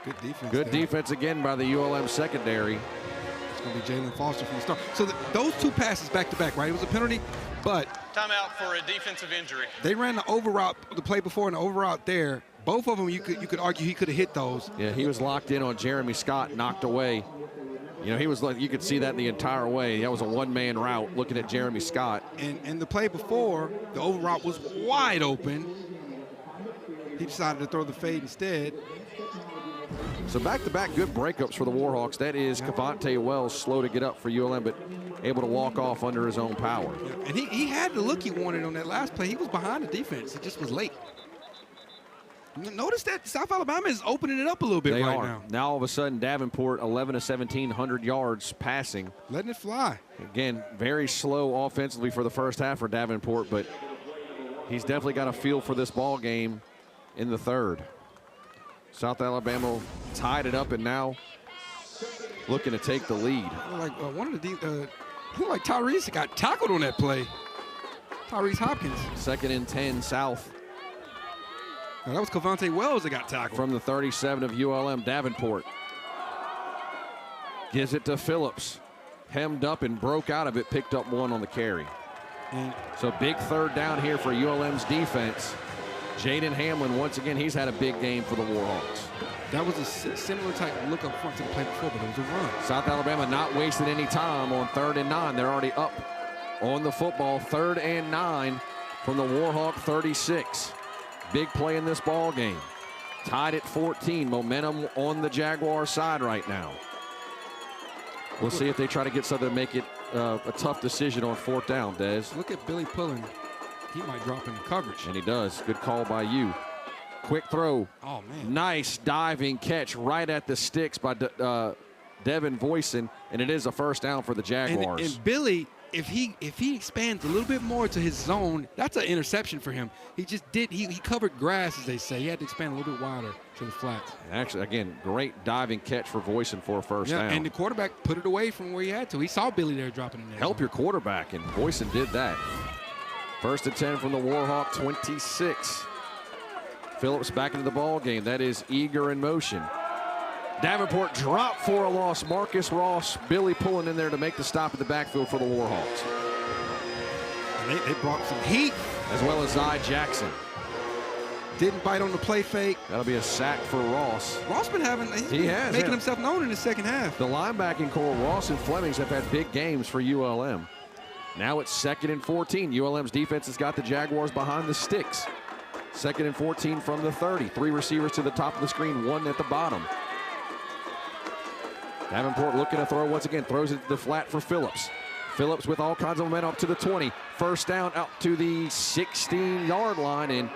Good defense. Good defense again by the ULM secondary. It's going to be Jalen Foster from the start. So those 2 passes back to back, right? It was a penalty, but timeout for a defensive injury. They ran the over route the play before and the over route there. Both of them, you could argue he could have hit those. Yeah, he was locked in on Jeremy Scott, knocked away. You know, he was like, you could see that the entire way. That was a one-man route looking at Jeremy Scott. And the play before, the over route was wide open. He decided to throw the fade instead. So back-to-back good breakups for the Warhawks. That is Cavante Wells, slow to get up for ULM, but able to walk off under his own power. And he had the look he wanted on that last play. He was behind the defense. He just was late. Notice that South Alabama is opening it up a little bit now. Now all of a sudden, Davenport 11 of 17, 100 yards passing. Letting it fly. Again, very slow offensively for the first half for Davenport, but he's definitely got a feel for this ball game in the third. South Alabama tied it up and now looking to take the lead. Like one of the looked like Tyrese got tackled on that play. Tyrese Hopkins. 2nd and 10 South. Now, that was Cavante Wells that got tackled. From the 37 of ULM, Davenport gives it to Phillips. Hemmed up and broke out of it, picked up 1 on the carry. So big third down here for ULM's defense. Jaden Hamlin, once again, he's had a big game for the Warhawks. That was a similar type of look up front to the play before, but it was a run. South Alabama not wasting any time on 3rd and 9. They're already up on the football. 3rd and 9 from the Warhawk 36. Big play in this ball game. Tied at 14. Momentum on the Jaguar side right now. We'll see if they try to get something to make it a tough decision on 4th down, Des. Look at Billy Pullen. He might drop into coverage. And he does. Good call by you. Quick throw. Oh, man. Nice diving catch right at the sticks by Devin Voisin, and it is a first down for the Jaguars. And Billy if he expands a little bit more to his zone, that's an interception for him. He covered grass, as they say. He had to expand a little bit wider to the flats. Actually, again, great diving catch for Voisin for a first down. And the quarterback put it away from where he had to. He saw Billy there dropping it in. Help your quarterback, and Voisin did that. 1st and 10 from the Warhawk 26. Phillips back into the ball game. That is Eager in motion. Davenport dropped for a loss. Marcus Ross, Billy pulling in there to make the stop at the backfield for the Warhawks. They brought some heat. As well as Zy Jackson. Didn't bite on the play fake. That'll be a sack for Ross. Ross been making himself known in the second half. The linebacking core, Ross and Flemings, have had big games for ULM. Now it's 2nd and 14. ULM's defense has got the Jaguars behind the sticks. 2nd and 14 from the 30. 3 receivers to the top of the screen, 1 at the bottom. Davenport looking to throw once again, throws it to the flat for Phillips. Phillips with all kinds of momentum up to the 20. First down out to the 16-yard line, and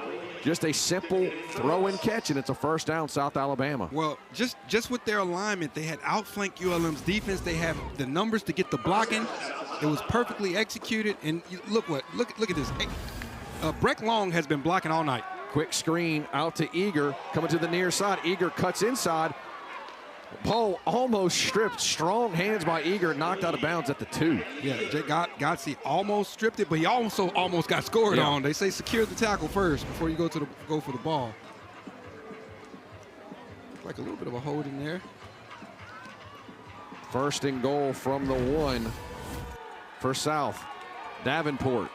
just a simple throw and catch, and it's a first down, South Alabama. Well, just with their alignment, they had outflanked ULM's defense. They have the numbers to get the blocking. It was perfectly executed, and look at this. Breck Long has been blocking all night. Quick screen out to Eager, coming to the near side. Eager cuts inside. Poe almost stripped. Strong hands by Eager, knocked out of bounds at the 2. Yeah, Godsey almost stripped it, but he also almost got scored on. They say secure the tackle first before you go for the ball. Like a little bit of a hold in there. 1st and goal from the 1 for South. Davenport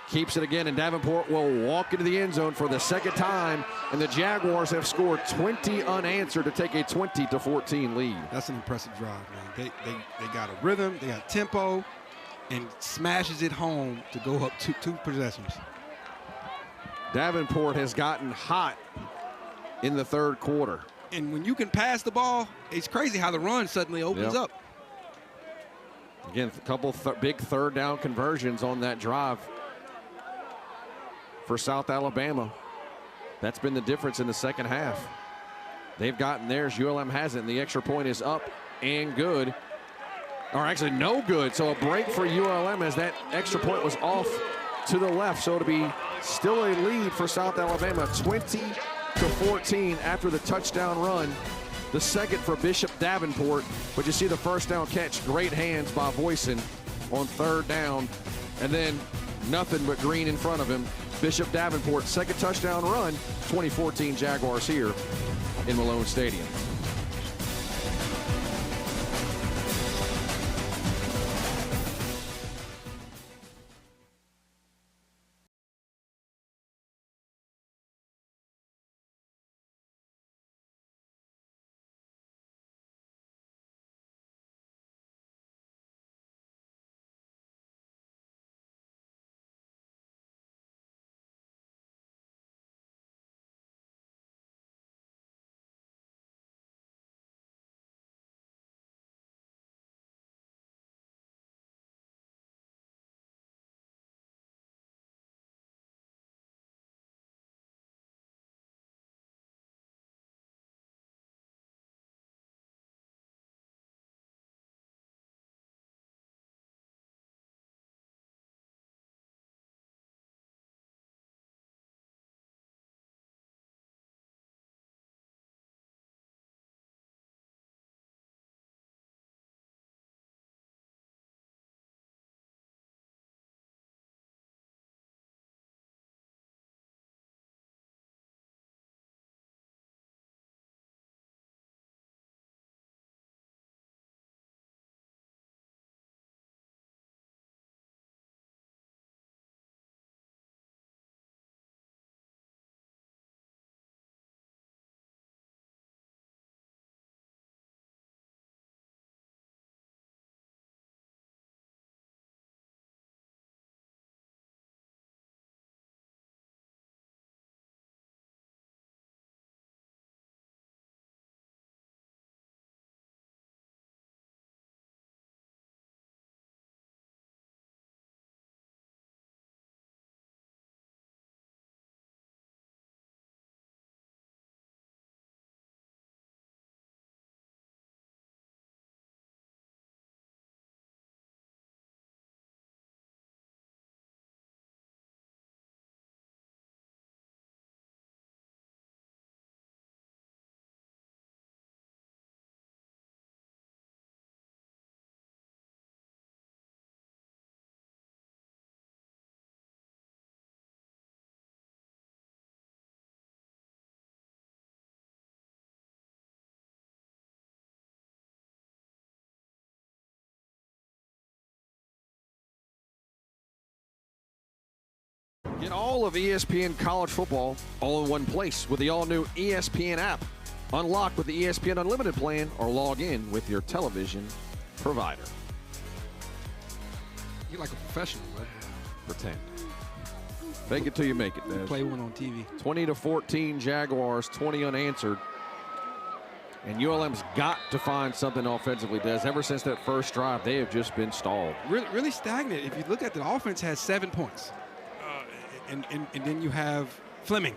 keeps it again, and Davenport will walk into the end zone for the second time, and the Jaguars have scored 20 unanswered to take a 20-14 lead. That's an impressive drive, man. They got a rhythm, they got tempo, and smashes it home to go up two possessions. Davenport has gotten hot in the 3rd quarter. And when you can pass the ball, it's crazy how the run suddenly opens up. Again, a couple big 3rd down conversions on that drive for South Alabama. That's been the difference in the second half. They've gotten theirs, ULM hasn't. The extra point is up and good. Or actually no good, so a break for ULM as that extra point was off to the left. So it'll be still a lead for South Alabama, 20-14 after the touchdown run. The second for Bishop Davenport, but you see the first down catch, great hands by Voisin on 3rd down, and then nothing but green in front of him. Bishop Davenport, second touchdown run, 2014 Jaguars here in Malone Stadium. Get all of ESPN college football all in one place with the all-new ESPN app. Unlock with the ESPN Unlimited plan or log in with your television provider. You're like a professional, bud. Pretend. Fake it till you make it, Des. Play one on TV. 20-14 Jaguars, 20 unanswered. And ULM's got to find something offensively, Des. Ever since that first drive, they have just been stalled. Really stagnant. If you look at the offense, has 7 points. And then you have Fleming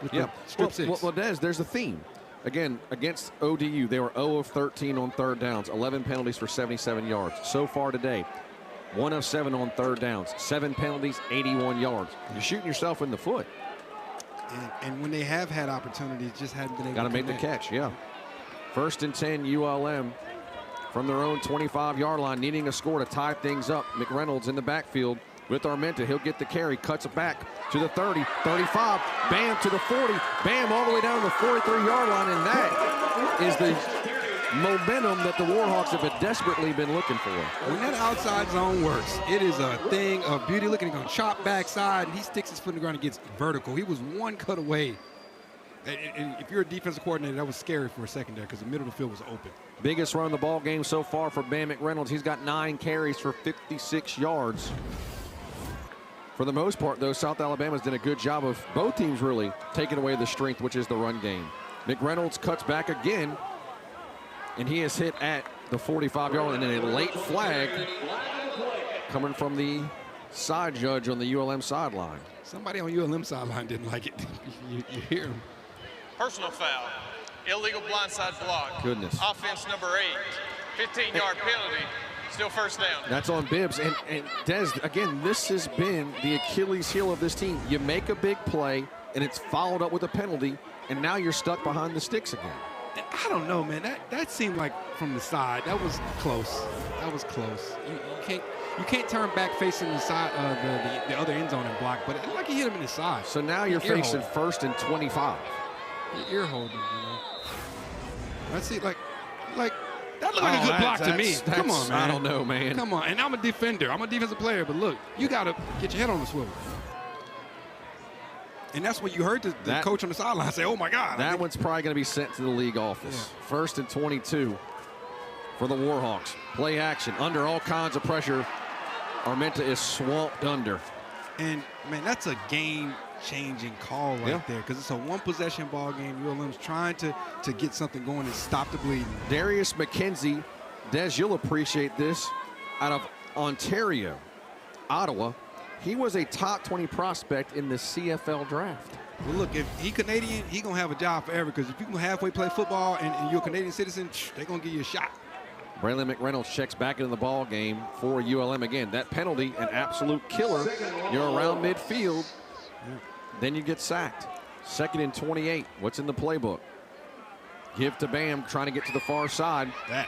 with the strip six. Well, Des, there's a theme. Again, against ODU, they were 0 of 13 on third downs, 11 penalties for 77 yards. So far today, 1 of 7 on third downs, 7 penalties, 81 yards. You're shooting yourself in the foot. And when they have had opportunities, just hadn't been able to Got to make the catch, yeah. 1st and 10, ULM from their own 25-yard line, needing a score to tie things up. McReynolds in the backfield with Armenta. He'll get the carry, cuts it back to the 30, 35, bam, to the 40, bam, all the way down to the 43-yard line, and that is the momentum that the Warhawks have desperately been looking for. When that outside zone works, it is a thing of beauty. Looking, he's going to chop backside, and he sticks his foot in the ground and gets vertical. He was one cut away. And if you're a defensive coordinator, that was scary for a second there because the middle of the field was open. Biggest run of the ball game so far for Bam McReynolds. He's got 9 carries for 56 yards. For the most part, though, South Alabama's done a good job of both teams really taking away the strength, which is the run game. McReynolds cuts back again, and he is hit at the 45-yard line, and then a late flag coming from the side judge on the ULM sideline. Somebody on ULM sideline didn't like it. you hear him. Personal foul. Illegal blindside block. Goodness. Offense number 8. 15-yard penalty. Still first down. That's on Bibbs. And Des, again, this has been the Achilles heel of this team. You make a big play, and it's followed up with a penalty, and now you're stuck behind the sticks again. I don't know, man. That seemed like from the side. That was close. That was close. You can't turn back facing the side, the other end zone and block, but it looked like he hit him in the side. So now you're facing 1st and 25. Ear holding, you know. Let's see, like that looked like a good block to me. Come on, man. I don't know, man. Come on, and I'm a defender. I'm a defensive player, but look, you got to get your head on the swivel. And that's when you heard the coach on the sideline say, oh, my God. That one's probably going to be sent to the league office. Yeah. 1st and 22 for the Warhawks. Play action under all kinds of pressure. Armenta is swamped under. And, man, that's a game-changing call right there because it's a one-possession ball game. ULM's trying to get something going and stop the bleeding. Darius McKenzie, Des, you'll appreciate this, out of Ontario, Ottawa. He was a top 20 prospect in the CFL draft. Well, look, if he's Canadian, he's going to have a job forever because if you can halfway play football and you're a Canadian citizen, they're going to give you a shot. Braylon McReynolds checks back into the ball game for ULM again. That penalty, an absolute killer. You're around midfield, then you get sacked. 2nd and 28. What's in the playbook? Give to Bam, trying to get to the far side. That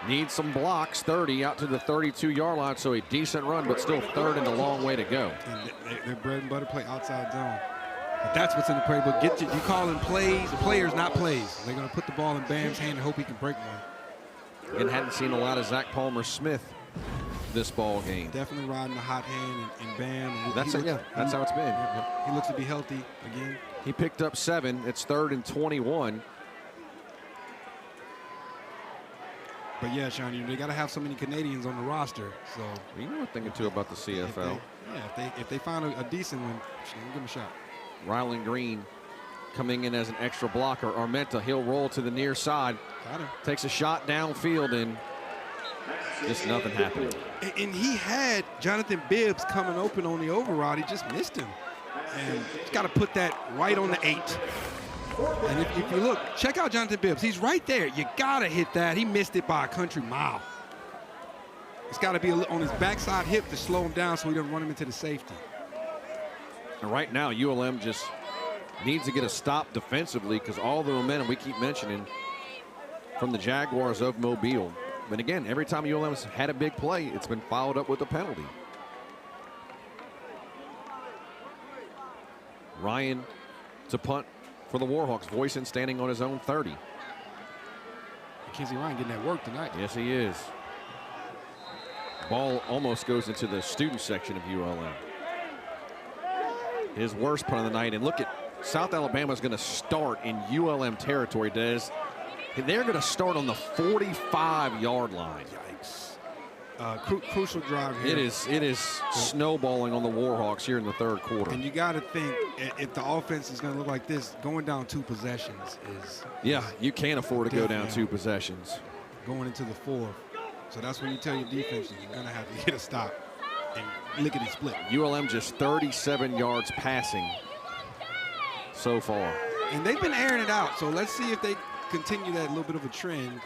needs some blocks. 30 out to the 32-yard line, so a decent run, but still 3rd and a long way to go. And their bread and butter play outside zone. But that's what's in the playbook. You call in plays, the players, not plays. They're going to put the ball in Bam's hand and hope he can break one. And hadn't seen a lot of Zach Palmer-Smith this ball game. Definitely riding the hot hand and Bam. And that's how it's been. He looks to be healthy again. He picked up 7. It's 3rd and 21. But yeah, Sean, they got to have so many Canadians on the roster. So you know what thinking too about the CFL. If they find a decent one, give them a shot. Rylan Green coming in as an extra blocker. Armenta, he'll roll to the near side. Takes a shot downfield and just nothing happened. And he had Jonathan Bibbs coming open on the override. He just missed him. And he's got to put that right on the 8. And if you look, check out Jonathan Bibbs. He's right there. You got to hit that. He missed it by a country mile. It's got to be on his backside hip to slow him down so he doesn't run him into the safety. And right now, ULM just needs to get a stop defensively because all the momentum we keep mentioning from the Jaguars of Mobile. But again, every time ULM's had a big play, it's been followed up with a penalty. Ryan to punt for the Warhawks. Voisin standing on his own 30. Mackenzie Ryan getting that work tonight. Yes, he is. Ball almost goes into the student section of ULM. his worst punt of the night. And look at South Alabama's going to start in ULM territory, Des. They're going to start on the 45-yard line. Yikes. Crucial drive here. It is snowballing on the Warhawks here in the third quarter. And you got to think, if the offense is going to look like this, going down 2 possessions is. Yeah, you can't afford to go down 2 possessions. Going into the 4th. So that's when you tell your defense you're going to have to get a stop and lickety split. ULM just 37 yards passing so far. And they've been airing it out, so let's see if they continue that little bit of a trend.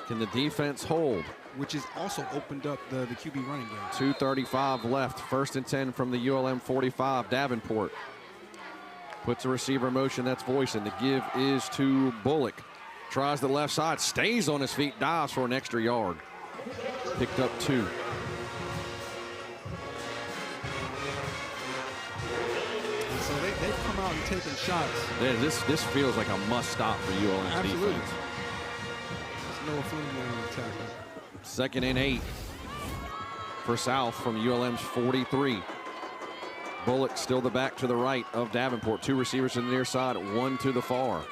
Can the defense hold? Which has also opened up the QB running game. 2:35 left. 1st and 10 from the ULM 45. Davenport puts a receiver in motion. That's Voisin. The give is to Bullock. Tries the left side, stays on his feet, dives for an extra yard. Picked up 2. So they've come out and taken shots. This feels like a must stop for ULM's Absolutely. defense. There's no fooling on the tackle. 2nd and 8 for South from ULM's 43. Bullock still the back to the right of Davenport. 2 receivers to the near side, 1 to the far.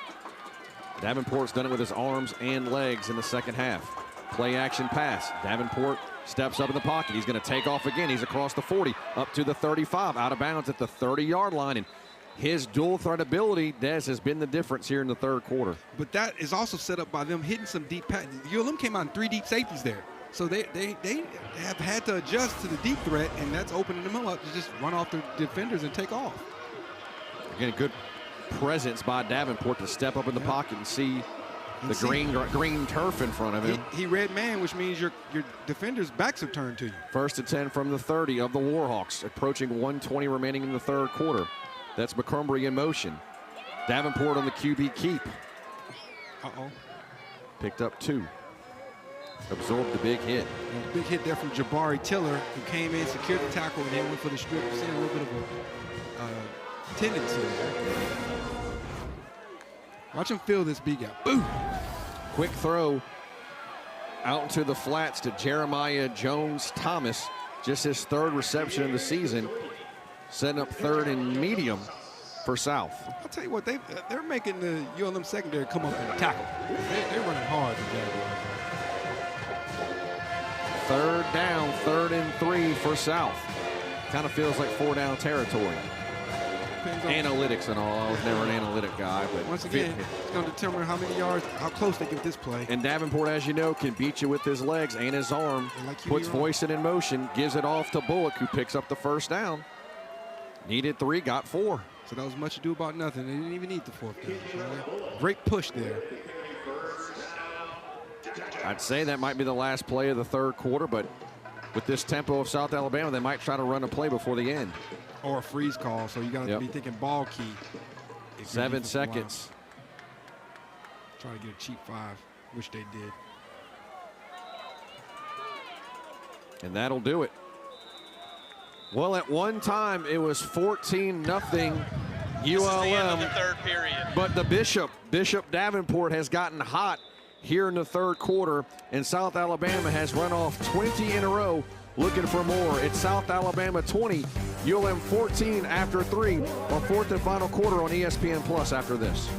Davenport's done it with his arms and legs in the second half. Play action pass. Davenport steps up in the pocket. He's going to take off again. He's across the 40, up to the 35, out of bounds at the 30-yard line. And his dual threat ability, Des, has been the difference here in the third quarter. But that is also set up by them hitting some deep passes. ULM came out in 3 deep safeties there. So they have had to adjust to the deep threat, and that's opening them up to just run off the defenders and take off. Again, good presence by Davenport to step up in the pocket and see the green turf in front of him. He read man, which means your defenders' backs are turned to you. 1st and 10 from the 30 of the Warhawks, approaching 1:20 remaining in the third quarter. That's McCumbry in motion. Davenport on the QB keep. Uh-oh. Picked up 2. Absorbed the big hit. And a big hit there from Jabari Tiller, who came in, secured the tackle, and then went for the strip. You're seeing a little bit of a tendency there. Watch him feel this beat out. Boom! Quick throw out into the flats to Jeremiah Jones-Thomas. Just his 3rd reception of the season. Setting up 3rd and medium for South. I'll tell you what, they're making the ULM secondary come up and tackle. They're running hard today. 3rd down, 3rd and 3 for South. Kind of feels like 4-down territory. Analytics and all. I was never an analytic guy, but once again, it's going to determine how many yards, how close they get this play. And Davenport, as you know, can beat you with his legs and his arm. Puts Voisin in motion, gives it off to Bullock, who picks up the 1st down. Needed 3, got 4. So that was much ado about nothing. They didn't even need the 4th down. Great push there. I'd say that might be the last play of the third quarter, but with this tempo of South Alabama, they might try to run a play before the end. Or a freeze call, so you got to be thinking ball key. 7 seconds. Try to get a cheap 5, which they did. And that'll do it. Well, at one time, it was 14-0 ULM. This is the end of the third period. But the Bishop Davenport has gotten hot here in the third quarter, and South Alabama has run off 20 in a row looking for more. It's South Alabama 20, ULM 14 after 3, or 4th and final quarter on ESPN Plus after this.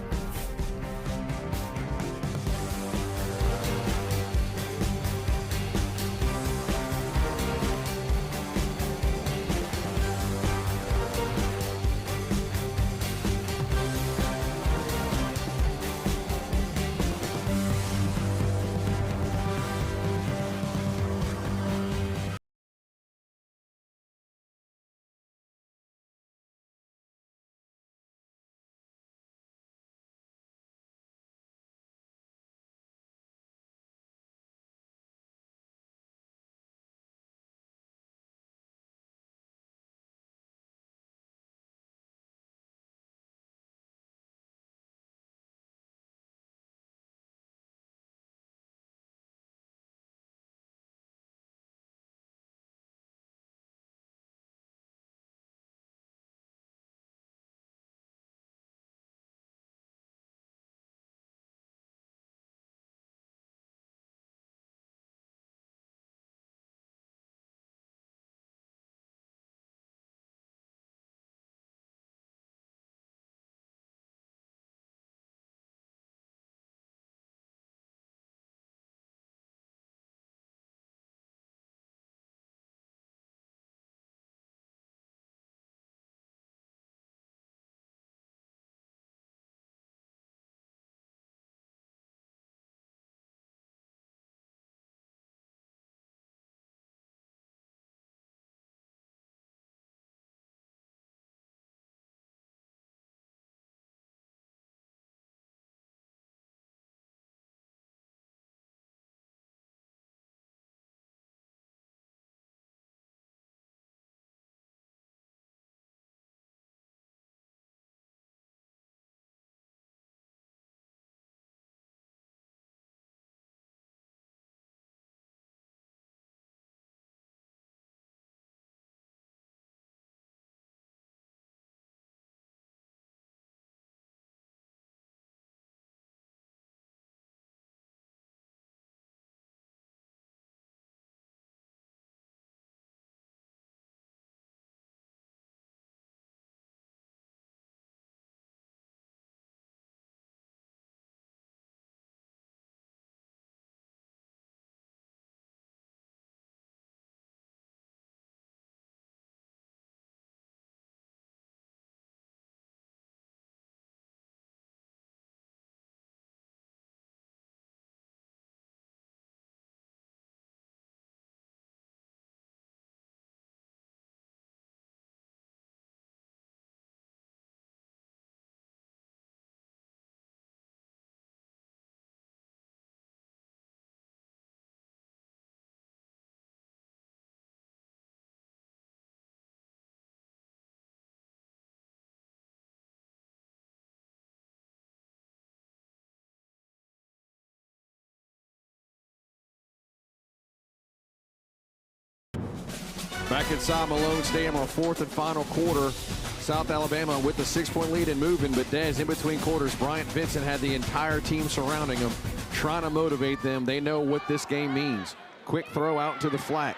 Back inside Malone Stadium, our fourth and final quarter. South Alabama with the 6-point lead and moving, but Dez, in between quarters, Bryant Vincent had the entire team surrounding him, trying to motivate them. They know what this game means. Quick throw out to the flat.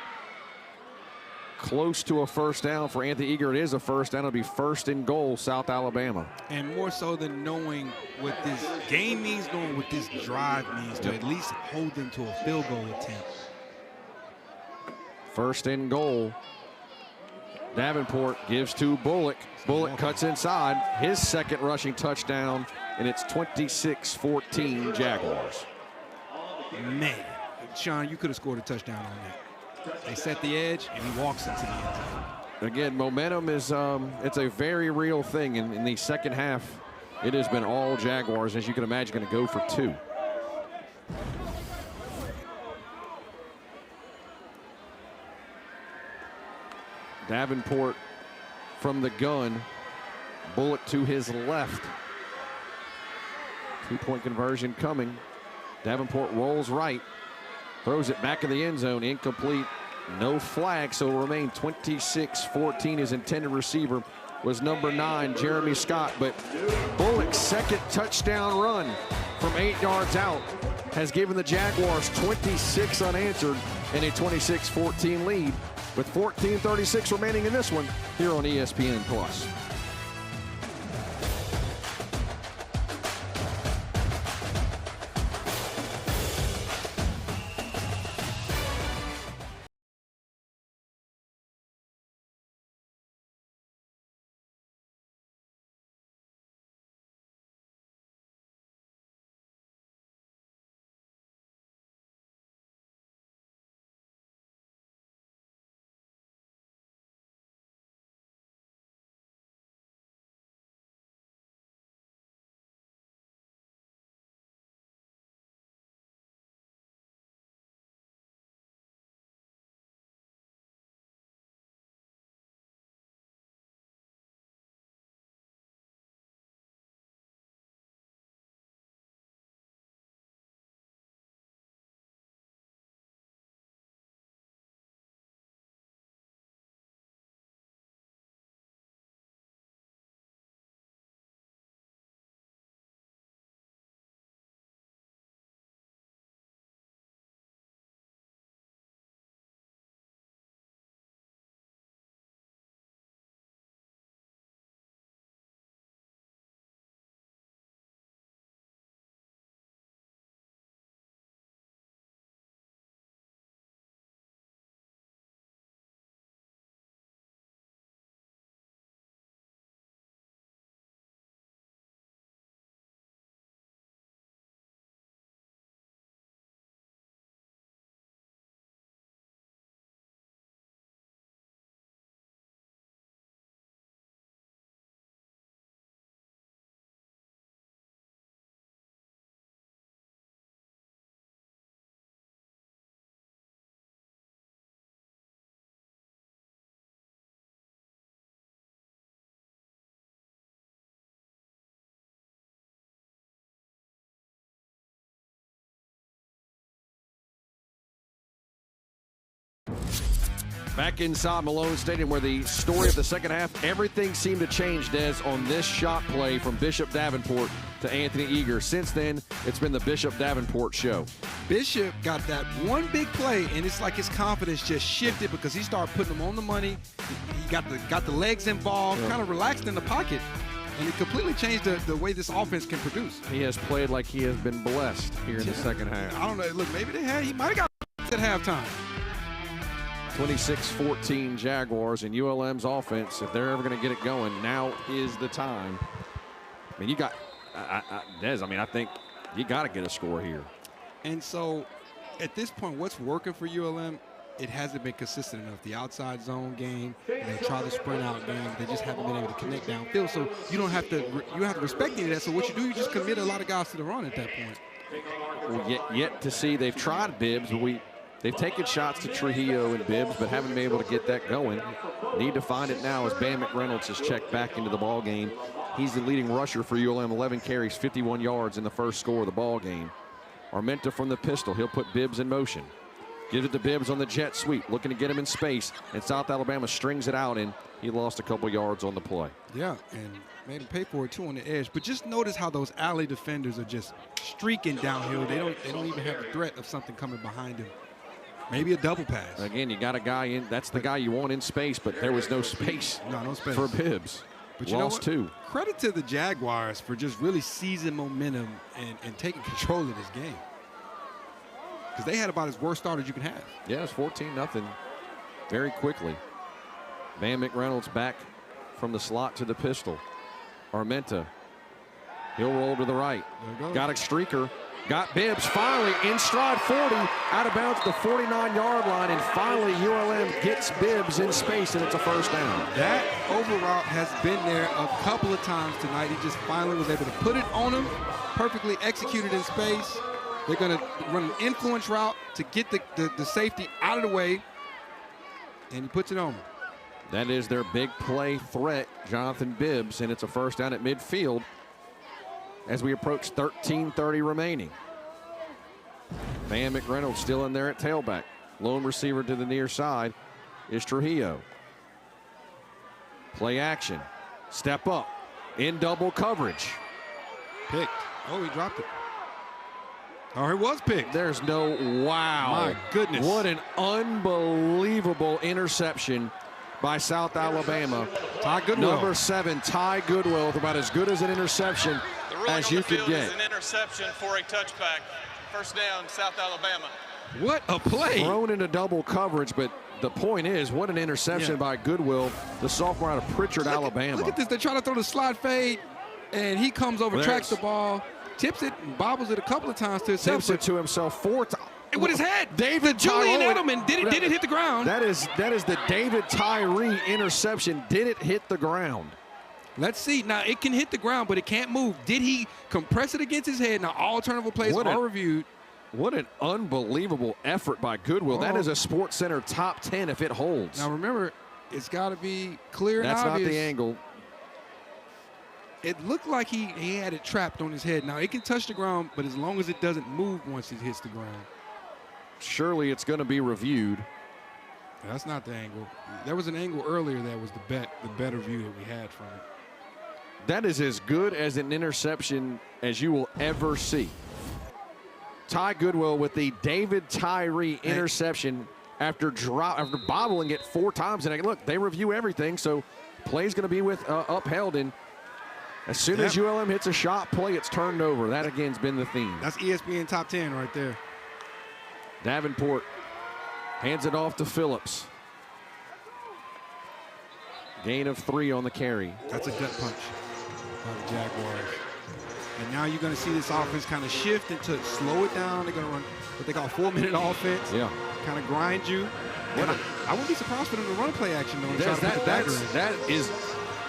Close to a first down for Anthony Eager. It is a first down. It'll be first and goal, South Alabama. And more so than knowing what this game means, knowing what this drive means to at least hold them to a field goal attempt. First and goal. Davenport gives to Bullock. Bullock cuts inside. His second rushing touchdown, and it's 26-14 Jaguars. Man, Sean, you could have scored a touchdown on that. They set the edge, and he walks into the end zone. Again, momentum is it's a very real thing. In the second half, it has been all Jaguars, as you can imagine, going to go for two. Davenport from the gun. Bullock to his left. Two-point conversion coming. Davenport rolls right. Throws it back in the end zone. Incomplete. No flag, so it will remain 26-14. His intended receiver was number 9, Jeremy Scott. But Bullock's second touchdown run from 8 yards out has given the Jaguars 26 unanswered and a 26-14 lead, with 14:36 remaining in this one here on ESPN+. Back inside Malone Stadium, where the story of the second half, everything seemed to change, Des, on this shot play from Bishop Davenport to Anthony Eager. Since then, it's been the Bishop Davenport show. Bishop got that one big play, and it's like his confidence just shifted because he started putting them on the money. He got the legs involved, kind of relaxed in the pocket, and it completely changed the way this offense can produce. He has played like he has been blessed here in the second half. I don't know. Look, maybe he might have got at halftime. 26-14 Jaguars, and ULM's offense, if they're ever going to get it going, now is the time. I mean, you got, Des, I think you got to get a score here. And so at this point, what's working for ULM, it hasn't been consistent enough. The outside zone game, they try the sprint out game, they just haven't been able to connect downfield. So you have to respect any of that. So what you do, you just commit a lot of guys to the run at that point. Well, yet to see, they've tried Bibbs, but they've taken shots to Trujillo and Bibbs, but haven't been able to get that going. Need to find it now as Bam McReynolds has checked back into the ball game. He's the leading rusher for ULM, 11 carries, 51 yards in the first score of the ball game. Armenta from the pistol. He'll put Bibbs in motion. Gives it to Bibbs on the jet sweep, looking to get him in space. And South Alabama strings it out, and he lost a couple yards on the play. Yeah, and made him pay for it, too, on the edge. But just notice how those alley defenders are just streaking downhill. They don't even have the threat of something coming behind him. Maybe a double pass. Again, you got a guy in. That's the guy you want in space, but there was no space, no space for Bibbs. But you lost two. Credit to the Jaguars for just really seizing momentum and taking control of this game. Because they had about as worst start as you can have. Yeah, it's 14-0 very quickly. Van McReynolds back from the slot to the pistol. Armenta. He'll roll to the right. Got a streaker. Got Bibbs finally in stride 40, out of bounds at the 49-yard line, and finally ULM gets Bibbs in space, and it's a first down. That over route has been there a couple of times tonight. He just finally was able to put it on him, perfectly executed in space. They're going to run an influence route to get the safety out of the way, and he puts it on him. That is their big play threat, Jonathan Bibbs, and it's a first down at midfield as we approach 13:30 remaining. Van McReynolds still in there at tailback. Lone receiver to the near side is Trujillo. Play action. Step up. In double coverage. Picked. Oh, he dropped it. Oh, it was picked. There's no wow. My goodness. What an unbelievable interception by South Alabama. Ty Goodwill. Number 7, Ty Goodwill, with about as good as an interception as you could get. Is an interception for a touchback. First down, South Alabama. What a play. Thrown into double coverage, but the point is, what an interception by Goodwill, the sophomore out of Pritchard, Alabama. Look at this. They're trying to throw the slide fade, and he comes over, tracks the ball, tips it, and bobbles it a couple of times to himself. Tips it to himself 4 times. With his head. David Julian Tyree. Edelman did it hit the ground. That is the David Tyree interception. Did it hit the ground? Let's see. Now, it can hit the ground, but it can't move. Did he compress it against his head? Now, all alternative plays are reviewed. What an unbelievable effort by Goodwill. That is a Sports Center top 10 if it holds. Now, remember, it's got to be clear and obvious. That's not the angle. It looked like he had it trapped on his head. Now, it can touch the ground, but as long as it doesn't move once it hits the ground. Surely it's going to be reviewed. That's not the angle. There was an angle earlier that was the better view that we had from it. That is as good as an interception as you will ever see. Ty Goodwill with the David Tyree interception after bobbling it 4 times. And look, they review everything, so play's going to be upheld. And as soon as ULM hits a shot play, it's turned over. That, again, has been the theme. That's ESPN top 10 right there. Davenport hands it off to Phillips. Gain of 3 on the carry. That's a gut punch by the Jaguars. And now you're going to see this offense kind of shift into slow it down. They're going to run what they call 4-minute offense. Yeah. Kind of grind you. I wouldn't be surprised for them to run a play action, though. That is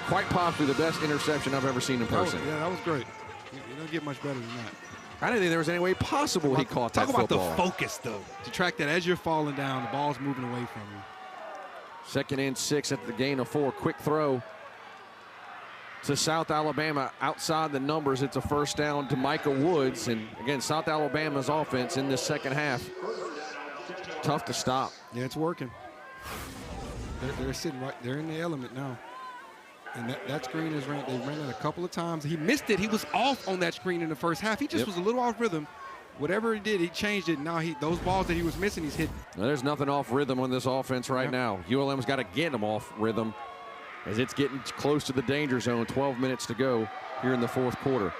quite possibly the best interception I've ever seen in person. Yeah, that was great. You don't get much better than that. I didn't think there was any way possible he caught that football. Talk about the focus, though. To track that as you're falling down, the ball's moving away from you. 2nd and 6 at the gain of 4. Quick throw to South Alabama outside the numbers. It's a first down to Micah Woods. And again, South Alabama's offense in this second half, tough to stop. Yeah, it's working. They're sitting right. They're in the element now. And that screen is ran. They ran it a couple of times. He missed it. He was off on that screen in the first half. He just was a little off rhythm. Whatever he did, he changed it. Now those balls that he was missing, he's hitting. Well, there's nothing off rhythm on this offense right now. ULM's got to get them off rhythm as it's getting close to the danger zone. 12 minutes to go here in the 4th quarter.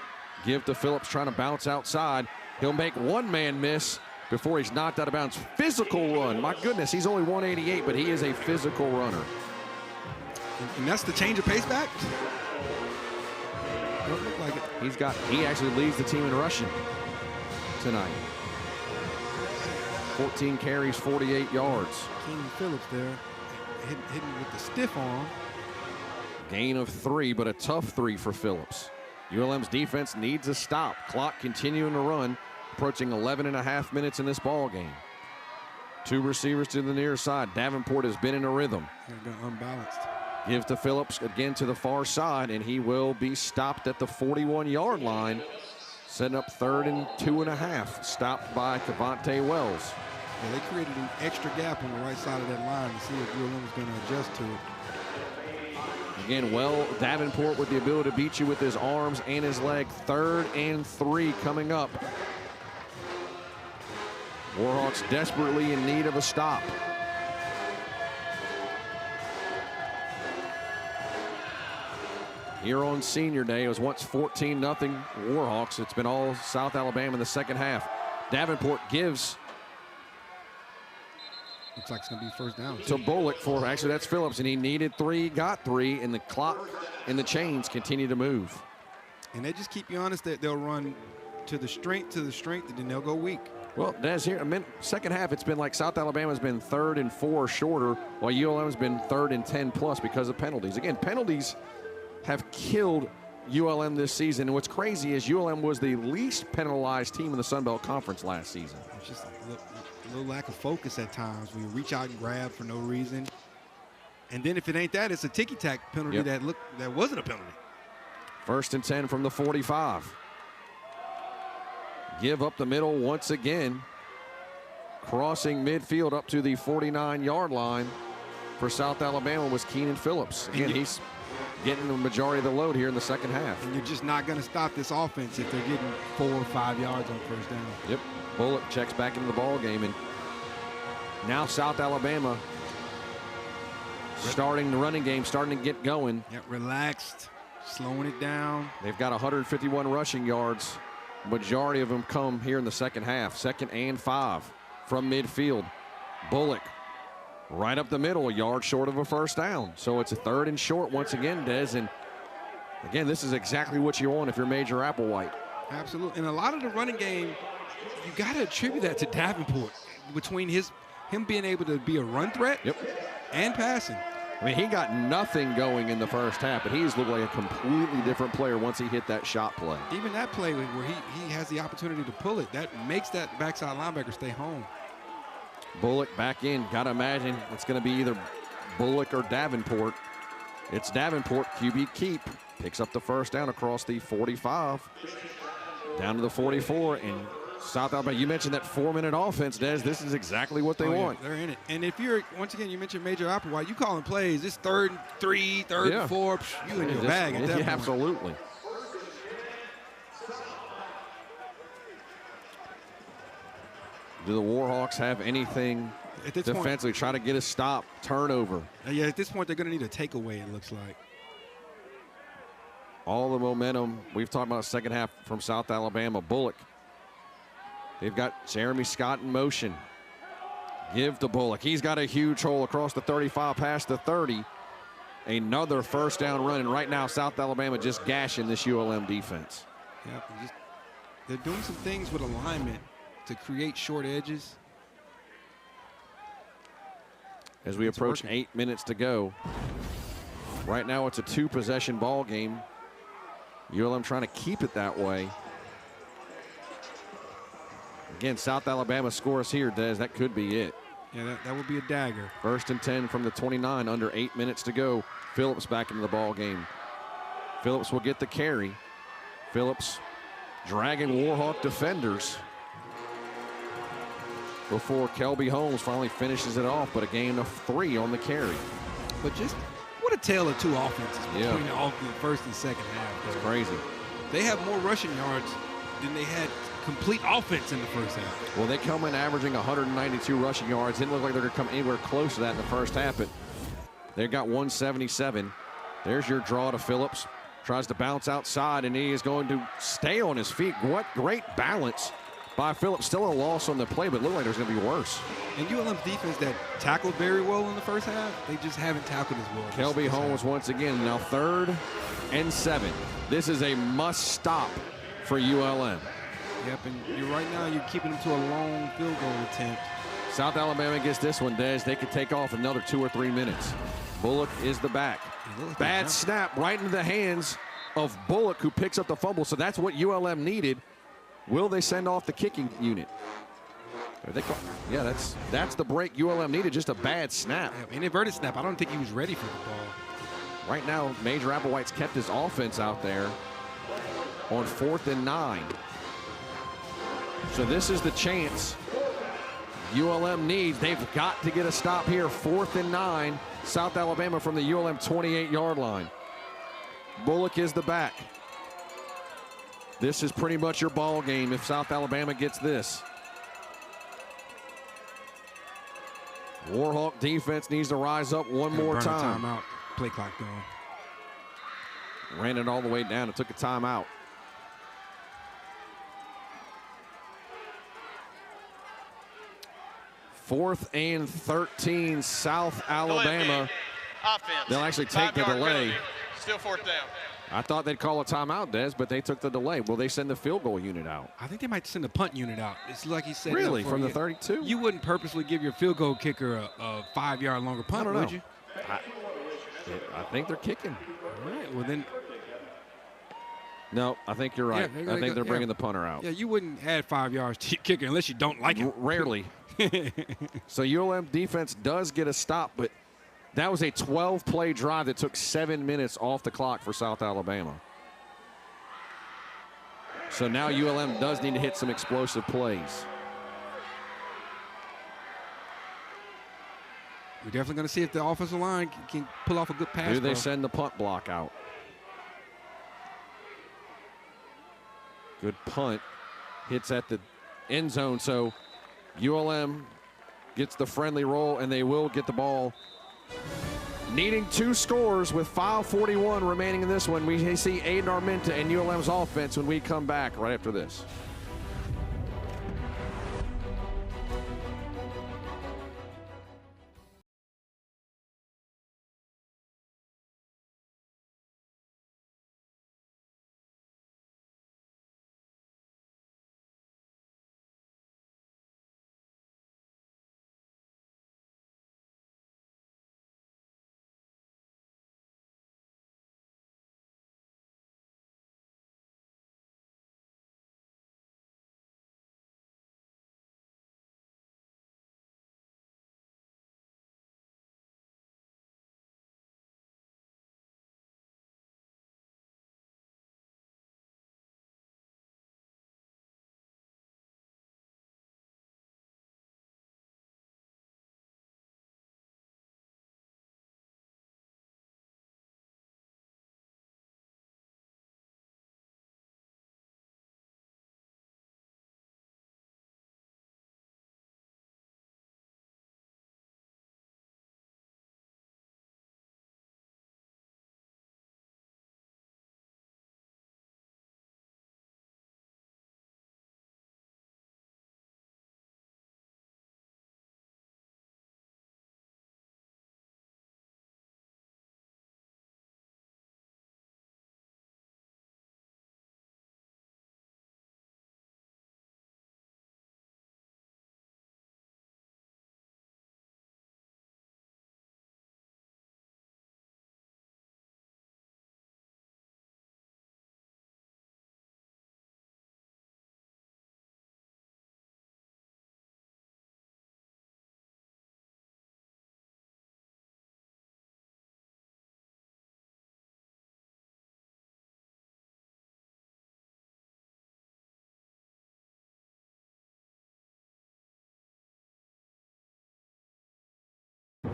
Give to Phillips, trying to bounce outside. He'll make one man miss before he's knocked out of bounds. Physical run. My goodness, he's only 188, but he is a physical runner. And that's the change of pace back? Don't look like it. He actually leads the team in rushing tonight. 14 carries, 48 yards. Keenan Phillips there, hitting with the stiff arm. Gain of 3, but a tough 3 for Phillips. ULM's defense needs a stop. Clock continuing to run, approaching 11.5 minutes in this ball game. 2 receivers to the near side. Davenport has been in a rhythm. They're unbalanced. Give to Phillips again to the far side, and he will be stopped at the 41-yard line, setting up 3rd and 2.5. Stopped by Cavante Wells. Yeah, they created an extra gap on the right side of that line to see if ULM was going to adjust to it. Again, Davenport with the ability to beat you with his arms and his leg. 3rd and 3 coming up. Warhawks desperately in need of a stop. Here on Senior Day, it was once 14-0 Warhawks. It's been all South Alabama in the second half. Davenport gives. Looks like it's going to be first down. To Bullock for, actually that's Phillips, and he needed 3, got 3, and the clock and the chains continue to move. And they just keep you honest that they'll run to the strength, and then they'll go weak. Well, Des, here, second half, it's been like South Alabama's been 3rd and 4 shorter, while ULM's been 3rd and 10 plus because of penalties. Again, penalties have killed ULM this season. And what's crazy is ULM was the least penalized team in the Sun Belt Conference last season. It's just a little lack of focus at times when you reach out and grab for no reason. And then if it ain't that, it's a ticky-tack penalty that wasn't a penalty. 1st and 10 from the 45. Give up the middle once again. Crossing midfield up to the 49-yard line for South Alabama was Keenan Phillips. Again, he's getting the majority of the load here in the second half. And you're just not going to stop this offense if they're getting 4 or 5 yards on first down. Yep. Bullock checks back into the ball game, and now South Alabama starting the running game, starting to get going. Yep, relaxed, slowing it down. They've got 151 rushing yards. Majority of them come here in the second half. 2nd and 5 from midfield. Bullock right up the middle, a yard short of a first down. So it's a 3rd and short once again, Des. And again, this is exactly what you want if you're Major Applewhite. Absolutely. And a lot of the running game, you got to attribute that to Davenport between him being able to be a run threat and passing. I mean, he got nothing going in the first half, but he's looked like a completely different player once he hit that shot play. Even that play where he has the opportunity to pull it, that makes that backside linebacker stay home. Bullock back in. Got to imagine it's going to be either Bullock or Davenport. It's Davenport, QB keep. Picks up the first down across the 45. Down to the 44. And South Alabama, you mentioned that 4-minute offense, Des. This is exactly what they want. They're in it. And if you're, once again, you mentioned Major Applewhite, you calling plays, it's 3rd and 3, 3rd and 4, you in your bag at that point. Absolutely. Do the Warhawks have anything defensively? Try to get a stop, turnover. Yeah, at this point, they're going to need a takeaway, it looks like. All the momentum. We've talked about second half from South Alabama. Bullock. They've got Jeremy Scott in motion. Give to Bullock. He's got a huge hole across the 35 past the 30. Another first down run. And right now, South Alabama just gashing this ULM defense. Yeah, they're doing some things with alignment to create short edges. As we approach 8 minutes to go. Right now it's a 2-possession ball game. ULM trying to keep it that way. Again, South Alabama scores here, Des. That could be it. Yeah, that would be a dagger. 1st and 10 from the 29, under 8 minutes to go. Phillips back into the ball game. Phillips will get the carry. Phillips dragging Warhawk defenders before Kelby Holmes finally finishes it off, but a gain of 3 on the carry. But just what a tale of two offenses between the first and second half. It's crazy. They have more rushing yards than they had complete offense in the first half. Well, they come in averaging 192 rushing yards. Didn't look like they're going to come anywhere close to that in the first half, but they got 177. There's your draw to Phillips. Tries to bounce outside, and he is going to stay on his feet. What great balance by Phillips. Still a loss on the play, but looked like there's going to be worse. And ULM's defense that tackled very well in the first half, they just haven't tackled as well. Kelby Holmes once again, now 3rd and 7. This is a must stop for ULM. Yep, and right now you're keeping them to a long field goal attempt. South Alabama gets this one, Des. They could take off another 2 or 3 minutes. Bullock is the back. Bad snap right into the hands of Bullock, who picks up the fumble. So that's what ULM needed. Will they send off the kicking unit? Yeah, that's the break ULM needed, just a bad snap. An inverted snap. I don't think he was ready for the ball. Right now, Major Applewhite's kept his offense out there on 4th and 9. So this is the chance ULM needs. They've got to get a stop here. 4th and 9. South Alabama from the ULM 28-yard line. Bullock is the back. This is pretty much your ball game if South Alabama gets this. Warhawk defense needs to rise up one more time. Timeout. Play clock going. Ran it all the way down and took a timeout. Fourth and 13, South Alabama. Offense. They'll actually take the 5-yard delay. penalty. Still 4th down. I thought they'd call a timeout, Des, but they took the delay. Will they send the field goal unit out? I think they might send the punt unit out. It's like he said. Really? From the 32? You wouldn't purposely give your field goal kicker a 5-yard longer punt, would you? I think they're kicking. All right. Well, then. No, I think you're right. Yeah, I think they're bringing the punter out. Yeah, you wouldn't add 5 yards to your kicker unless you don't like it. Rarely. So ULM defense does get a stop, but that was a 12-play drive that took 7 minutes off the clock for South Alabama. So now ULM does need to hit some explosive plays. We're definitely going to see if the offensive line can pull off a good pass. Do they send the punt block out? Good punt. Hits at the end zone. So ULM gets the friendly roll, and they will get the ball. Needing 2 scores with 5:41 remaining in this one. We see Aiden Armenta and ULM's offense when we come back right after this.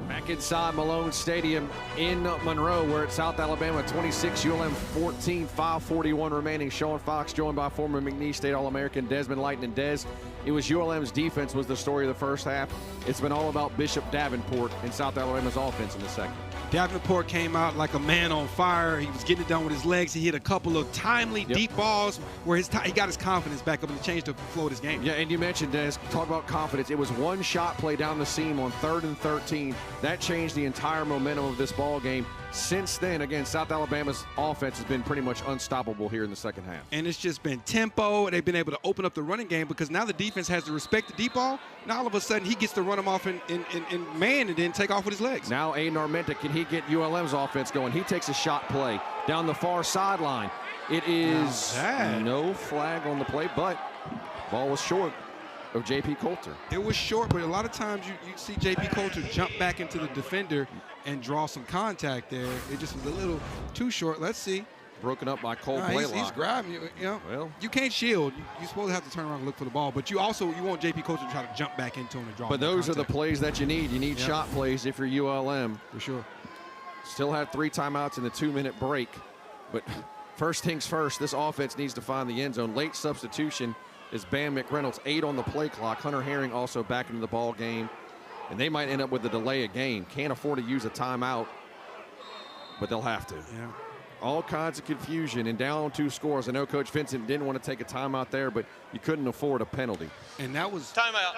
Back inside Malone Stadium in Monroe, we're at South Alabama 26, ULM 14, 5:41 remaining. Sean Fox joined by former McNeese State All-American Desmond Lighton. And Des, it was ULM's defense was the story of the first half. It's been all about Bishop Davenport and South Alabama's offense in the second. Davenport came out like a man on fire. He was getting it done with his legs. He hit a couple of timely deep balls where he got his confidence back up and changed the flow of this game. Yeah, and you mentioned, Dennis, talk about confidence. It was one shot play down the seam on 3rd and 13. That changed the entire momentum of this ball game. Since then, again, South Alabama's offense has been pretty much unstoppable here in the second half. And it's just been tempo. They've been able to open up the running game because now the defense has to respect the deep ball. Now all of a sudden he gets to run them off in man and then take off with his legs. Now Aiden Armenta, can he get ULM's offense going? He takes a shot play down the far sideline. It is no flag on the play, but ball was short of J.P. Coulter. It was short, but a lot of times you see J.P. Coulter jump back into the defender and draw some contact there. It just was a little too short. Let's see. broken up by Cole Nah, Blaylock. he's grabbing you. You know, Well, you can't shield. You're supposed to have to turn around and look for the ball, but you want JP Coulter to try to jump back into him and draw. but those are the plays that you need. You need Yep. shot plays if you're ULM. for sure. Still have 3 timeouts in the 2-minute break. But first things first, this offense needs to find the end zone. Late substitution is Bam McReynolds, 8 on the play clock. Hunter Herring also back into the ball game. And they might end up with a delay of game. Can't afford to use a timeout, but they'll have to. Yeah. All kinds of confusion and down 2 scores. I know Coach Vincent didn't want to take a timeout there, but you couldn't afford a penalty. And that was Timeout.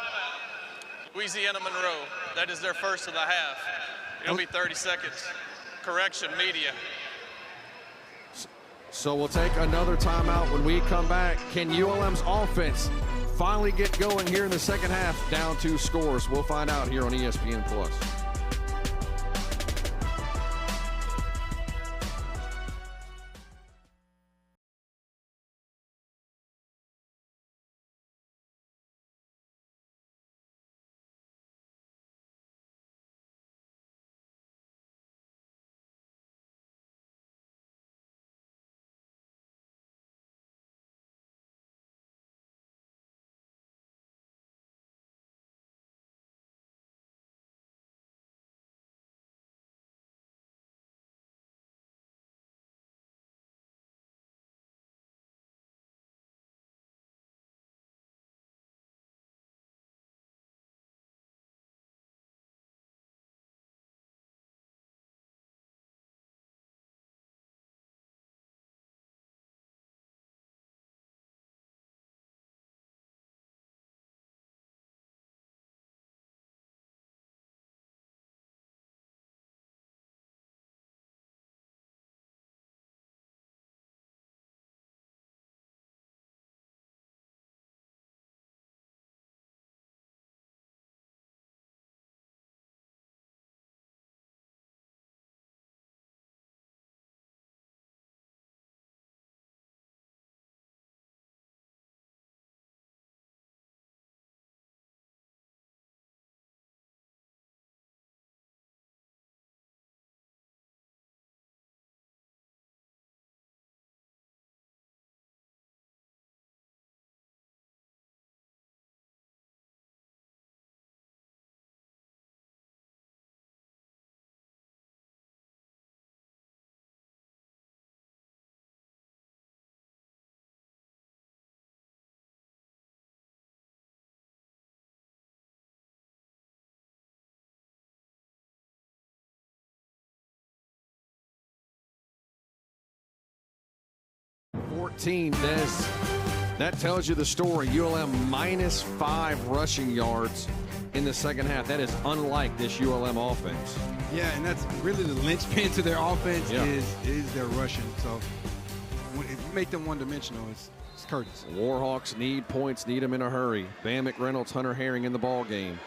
Louisiana-Monroe. That is their first of the half. It'll be 30 seconds. Correction, media. So we'll take another timeout when we come back. Can ULM's offense finally get going here in the second half? Down 2 scores. We'll find out here on ESPN+. Des. That tells you the story. ULM -5 rushing yards in the second half. That is unlike this ULM offense. Yeah, and that's really the linchpin to their offense is their rushing. So if you make them one-dimensional, it's curtains. Warhawks need points, need them in a hurry. Bam McReynolds, Hunter Herring in the ball game.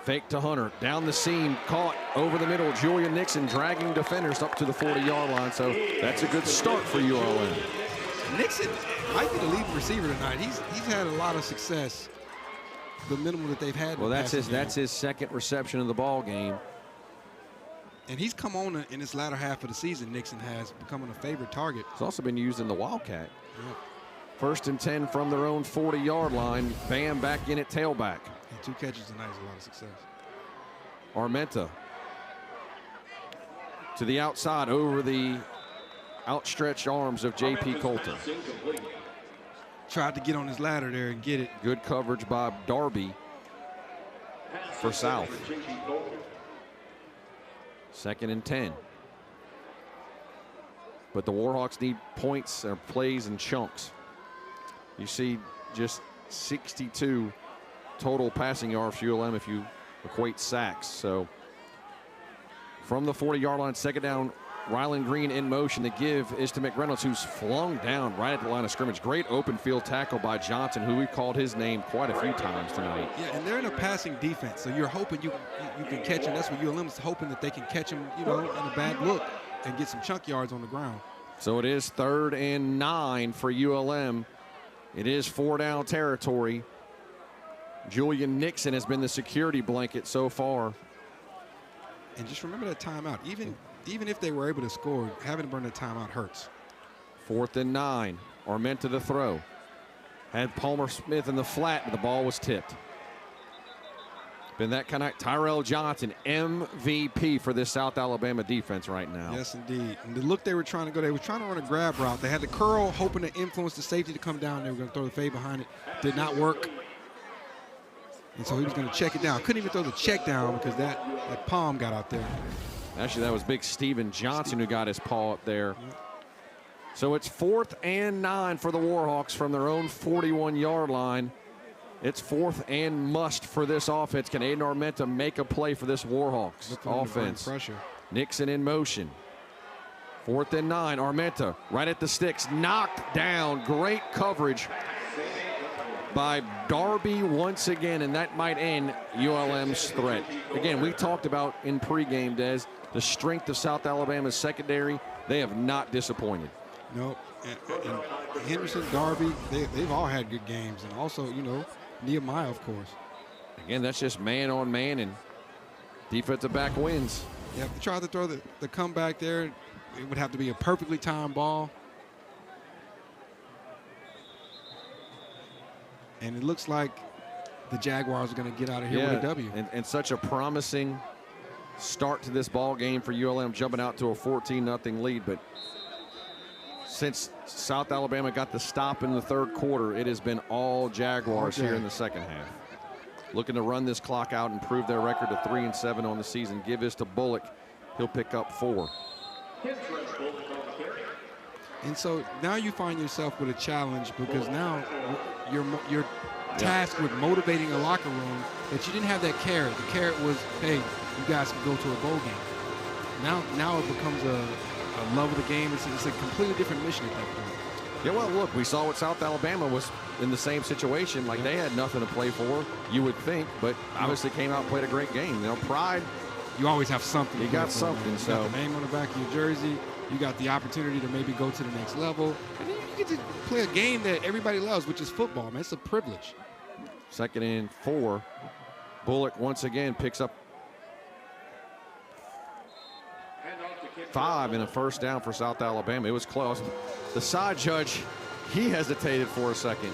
Fake to Hunter, down the seam, caught over the middle. Julian Nixon dragging defenders up to the 40-yard line, so that's a good start for ULM. Nixon might be the leading receiver tonight. He's had a lot of success, the minimum that they've had. Well, that's his second reception of the ball game. And he's come on in this latter half of the season. Nixon has becoming a favorite target. He's also been used in the Wildcat. Yep. 1st and 10 from their own 40-yard line. Bam back in at tailback. And 2 catches tonight is a lot of success. Armenta to the outside over the outstretched arms of J.P. Coulter. Tried to get on his ladder there and get it. Good coverage by Darby for South. 2nd and 10. But the Warhawks need points or plays in chunks. You see just 62 total passing yards for ULM if you equate sacks. So from the 40-yard line, 2nd down, Ryland Green in motion. The give is to McReynolds, who's flung down right at the line of scrimmage. Great open field tackle by Johnson, who we called his name quite a few times tonight. Yeah, and they're in a passing defense, so you're hoping you can catch him. That's what ULM is hoping, that they can catch him, in a bad look and get some chunk yards on the ground. So it is 3rd and 9 for ULM. It is 4-down territory. Julian Nixon has been the security blanket so far. And just remember that timeout. Even if they were able to score, having to burn that timeout hurts. 4th and 9. Armenta to throw. Had Palmer Smith in the flat, but the ball was tipped. Been that kind of Tyrell Johnson, MVP for this South Alabama defense right now. Yes, indeed. And the look they were trying to go, they were trying to run a grab route. They had the curl, hoping to influence the safety to come down. They were going to throw the fade behind it. Did not work. And so he was going to check it down. Couldn't even throw the check down because that palm got out there. Actually, that was big Steven Johnson who got his paw up there. So it's 4th and 9 for the Warhawks from their own 41-yard line. It's 4th and must for this offense. Can Aiden Armenta make a play for this Warhawks offense? Pressure. Nixon in motion. 4th and 9. Armenta right at the sticks. Knocked down. Great coverage by Darby once again, and that might end ULM's threat. Again, we talked about in pregame, Des, the strength of South Alabama's secondary. They have not disappointed. No, and Henderson, Darby, they've all had good games. And also, you know, Nehemiah, of course. Again, that's just man on man, and defensive back wins. Yeah, if they tried to throw the comeback there, it would have to be a perfectly timed ball. And it looks like the Jaguars are going to get out of here with a W. And such a promising start to this ball game for ULM, jumping out to a 14-0 lead. But since South Alabama got the stop in the third quarter, it has been all Jaguars here in the second half. Looking to run this clock out and improve their record to 3-7 on the season. Give this to Bullock. He'll pick up 4. And so now you find yourself with a challenge because now you're tasked with motivating a locker room that you didn't have that carrot. The carrot was, hey, you guys can go to a bowl game. Now it becomes a love of the game. It's a completely different mission at that point. Yeah, well, look, we saw what South Alabama was in the same situation. Like, they had nothing to play for, you would think, but obviously came out and played a great game. You know, pride. You always have something. You got something. You got the name on the back of your jersey. You got the opportunity to maybe go to the next level. And then you get to play a game that everybody loves, which is football, man. It's a privilege. 2nd and 4. Bullock once again picks up 5 and a first down for South Alabama. It was close. The side judge, he hesitated for a second.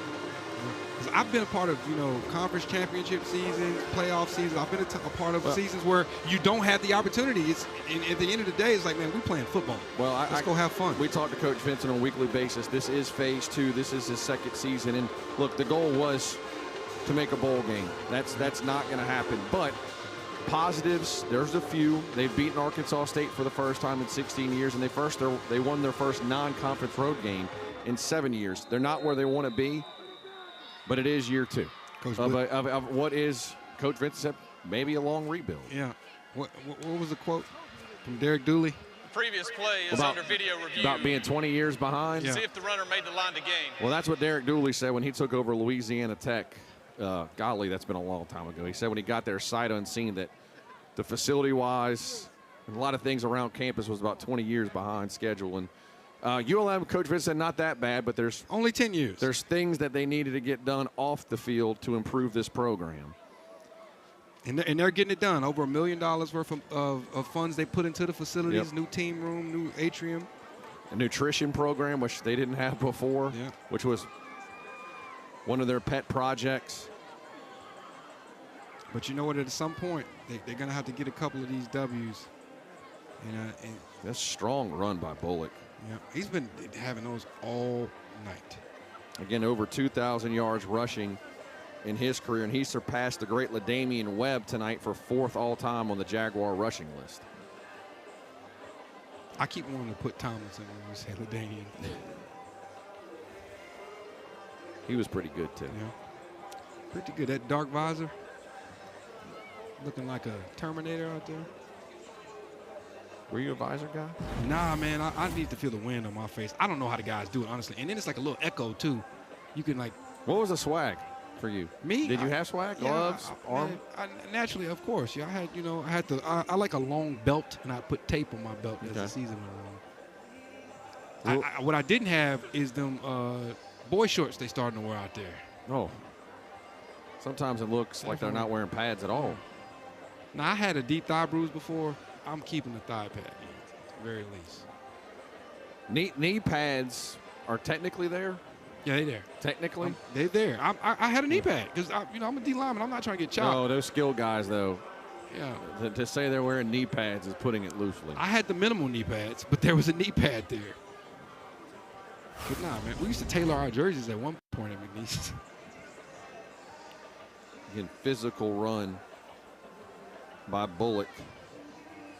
I've been a part of, conference championship seasons, playoff seasons. I've been a part of seasons where you don't have the opportunity. At the end of the day, it's like, man, we're playing football. Well, let's go have fun. We talk to Coach Vincent on a weekly basis. This is phase 2. This is his second season. And look, the goal was to make a bowl game. That's not going to happen. But positives, there's a few. They've beaten Arkansas State for the first time in 16 years, and they won their first non-conference road game in 7 years. They're not where they want to be, but it is year 2 of what is, Coach Vincent said, maybe a long rebuild. Yeah. What was the quote from Derek Dooley? The previous play is under video review. About being 20 years behind? See if the runner made the line to gain. Well, that's what Derek Dooley said when he took over Louisiana Tech. Golly, that's been a long time ago. He said when he got there sight unseen that the facility-wise and a lot of things around campus was about 20 years behind schedule. And ULM, Coach Vincent said, not that bad, but there's only 10 years. There's things that they needed to get done off the field to improve this program. And they're getting it done. Over $1 million worth of funds they put into the facilities, new team room, new atrium. A nutrition program, which they didn't have before, which was one of their pet projects. But you know what? At some point, they're going to have to get a couple of these W's. And that's a strong run by Bullock. Yeah, he's been having those all night. Again, over 2,000 yards rushing in his career, and he surpassed the great LaDamian Webb tonight for 4th all-time on the Jaguar rushing list. I keep wanting to put Tomlinson when we say LaDamian. He was pretty good, too. Yeah, pretty good. That dark visor, looking like a Terminator out there. Were you a visor guy? Nah, man, I need to feel the wind on my face. I don't know how the guys do it, honestly. And then it's like a little echo, too. You can, like... What was the swag for you? Me? Did you have swag? Gloves? Arm? Naturally, of course. Yeah, I like a long belt, and I put tape on my belt as the season went on. What I didn't have is them boy shorts they starting to wear out there. Oh. Sometimes it looks like they're not wearing pads at all. Now, I had a deep thigh bruise before. I'm keeping the thigh pad, very least. Knee pads are technically there. Yeah, they there. Technically, They there. I had a knee pad because I'm a D lineman. I'm not trying to get chopped. no, those skill guys though. Yeah. To say they're wearing knee pads is putting it loosely. I had the minimal knee pads, but there was a knee pad there. But nah, man, we used to tailor our jerseys at one point at McNeese. Again, physical run by Bullock.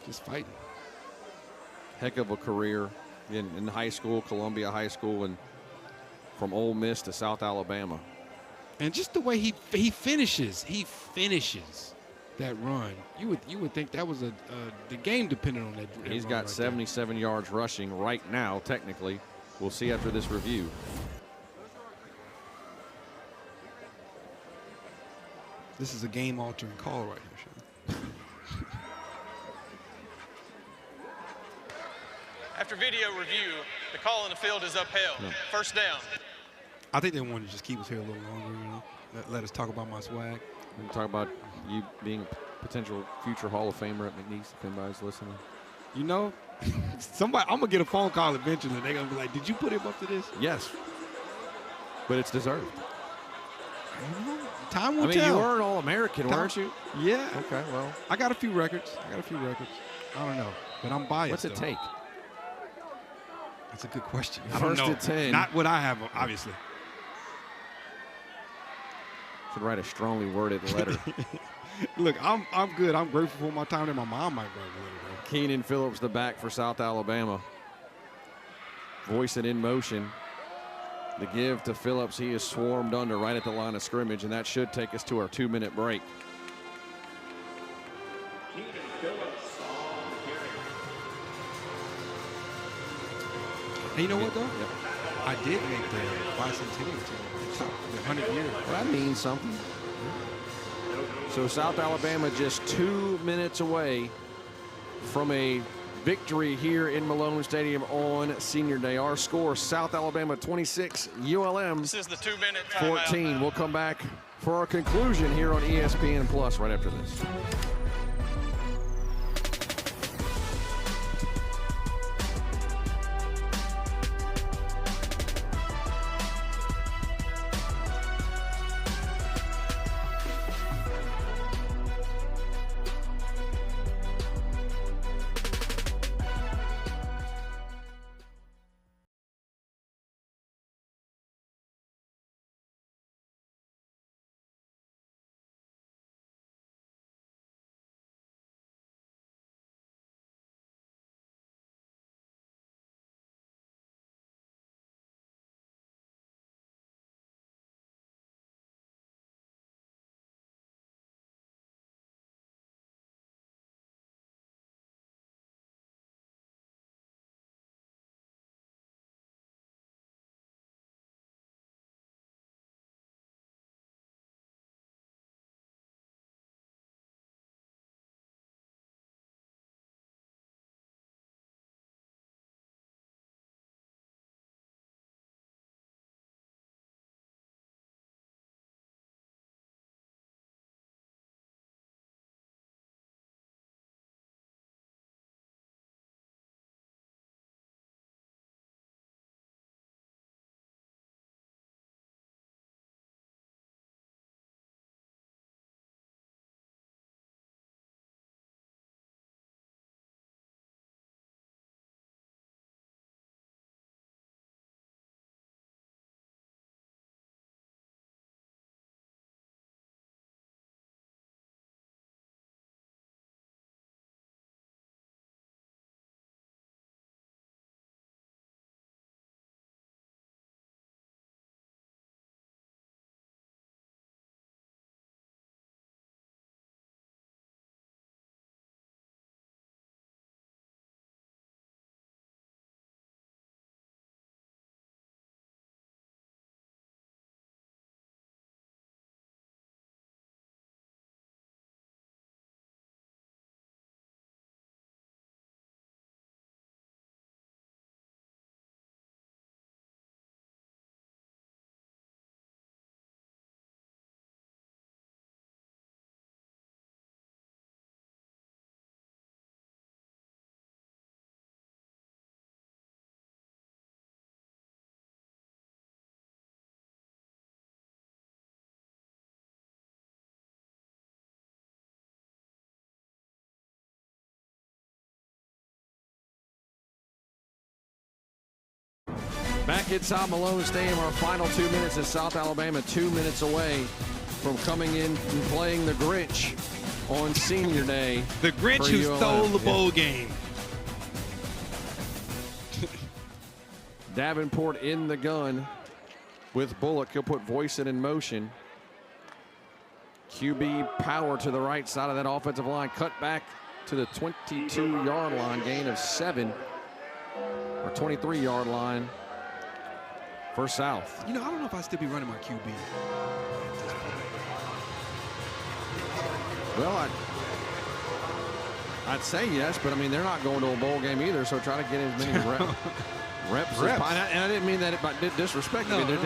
Just fighting. Heck of a career in high school, Columbia High School, and from Ole Miss to South Alabama. And just the way he finishes that run. You would think that was the game depended on that. He's run got right 77 yards rushing right now, technically. We'll see after this review. This is a game-altering call right here, Sean. After video review, the call in the field is upheld. First down. I think they wanted to just keep us here a little longer, let us talk about my swag. We can talk about you being a potential future Hall of Famer at McNeese, if anybody's listening. You know, I'm gonna get a phone call eventually. They're gonna be like, "Did you put him up to this?" Yes, but it's deserved. Time will I mean, tell. you were an All-American, weren't you? Yeah. Okay, well. I got a few records. I don't know, but I'm biased. What's it though. take? That's a good question. I don't First know. and 10. Not what I have, obviously. Should write a strongly worded letter. Look, I'm good. I'm grateful for my time there. My mom might write a letter, though. Keenan Phillips, the back for South Alabama. Voice it in motion. The give to Phillips. He is swarmed under right at the line of scrimmage, and that should take us to our 2-minute break. And you know what, though? Yep. I did make the bicentennial team. The 100 years. Well, that means something. So South Alabama just 2 minutes away from a victory here in Malone Stadium on Senior Day. Our score, South Alabama 26, ULM This is the 2-minute timeout. 14. We'll come back for our conclusion here on ESPN Plus right after this. Back inside Malone Stadium, our final 2 minutes as South Alabama 2 minutes away from coming in and playing the Grinch on Senior Day. The Grinch for who ULM. stole the bowl game. Davenport in the gun with Bullock. He'll put Voisin in motion. QB power to the right side of that offensive line. Cut back to the 22-yard line. Gain of 7. Or 23-yard line for South. You know, I don't know if I'd still be running my QB. Well, I'd say yes, but I mean, they're not going to a bowl game either, so try to get as many reps. And I didn't mean that by disrespect. No, I mean,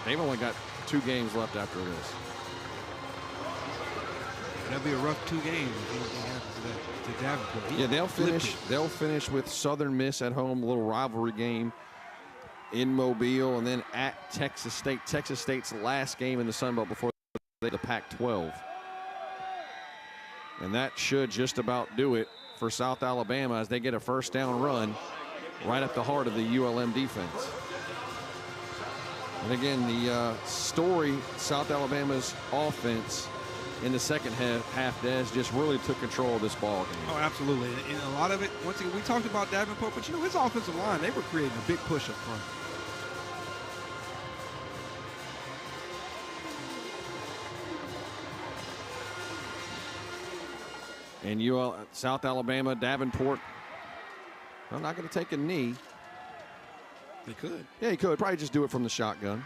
they've only got 2 games left after this. That'll be a rough 2 games if anything happens to Davenport. Yeah, they'll finish with Southern Miss at home, a little rivalry game in Mobile, and then at Texas State. Texas State's last game in the Sun Belt before the Pac-12. And that should just about do it for South Alabama as they get a first down run right at the heart of the ULM defense. And again, the story, South Alabama's offense in the second half, Des, just really took control of this ball game. Oh, absolutely. And a lot of it, once again, we talked about Davenport, but you know, his offensive line, they were creating a big push up front. And South Alabama, Davenport, I'm not going to take a knee. They could. Yeah, he could. Probably just do it from the shotgun.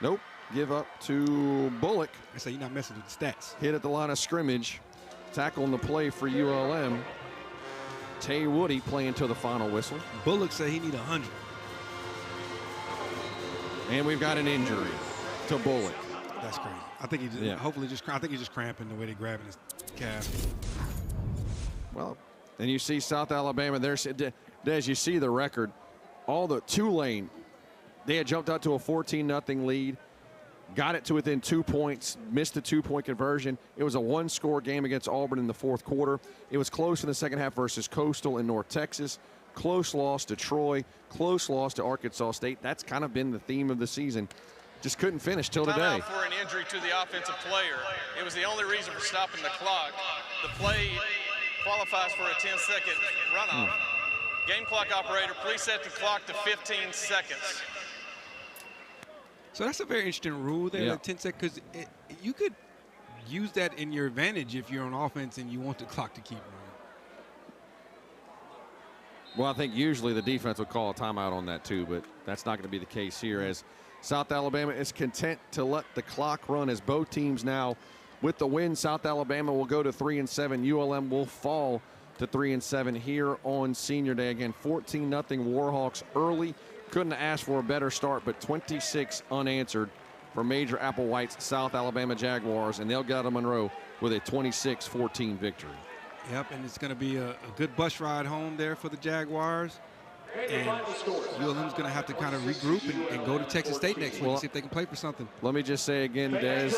Nope. Give up to Bullock. I say you're not messing with the stats. Hit at the line of scrimmage. Tackle on the play for ULM. Tay Woody playing to the final whistle. Bullock said he need 100. And we've got an injury to Bullock. That's crazy. I think I think he's just cramping the way they're grabbing his calf. Well, and you see South Alabama there. As you see the record, all the Tulane, they had jumped out to a 14-0 lead. Got it to within 2 points, missed the 2-point conversion. It was a 1-score game against Auburn in the fourth quarter. It was close in the second half versus Coastal in North Texas. Close loss to Troy, close loss to Arkansas State. That's kind of been the theme of the season. Just couldn't finish till today. Timeout for an injury to the offensive player. It was the only reason for stopping the clock. The play qualifies for a 10-second runoff. Game clock operator, please set the clock to 15 seconds. So that's a very interesting rule there, Yeah. like 10 seconds, because you could use that in your advantage if you're on offense and you want the clock to keep running. Well, I think usually the defense would call a timeout on that too, but that's not going to be the case here as South Alabama is content to let the clock run as both teams now with the win. South Alabama will go to 3-7. ULM will fall to 3-7 here on Senior Day. Again, 14-0 Warhawks early. Couldn't have asked for a better start, but 26 unanswered for Major Applewhite's South Alabama Jaguars, and they'll get out of Monroe with a 26-14 victory. Yep, and it's going to be a good bus ride home there for the Jaguars. And ULM's going to have to kind of regroup and go to Texas State next week and see if they can play for something. Let me just say again, Des,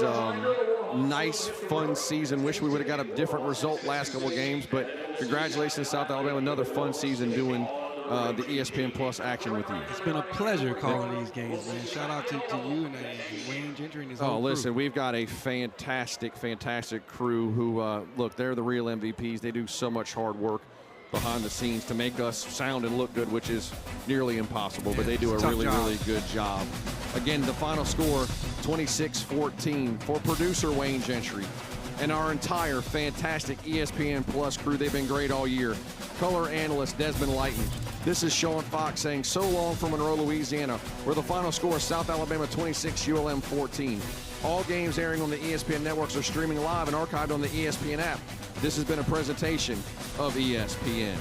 nice, fun season. Wish we would have got a different result last couple of games, but congratulations, South Alabama. Another fun season doing the ESPN Plus action with you. It's been a pleasure calling these games, man. Shout out to you and Wayne Gentry and his whole crew. Listen, we've got a fantastic crew who, look, they're the real MVPs. They do so much hard work behind the scenes to make us sound and look good, which is nearly impossible, but they do a really good job. Again, the final score, 26-14 for producer Wayne Gentry and our entire fantastic ESPN Plus crew. They've been great all year. Color analyst Desmond Lighton. This is Sean Fox saying so long from Monroe, Louisiana, where the final score is South Alabama 26, ULM 14. All games airing on the ESPN networks are streaming live and archived on the ESPN app. This has been a presentation of ESPN.